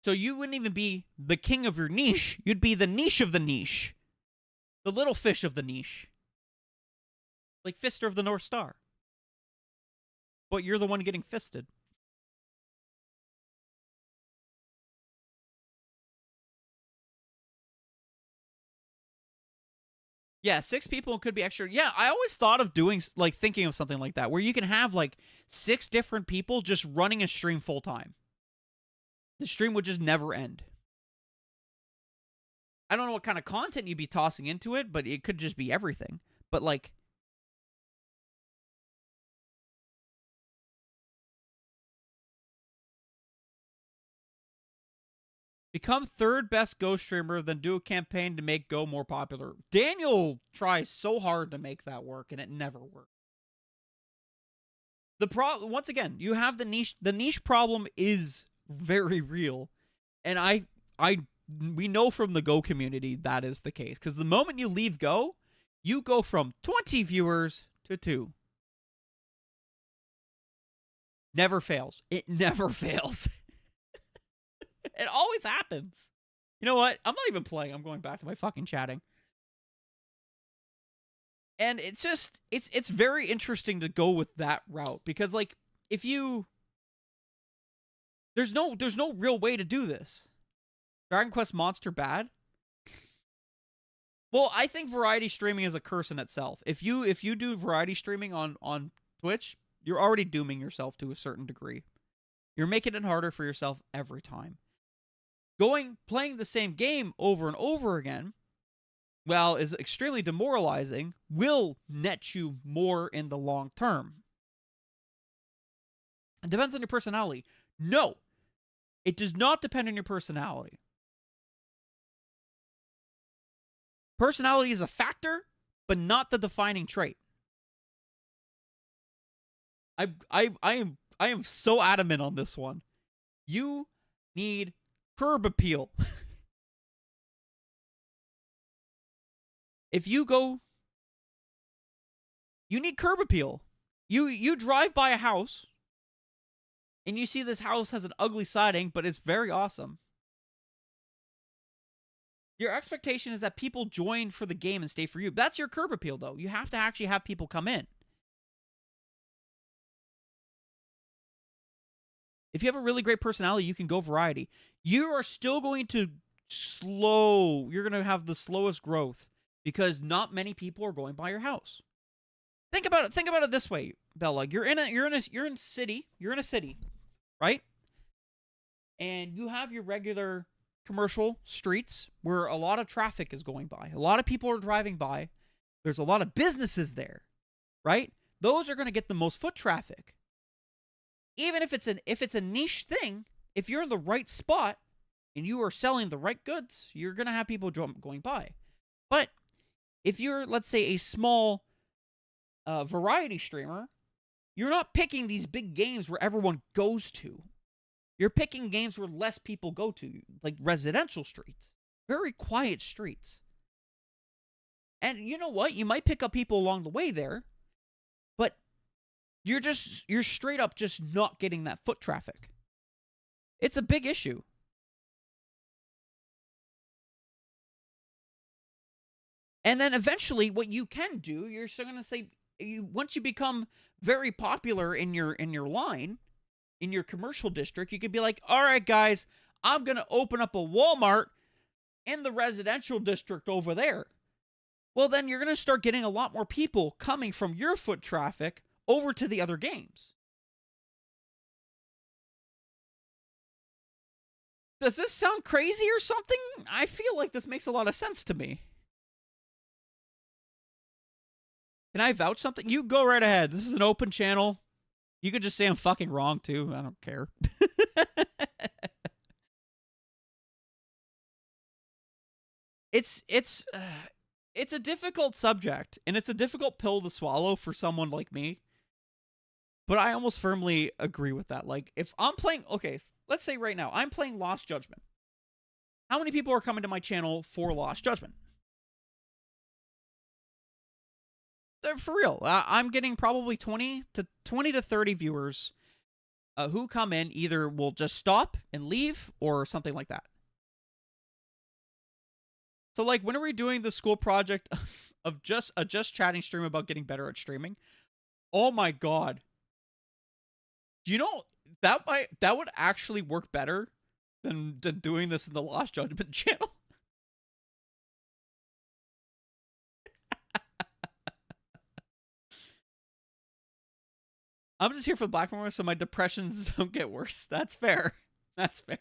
[SPEAKER 1] So you wouldn't even be the king of your niche. You'd be the niche of the niche. The little fish of the niche. Like Fister of the North Star. But you're the one getting fisted. Yeah, 6 people could be extra. Yeah, I always thought of doing, like, thinking of something like that, where you can have, like, 6 different people just running a stream full time. The stream would just never end. I don't know what kind of content you'd be tossing into it, but it could just be everything. But, like, become 3rd best Go streamer, then do a campaign to make Go more popular. Daniel tries so hard to make that work, and it never works. Once again, you have the niche. The niche problem is very real, and we know from the Go community that is the case. Because the moment you leave Go, you go from 20 viewers to 2. Never fails. It never fails. It always happens. You know what? I'm not even playing. I'm going back to my fucking chatting. And it's just, it's very interesting to go with that route. Because, like, if you... There's no real way to do this. Dragon Quest Monster bad? Well, I think variety streaming is a curse in itself. If you do variety streaming on Twitch, you're already dooming yourself to a certain degree. You're making it harder for yourself every time. Playing the same game over and over again, while is extremely demoralizing, will net you more in the long term. It depends on your personality. No, it does not depend on your personality. Personality is a factor, but not the defining trait. I am so adamant on this one. You need curb appeal. If you go... You need curb appeal. You drive by a house, and you see this house has an ugly siding, but it's very awesome. Your expectation is that people join for the game and stay for you. That's your curb appeal, though. You have to actually have people come in. If you have a really great personality, you can go variety. You are still going to you're going to have the slowest growth because not many people are going by your house. Think about it this way, Bella. You're in a city, right? And you have your regular commercial streets where a lot of traffic is going by. A lot of people are driving by. There's a lot of businesses there, right? Those are going to get the most foot traffic. Even if it's a niche thing, if you're in the right spot and you are selling the right goods, you're going to have people going by. But if you're, let's say, a small variety streamer, you're not picking these big games where everyone goes to. You're picking games where less people go to, like residential streets. Very quiet streets. And you know what? You might pick up people along the way there, but you're straight up just not getting that foot traffic. It's a big issue. And then eventually what you can do, you're still going to say, once you become very popular in your line, in your commercial district, you could be like, all right, guys, I'm going to open up a Walmart in the residential district over there. Well, then you're going to start getting a lot more people coming from your foot traffic over to the other games. Does this sound crazy or something? I feel like this makes a lot of sense to me. Can I vouch something? You go right ahead. This is an open channel. You could just say I'm fucking wrong, too. I don't care. It's a difficult subject, and it's a difficult pill to swallow for someone like me. But I almost firmly agree with that. Like, if I'm playing... Okay, let's say right now, I'm playing Lost Judgment. How many people are coming to my channel for Lost Judgment? For real. I'm getting probably 20 to 30 viewers who come in, either will just stop and leave or something like that. So, like, when are we doing the school project of just a just chatting stream about getting better at streaming? Oh my god. You know, that would actually work better than doing this in the Lost Judgment channel. I'm just here for the black rumor so my depressions don't get worse. That's fair. That's fair.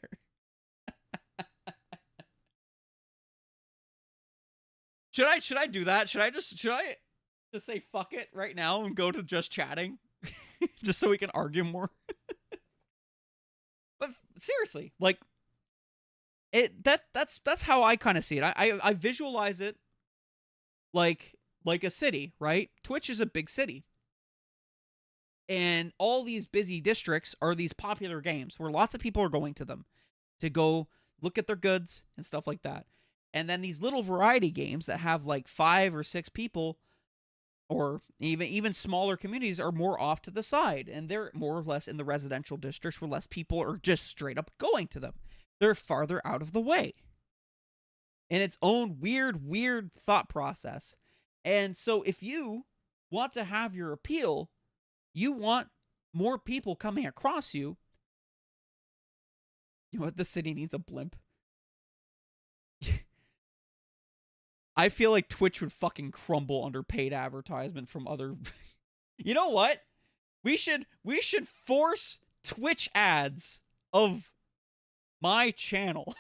[SPEAKER 1] Should I do that? Should I just say fuck it right now and go to just chatting? Just so we can argue more. But seriously, like that's how I kind of see it. I visualize it like a city, right? Twitch is a big city. And all these busy districts are these popular games where lots of people are going to them to go look at their goods and stuff like that. And then these little variety games that have like 5 or 6 people or even smaller communities are more off to the side. And they're more or less in the residential districts where less people are just straight up going to them. They're farther out of the way. In its own weird thought process. And so if you want to have your appeal, you want more people coming across you. You know what? The city needs a blimp. I feel like Twitch would fucking crumble under paid advertisement from other... You know what? We should force Twitch ads of my channel.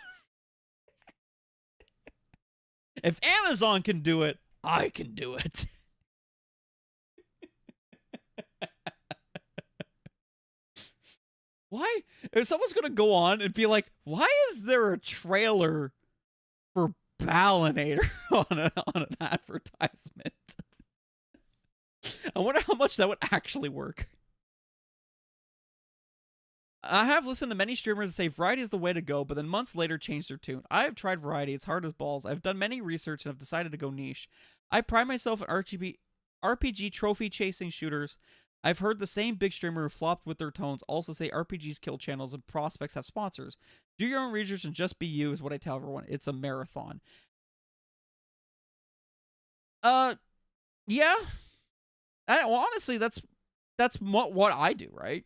[SPEAKER 1] If Amazon can do it, I can do it. Why? If someone's going to go on and be like, why is there a trailer for Ballinator on an advertisement? I wonder how much that would actually work. I have listened to many streamers say variety is the way to go, but then months later change their tune. I have tried variety. It's hard as balls. I've done many research and have decided to go niche. I pride myself in RPG trophy chasing shooters. I've heard the same big streamer who flopped with their tones also say RPGs kill channels and prospects have sponsors. Do your own research and just be you is what I tell everyone. It's a marathon. Yeah. Honestly, that's what I do, right?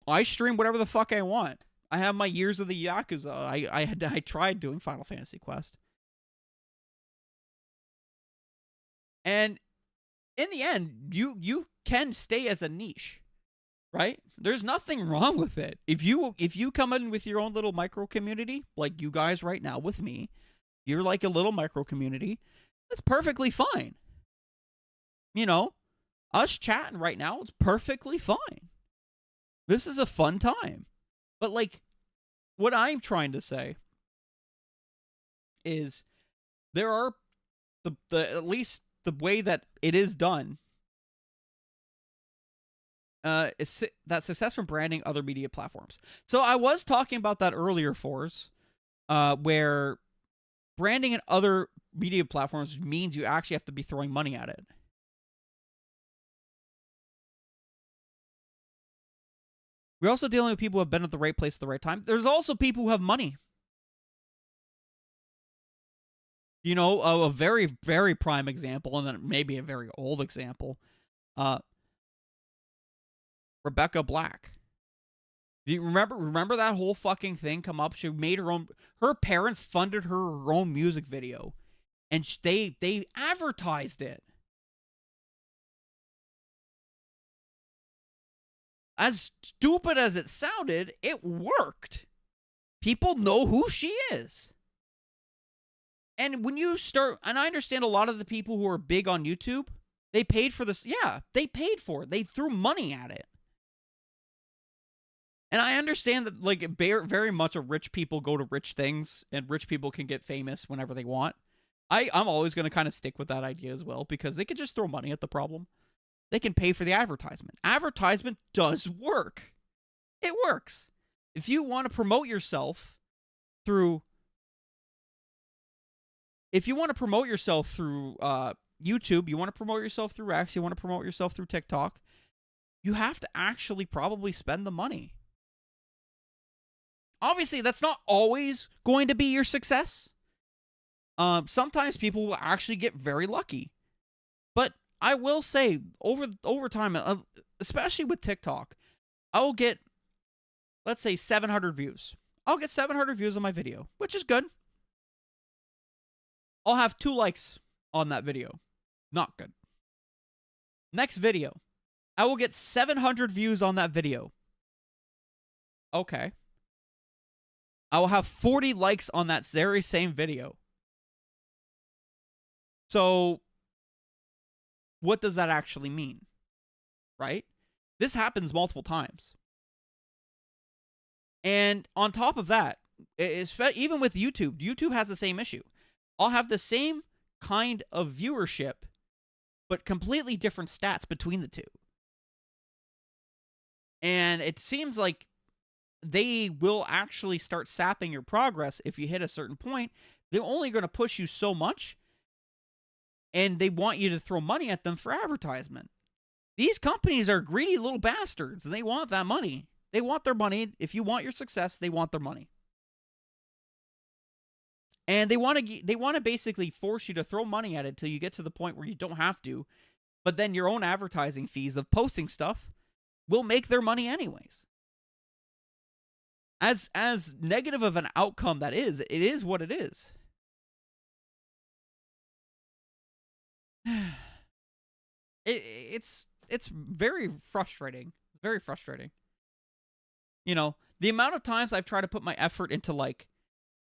[SPEAKER 1] I stream whatever the fuck I want. I have my years of the Yakuza. I tried doing Final Fantasy Quest. And in the end, you can stay as a niche, right? There's nothing wrong with it. If you come in with your own little micro community, like you guys right now with me, you're like a little micro community, that's perfectly fine. You know, us chatting right now, it's perfectly fine. This is a fun time. But like, what I'm trying to say is there are the at least the way that it is done is that success from branding other media platforms. So I was talking about that earlier, Fours, where branding in other media platforms means you actually have to be throwing money at it. We're also dealing with people who have been at the right place at the right time. There's also people who have money. You know, a very, very prime example, and then maybe a very old example. Rebecca Black. Do you remember that whole fucking thing come up? She made her own... Her parents funded her own music video. And they advertised it. As stupid as it sounded, it worked. People know who she is. And when you start... And I understand a lot of the people who are big on YouTube, they paid for this. Yeah, they paid for it. They threw money at it. And I understand that, like, very much rich people go to rich things, and rich people can get famous whenever they want. I'm always going to kind of stick with that idea as well, because they can just throw money at the problem. They can pay for the advertisement. Advertisement does work. It works. If you want to promote yourself through if you want to promote yourself through YouTube, you want to promote yourself through Rex, you want to promote yourself through TikTok, you have to actually probably spend the money. Obviously, that's not always going to be your success. Sometimes people will actually get very lucky. But I will say, over time, especially with TikTok, I will get, let's say, 700 views. I'll get 700 views on my video, which is good. I'll have 2 likes on that video. Not good. Next video, I will get 700 views on that video. Okay. I will have 40 likes on that very same video. So, what does that actually mean? Right? This happens multiple times. And on top of that, even with YouTube, YouTube has the same issue. I'll have the same kind of viewership, but completely different stats between the two. And it seems like they will actually start sapping your progress if you hit a certain point. They're only going to push you so much, and they want you to throw money at them for advertisement. These companies are greedy little bastards, and they want that money. They want their money. If you want your success, they want their money. And they want to basically force you to throw money at it till you get to the point where you don't have to. But then your own advertising fees of posting stuff will make their money anyways. As negative of an outcome that is, it is what it is. It's very frustrating. Very frustrating. You know, the amount of times I've tried to put my effort into, like,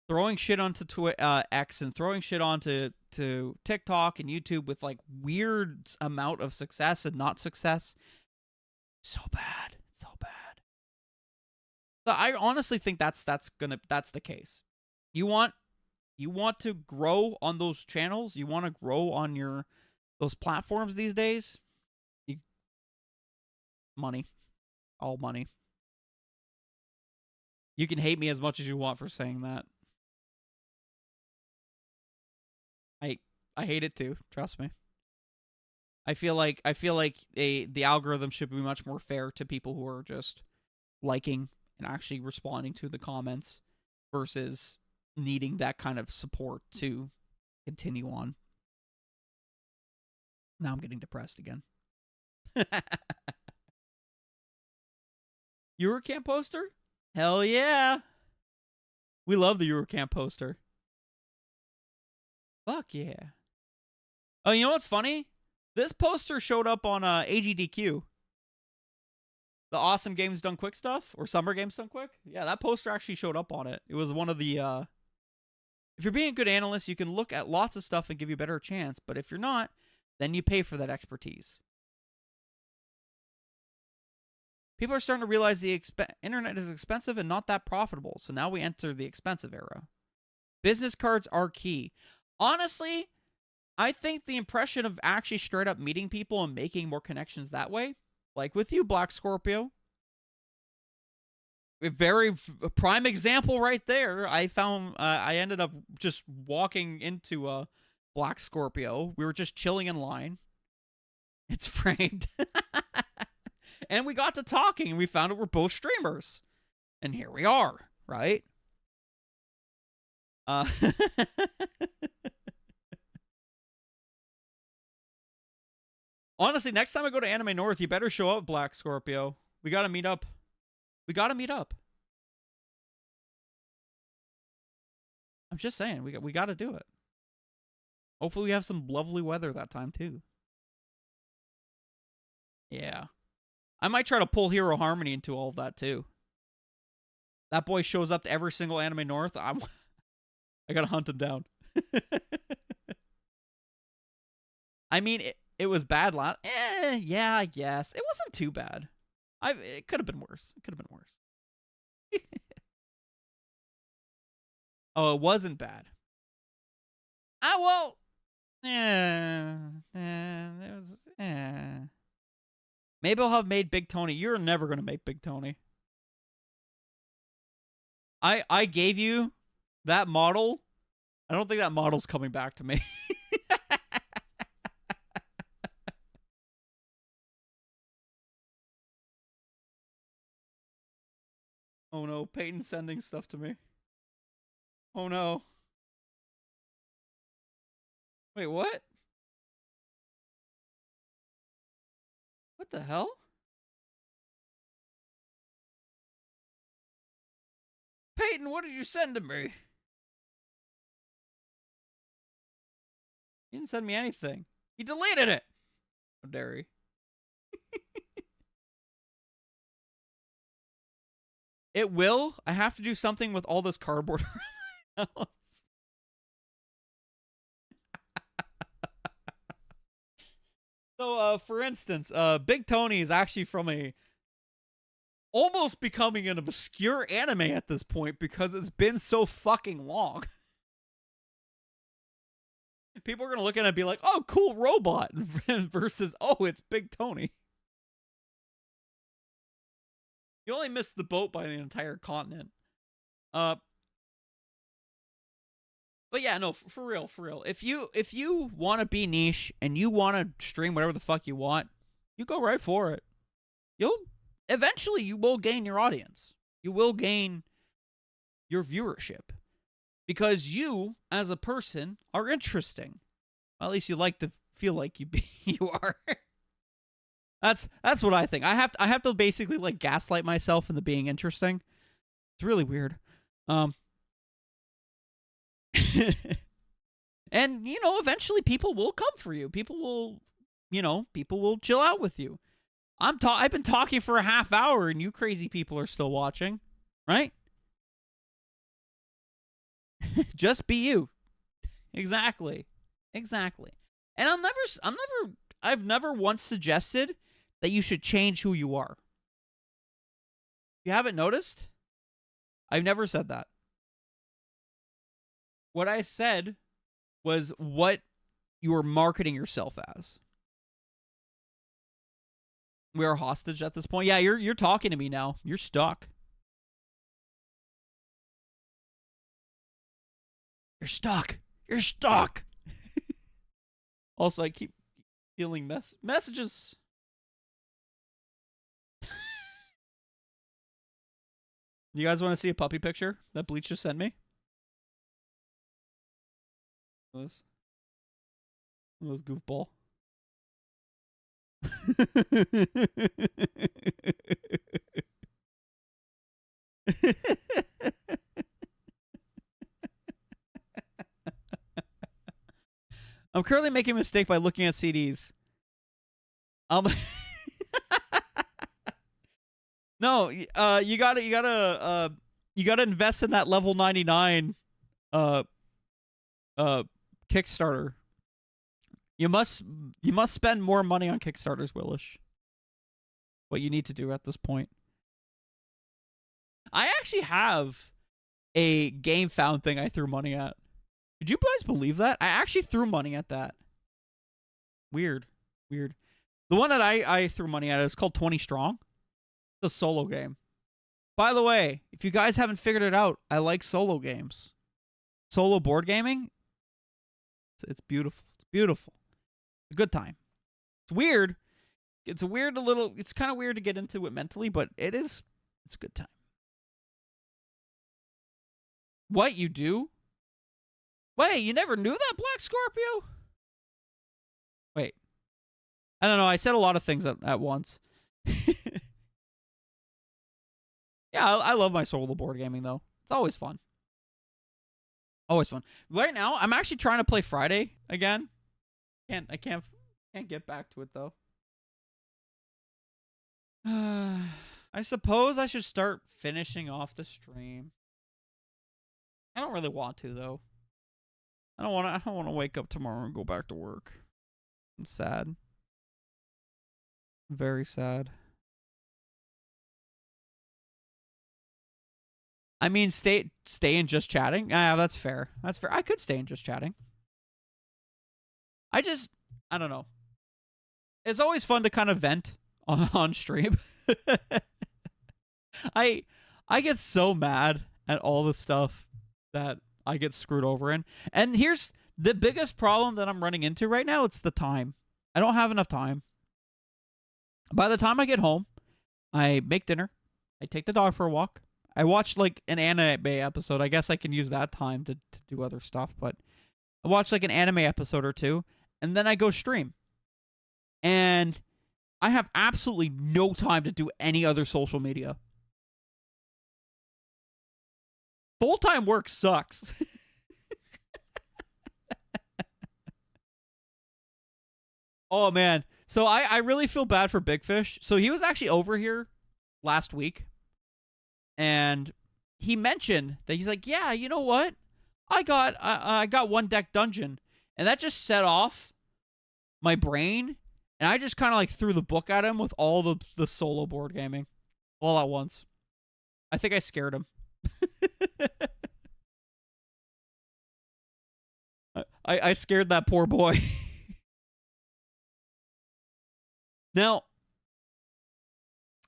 [SPEAKER 1] throwing shit onto X and throwing shit onto TikTok and YouTube with, like, weird amount of success and not success. So bad. So bad. So I honestly think that's the case. You want to grow on those channels, you want to grow on those platforms these days, money. All money. You can hate me as much as you want for saying that. I hate it too, trust me. I feel like the algorithm should be much more fair to people who are just liking and actually responding to the comments versus needing that kind of support to continue on. Now I'm getting depressed again. Eurocamp poster? Hell yeah. We love the Eurocamp poster. Fuck yeah. Oh, you know what's funny? This poster showed up on AGDQ. The Awesome Games Done Quick stuff, or Summer Games Done Quick. Yeah, that poster actually showed up on it. It was one of the, if you're being a good analyst, you can look at lots of stuff and give you a better chance. But if you're not, then you pay for that expertise. People are starting to realize the internet is expensive and not that profitable. So now we enter the expensive era. Business cards are key. Honestly, I think the impression of actually straight up meeting people and making more connections that way, like with you, Black Scorpio, a very prime example right there. I found I ended up just walking into Black Scorpio. We were just chilling in line. It's framed. And we got to talking, and we found out we're both streamers. And here we are, right? Honestly, next time I go to Anime North, you better show up, Black Scorpio. We gotta meet up. We gotta meet up. I'm just saying, we gotta do it. Hopefully we have some lovely weather that time, too. Yeah. I might try to pull Hero Harmony into all of that, too. That boy shows up to every single Anime North. I gotta hunt him down. I mean, it was bad last... yeah, I guess. It wasn't too bad. It could have been worse. It could have been worse. Oh, it wasn't bad. Well... it was... Maybe I'll have made Big Tony. You're never going to make Big Tony. I gave you that model I don't think that model's coming back to me. Oh no, Peyton's sending stuff to me. Oh no. Wait, what? What the hell? Peyton, what did you send to me? He didn't send me anything. He deleted it. How dare he? It will. I have to do something with all this cardboard around my house. So, for instance, Big Tony is actually from a almost becoming an obscure anime at this point because it's been so fucking long. People are going to look at it and be like, oh, cool robot, versus, oh, it's Big Tony. You only missed the boat by the entire continent. But yeah, no, for real. If you want to be niche and you want to stream whatever the fuck you want, you go right for it. Eventually you will gain your audience. You will gain your viewership because you as a person are interesting. Well, at least you like to feel like you are. That's what I think. I have to basically like gaslight myself into being interesting. It's really weird. And eventually people will come for you. People will chill out with you. I've been talking for a half hour and you crazy people are still watching, right? Just be you. Exactly. And I've never once suggested that you should change who you are. You haven't noticed? I've never said that. What I said was what you are marketing yourself as. We are hostage at this point. Yeah, you're talking to me now. You're stuck. You're stuck. Also, I keep feeling messages. You guys want to see a puppy picture that Bleach just sent me? This goofball. I'm currently making a mistake by looking at CDs. No, you gotta invest in that level 99 Kickstarter. You must spend more money on Kickstarters, Willish. What you need to do at this point. I actually have a game found thing I threw money at. Did you guys believe that? I actually threw money at that. Weird. The one that I threw money at is called 20 Strong. It's a solo game. By the way, if you guys haven't figured it out, I like solo games. Solo board gaming. It's beautiful. It's beautiful. It's a good time. It's weird. It's kind of weird to get into it mentally, but it's a good time. What you do? Wait, you never knew that, Black Scorpio? Wait. I don't know. I said a lot of things at once. Yeah, I love my solo board gaming, though. It's always fun. Always fun. Right now, I'm actually trying to play Friday again. I can't get back to it, though. I suppose I should start finishing off the stream. I don't really want to, though. I don't want to wake up tomorrow and go back to work. I'm sad. Very sad. I mean, stay in just chatting. Yeah, that's fair. That's fair. I could stay in just chatting. I don't know. It's always fun to kind of vent on stream. I get so mad at all the stuff that I get screwed over in. And here's the biggest problem that I'm running into right now. It's the time. I don't have enough time. By the time I get home, I make dinner. I take the dog for a walk. I watch like an anime episode. I guess I can use that time to do other stuff, but I watch like an anime episode or two, and then I go stream. And I have absolutely no time to do any other social media. Full-time work sucks. Oh, man. So I really feel bad for Big Fish. So he was actually over here last week. And he mentioned that he's like, yeah, you know what? I got one deck dungeon. And that just set off my brain. And I just kind of like threw the book at him with all the solo board gaming. All at once. I think I scared him. I scared that poor boy. Now,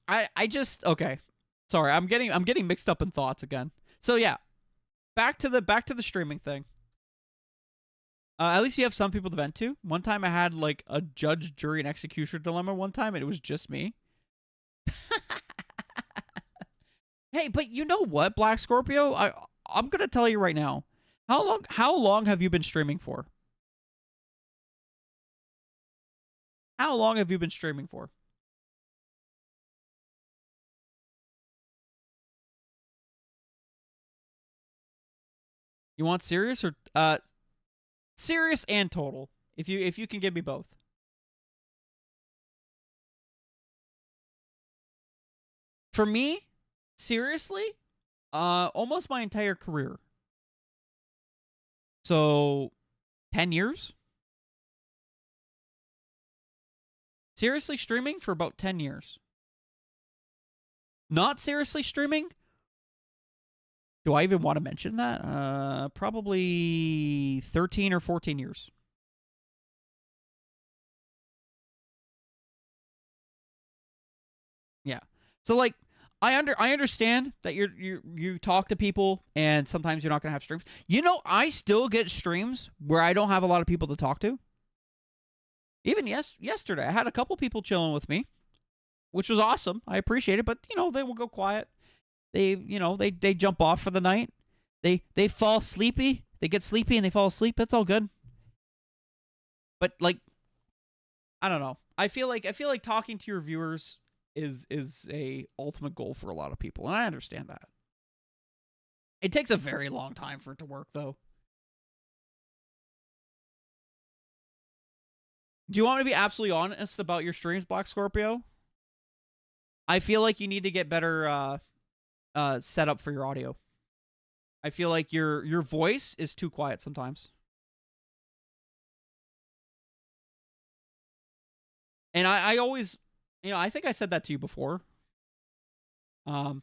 [SPEAKER 1] I just okay. Sorry, I'm getting mixed up in thoughts again. So yeah, back to the streaming thing. At least you have some people to vent to. One time I had like a judge, jury, and executioner dilemma one time, and it was just me. Hey, but you know what, Black Scorpio? I'm gonna tell you right now. How long have you been streaming for? How long have you been streaming for? You want serious or serious and total? If you can give me both. For me, seriously, almost my entire career. So, 10 years? Seriously streaming for about 10 years. Not seriously streaming? Do I even want to mention that? Probably 13 or 14 years. Yeah. So like I understand that you talk to people and sometimes you're not going to have streams. You know, I still get streams where I don't have a lot of people to talk to. Even yesterday, I had a couple people chilling with me, which was awesome. I appreciate it, but you know, they will go quiet. They jump off for the night. They fall sleepy. They get sleepy and they fall asleep. That's all good. But like, I don't know. I feel like talking to your viewers is a ultimate goal for a lot of people, and I understand that. It takes a very long time for it to work, though. Do you want me to be absolutely honest about your streams, Black Scorpio? I feel like you need to get better set up for your audio. I feel like your voice is too quiet sometimes. And I always, you know, I think I said that to you before. Where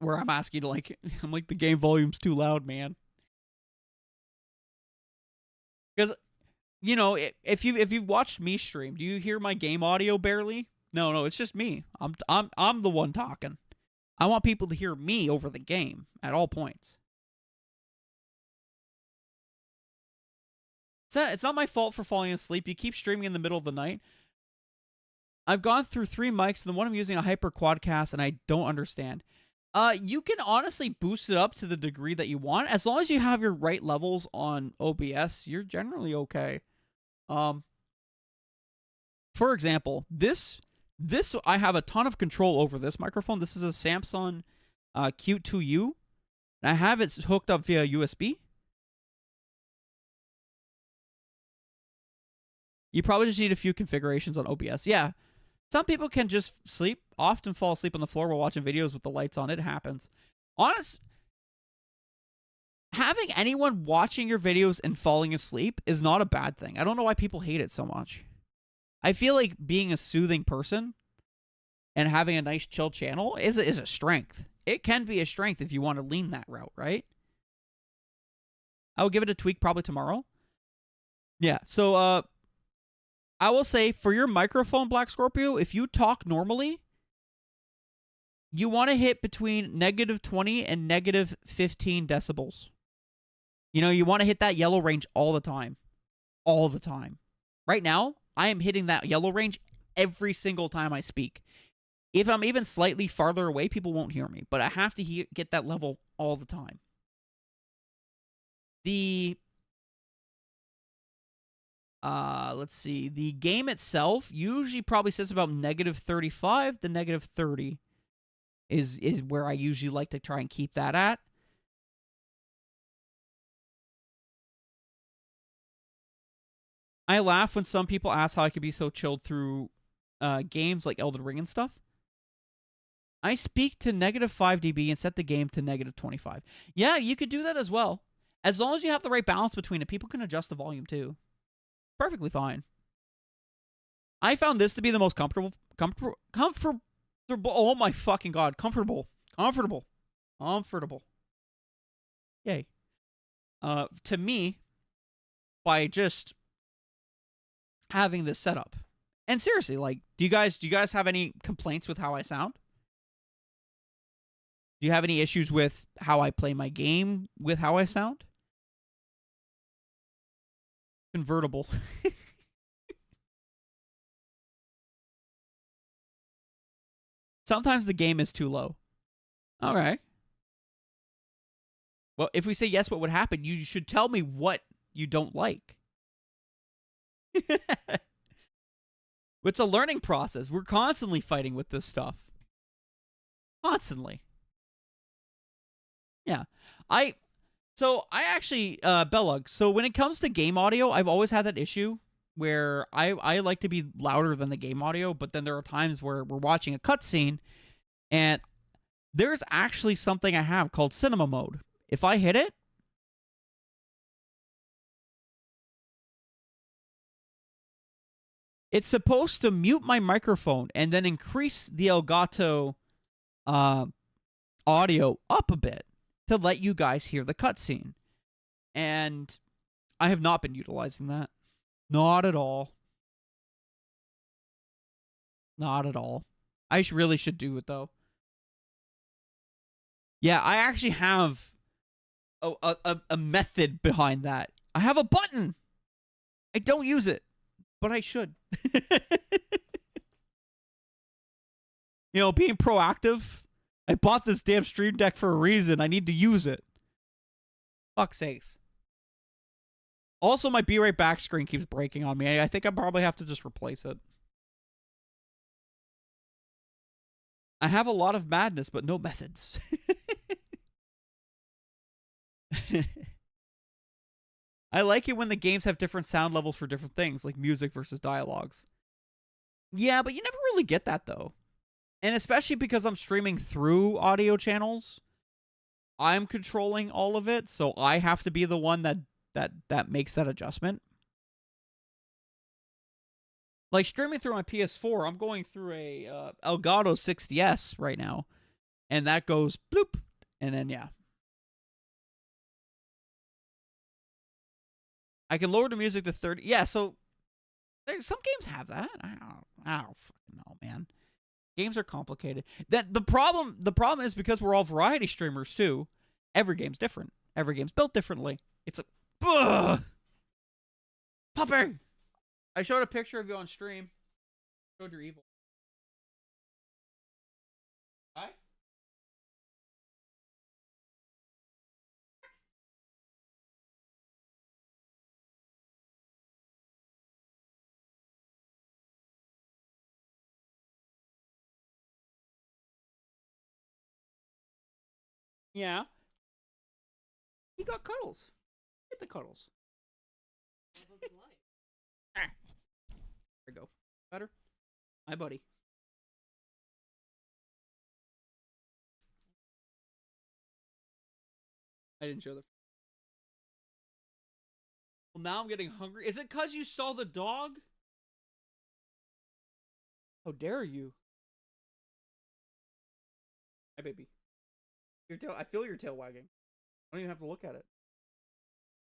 [SPEAKER 1] I'm asking to like, I'm like, the game volume's too loud, man. Because, you know, if you've watched me stream, do you hear my game audio barely? No, it's just me. I'm the one talking. I want people to hear me over the game at all points. It's not my fault for falling asleep. You keep streaming in the middle of the night. I've gone through 3 mics, and the one I'm using a Hyper Quadcast, and I don't understand. You can honestly boost it up to the degree that you want. As long as you have your right levels on OBS, you're generally okay. For example, this I have a ton of control over this microphone. This is a Samsung Q2U. And I have it hooked up via USB. You probably just need a few configurations on OBS. Yeah. Some people can just often fall asleep on the floor while watching videos with the lights on. It happens. Having anyone watching your videos and falling asleep is not a bad thing. I don't know why people hate it so much. I feel like being a soothing person and having a nice chill channel is a strength. It can be a strength if you want to lean that route, right? I will give it a tweak probably tomorrow. Yeah, so I will say for your microphone, Black Scorpio, if you talk normally, you want to hit between -20 and -15 decibels. You know, you want to hit that yellow range all the time. All the time. Right now, I am hitting that yellow range every single time I speak. If I'm even slightly farther away, people won't hear me. But I have to get that level all the time. Let's see. The game itself usually probably sits about -35 to -30 is where I usually like to try and keep that at. I laugh when some people ask how I could be so chilled through games like Elden Ring and stuff. I speak to -5 dB and set the game to -25. Yeah, you could do that as well. As long as you have the right balance between it, people can adjust the volume too. Perfectly fine. I found this to be the most comfortable. Oh my fucking god, comfortable. Yay. To me, by just having this setup. And seriously, like, do you guys have any complaints with how I sound? Do you have any issues with how I play my game with how I sound? Convertible. Sometimes the game is too low. Okay. Well, if we say yes, what would happen? You should tell me what you don't like. It's a learning process. We're constantly fighting with this stuff. Constantly. Yeah. I actually, Backlog, so when it comes to game audio, I've always had that issue where I like to be louder than the game audio, but then there are times where we're watching a cutscene, and there's actually something I have called cinema mode. If I hit it, it's supposed to mute my microphone and then increase the Elgato audio up a bit to let you guys hear the cutscene. And I have not been utilizing that. Not at all. Not at all. I really should do it, though. Yeah, I actually have a method behind that. I have a button. I don't use it, but I should. You know, being proactive. I bought this damn Stream Deck for a reason. I need to use it. Fuck's sakes. Also, my Be Right Back screen keeps breaking on me. I think I probably have to just replace it. I have a lot of madness, but no methods. I like it when the games have different sound levels for different things, like music versus dialogues. Yeah, but you never really get that, though. And especially because I'm streaming through audio channels, I'm controlling all of it, so I have to be the one that makes that adjustment. Like streaming through my PS4, I'm going through a Elgato 60S right now, and that goes bloop, and then yeah. I can lower the music to 30. Yeah, so some games have that. I don't fucking know, man. Games are complicated. The problem is because we're all variety streamers too. Every game's different. Every game's built differently. It's a puppy. I showed a picture of you on stream. Showed you're evil. Hi. Yeah. He got cuddles. Get the cuddles. There we go. Better? Hi, buddy. I didn't show the. Well, now I'm getting hungry. Is it because you saw the dog? How dare you? Hi, baby. Your tail. I feel your tail wagging. I don't even have to look at it.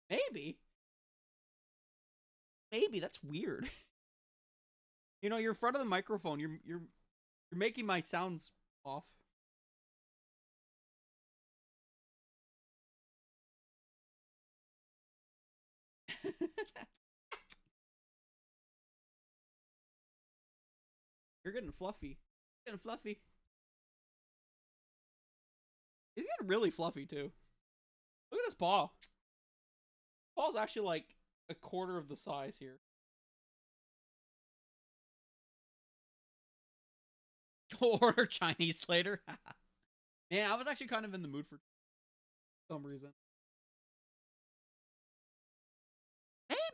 [SPEAKER 1] Maybe. Maybe that's weird. You know, you're in front of the microphone. You're making my sounds off. You're getting fluffy. Getting fluffy. He's getting really fluffy too. Look at his paw. Paw's actually like a quarter of the size here. Go order Chinese later. Man, I was actually kind of in the mood for some reason.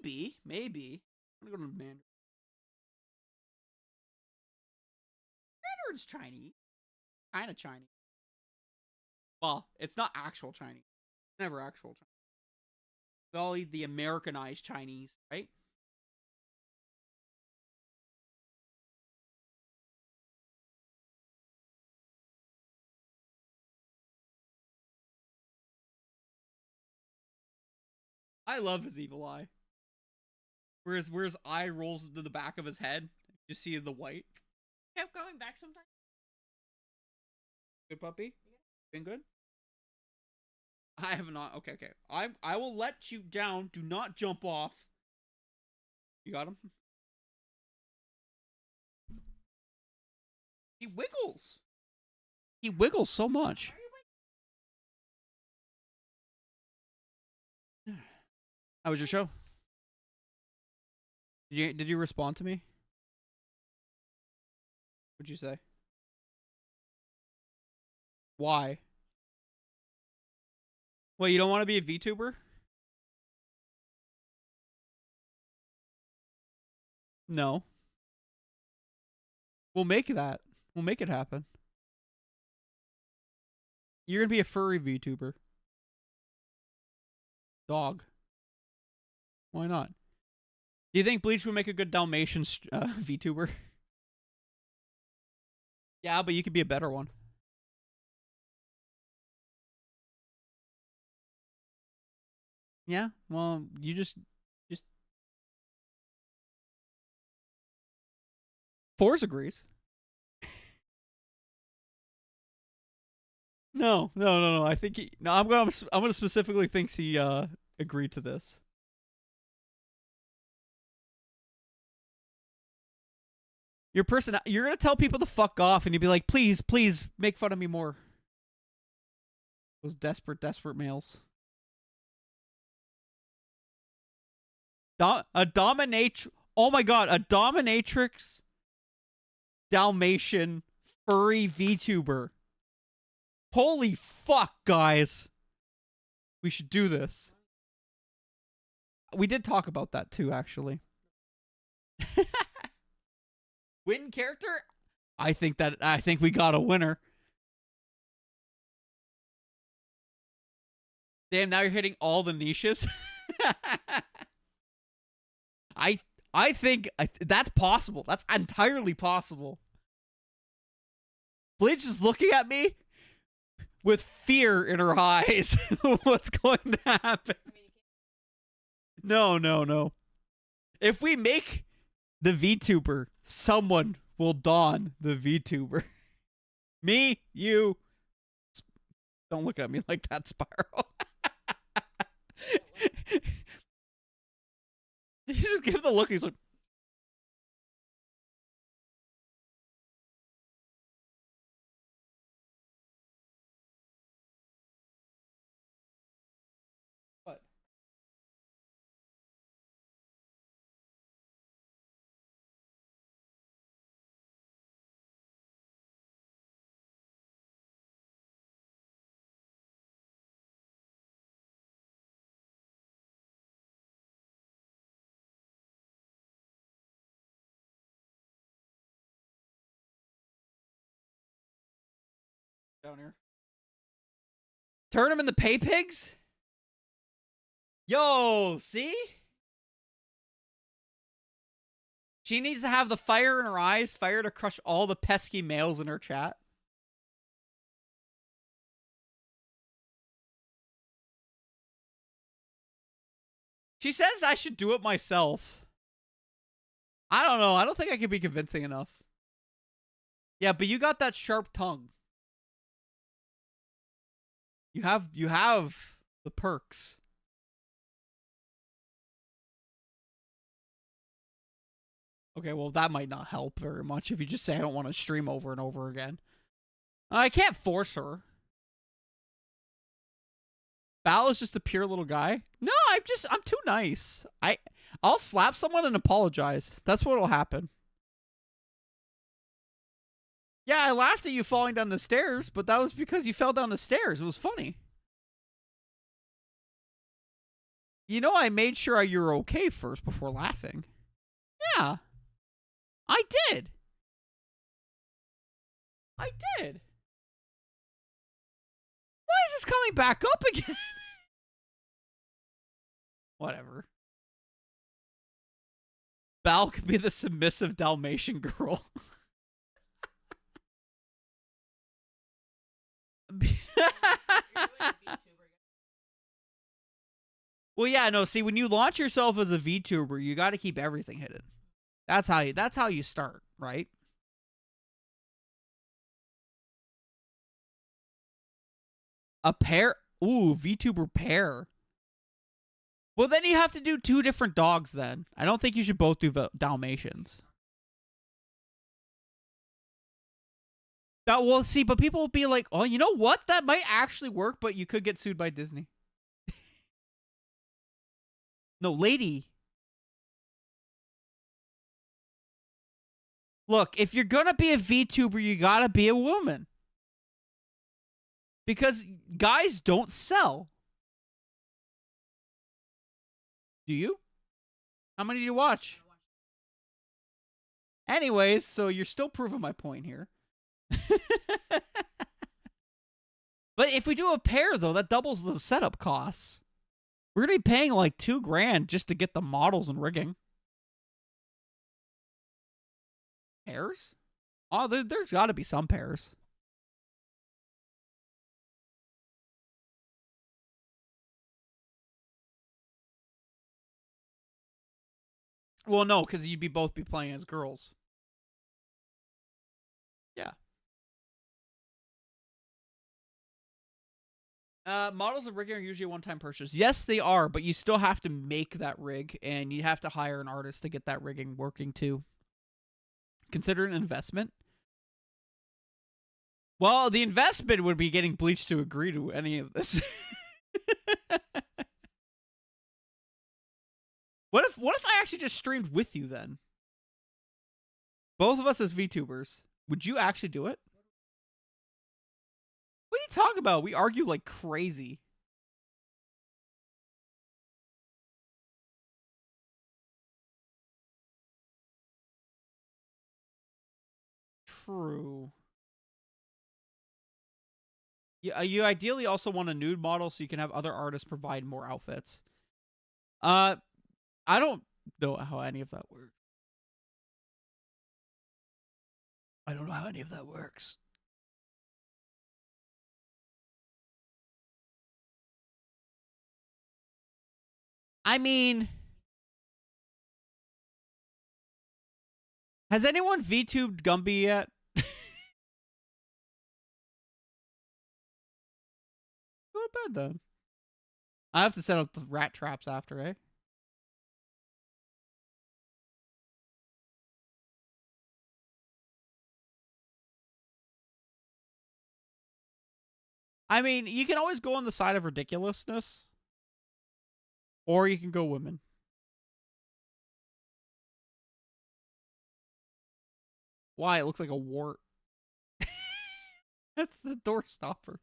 [SPEAKER 1] Maybe. I'm gonna go to Mandarin. Mandarin's Chinese. Kind of Chinese. Well, it's not actual Chinese. Never actual Chinese. We all eat the Americanized Chinese, right? I love his evil eye. Where his eye rolls into the back of his head. You see the white. Kept going back sometimes. Good puppy? Been good? I have not. Okay. I will let you down. Do not jump off. You got him? He wiggles. He wiggles so much. How was your show? Did you respond to me? What'd you say? Why? Well, you don't want to be a VTuber? No. We'll make that. We'll make it happen. You're gonna be a furry VTuber. Dog. Why not? Do you think Bleach would make a good Dalmatian VTuber? Yeah, but you could be a better one. Yeah, well, you just Force agrees. No. I think I'm gonna specifically think he agreed to this. Your person, you're gonna tell people to fuck off, and you'd be like, please make fun of me more. Those desperate males. A dominatrix. Oh my god, a dominatrix Dalmatian furry VTuber. Holy fuck, guys. We should do this. We did talk about that too, actually. Win character? I think we got a winner. Damn, now you're hitting all the niches. I think that's possible. That's entirely possible. Bleach is looking at me with fear in her eyes. What's going to happen? No. If we make the VTuber, someone will don the VTuber. Me, you. Don't look at me like that, Spiral. You just give the look. He's like, what? Down here. Turn him in the pay pigs? Yo, see? She needs to have the fire in her eyes, fire to crush all the pesky males in her chat. She says I should do it myself. I don't know. I don't think I can be convincing enough. Yeah, but you got that sharp tongue. You have the perks. Okay, well, that might not help very much if you just say I don't want to stream over and over again. I can't force her. Val is just a pure little guy. No, I'm too nice. I'll slap someone and apologize. That's what'll happen. Yeah, I laughed at you falling down the stairs, but that was because you fell down the stairs. It was funny. You know, I made sure you were okay first before laughing. Yeah. I did. I did. Why is this coming back up again? Whatever. Bal could be the submissive Dalmatian girl. Well, yeah, no, see, when you launch yourself as a VTuber, you got to keep everything hidden. That's how you start, right? A pair? Ooh, VTuber pair. Well, then you have to do 2 different dogs then. I don't think you should both do Dalmatians. That will see, but people will be like, oh, you know what? That might actually work, but you could get sued by Disney. No, lady. Look, if you're gonna be a VTuber, you gotta be a woman. Because guys don't sell. Do you? How many do you watch? Anyways, so you're still proving my point here. But if we do a pair, though, that doubles the setup costs. We're going to be paying like $2,000 just to get the models and rigging. Pairs? Oh, there's got to be some pairs. Well, no, because you'd both be playing as girls. Yeah. Models and rigging are usually a one-time purchase. Yes, they are, but you still have to make that rig, and you have to hire an artist to get that rigging working too. Consider it an investment. Well, the investment would be getting Bleach to agree to any of this. What if I actually just streamed with you then? Both of us as VTubers. Would you actually do it? What are you talking about? We argue like crazy. True. You ideally also want a nude model so you can have other artists provide more outfits. I don't know how any of that works. I don't know how any of that works. I mean, has anyone VTubed Gumby yet? Go to bed then. I have to set up the rat traps after, eh? I mean, you can always go on the side of ridiculousness. Or you can go women. Why? It looks like a wart. That's the door stopper.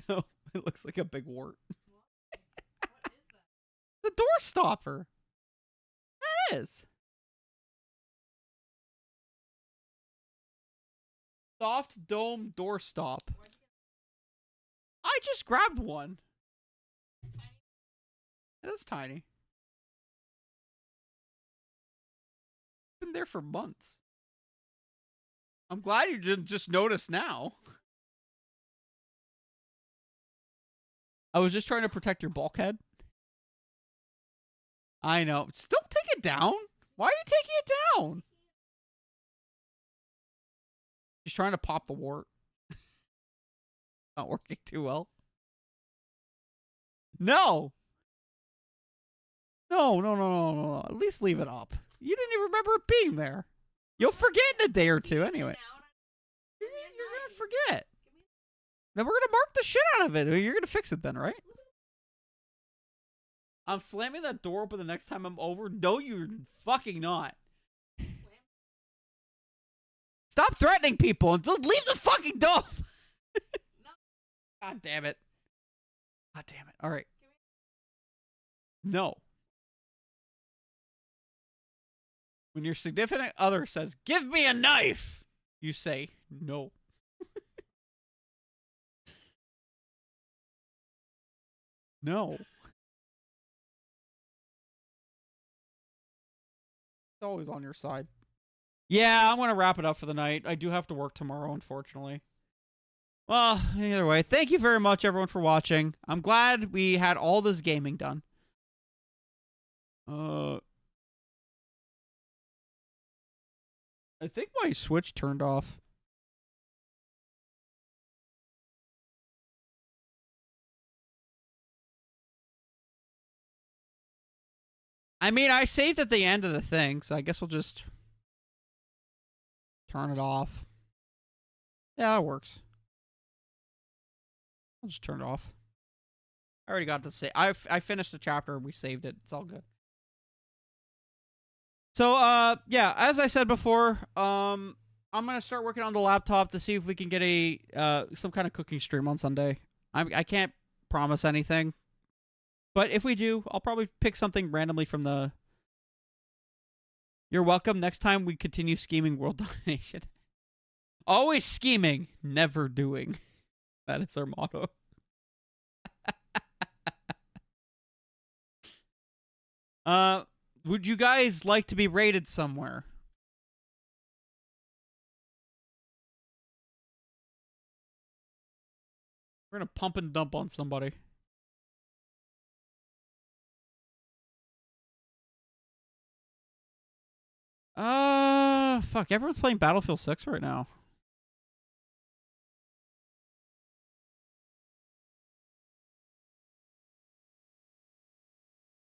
[SPEAKER 1] No, it looks like a big wart. What is that? The door stopper. That is. Soft dome door stop. I just grabbed one. It is tiny. Been there for months. I'm glad you just noticed now. I was just trying to protect your bulkhead. I know. Still take it down. Why are you taking it down? Just trying to pop the wart. Not working too well. No. No, no, no, no, no, no. At least leave it up. You didn't even remember it being there. You'll forget in a day or two anyway. You're gonna forget. Then we're gonna mark the shit out of it. You're gonna fix it then, right? I'm slamming that door open the next time I'm over. No, you're fucking not. Stop threatening people and leave the fucking door. God damn it. God damn it. All right. No. When your significant other says, "Give me a knife," you say, "No." No. It's always on your side. Yeah, I'm going to wrap it up for the night. I do have to work tomorrow, unfortunately. Well, either way, thank you very much, everyone, for watching. I'm glad we had all this gaming done. I think my Switch turned off. I mean, I saved at the end of the thing, so I guess we'll just turn it off. Yeah, that works. I'll just turn it off. I already got to say I finished the chapter and we saved it. It's all good. So yeah, as I said before, I'm gonna start working on the laptop to see if we can get a some kind of cooking stream on Sunday. I can't promise anything, but if we do, I'll probably pick something randomly from the. You're welcome. Next time we continue scheming world domination. Always scheming, never doing. That is our motto. Would you guys like to be rated somewhere? We're gonna pump and dump on somebody. Fuck, everyone's playing Battlefield 6 right now.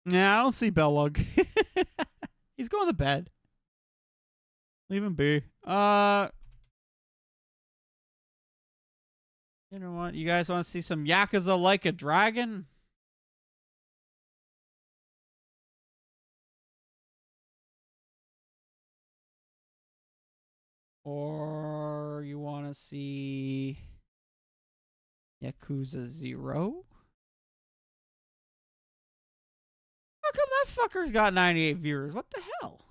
[SPEAKER 1] Yeah, I don't see Backlog. He's going to bed. Leave him be. You know what? You guys want to see some Yakuza Like a Dragon? Or you want to see Yakuza 0? How come that fucker's got 98 viewers? What the hell?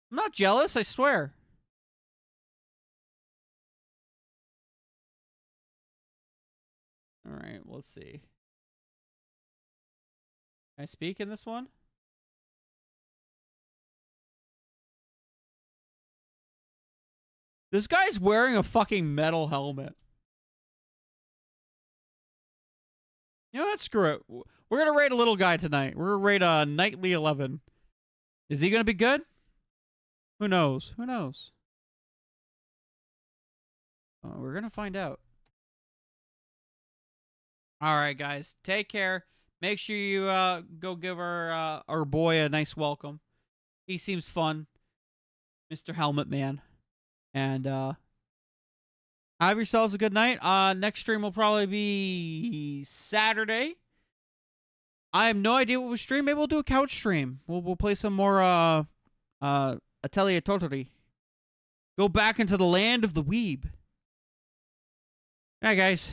[SPEAKER 1] I'm not jealous, I swear. Alright, let's see. Can I speak in this one? This guy's wearing a fucking metal helmet. You know what? Screw it. We're going to rate a little guy tonight. We're going to rate Nightly 11. Is he going to be good? Who knows? Who knows? We're going to find out. All right, guys. Take care. Make sure you go give our boy a nice welcome. He seems fun. Mr. Helmet Man. And have yourselves a good night. Next stream will probably be Saturday. I have no idea what we stream. Maybe we'll do a couch stream. We'll play some more Atelier Totally. Go back into the land of the weeb. All right, guys.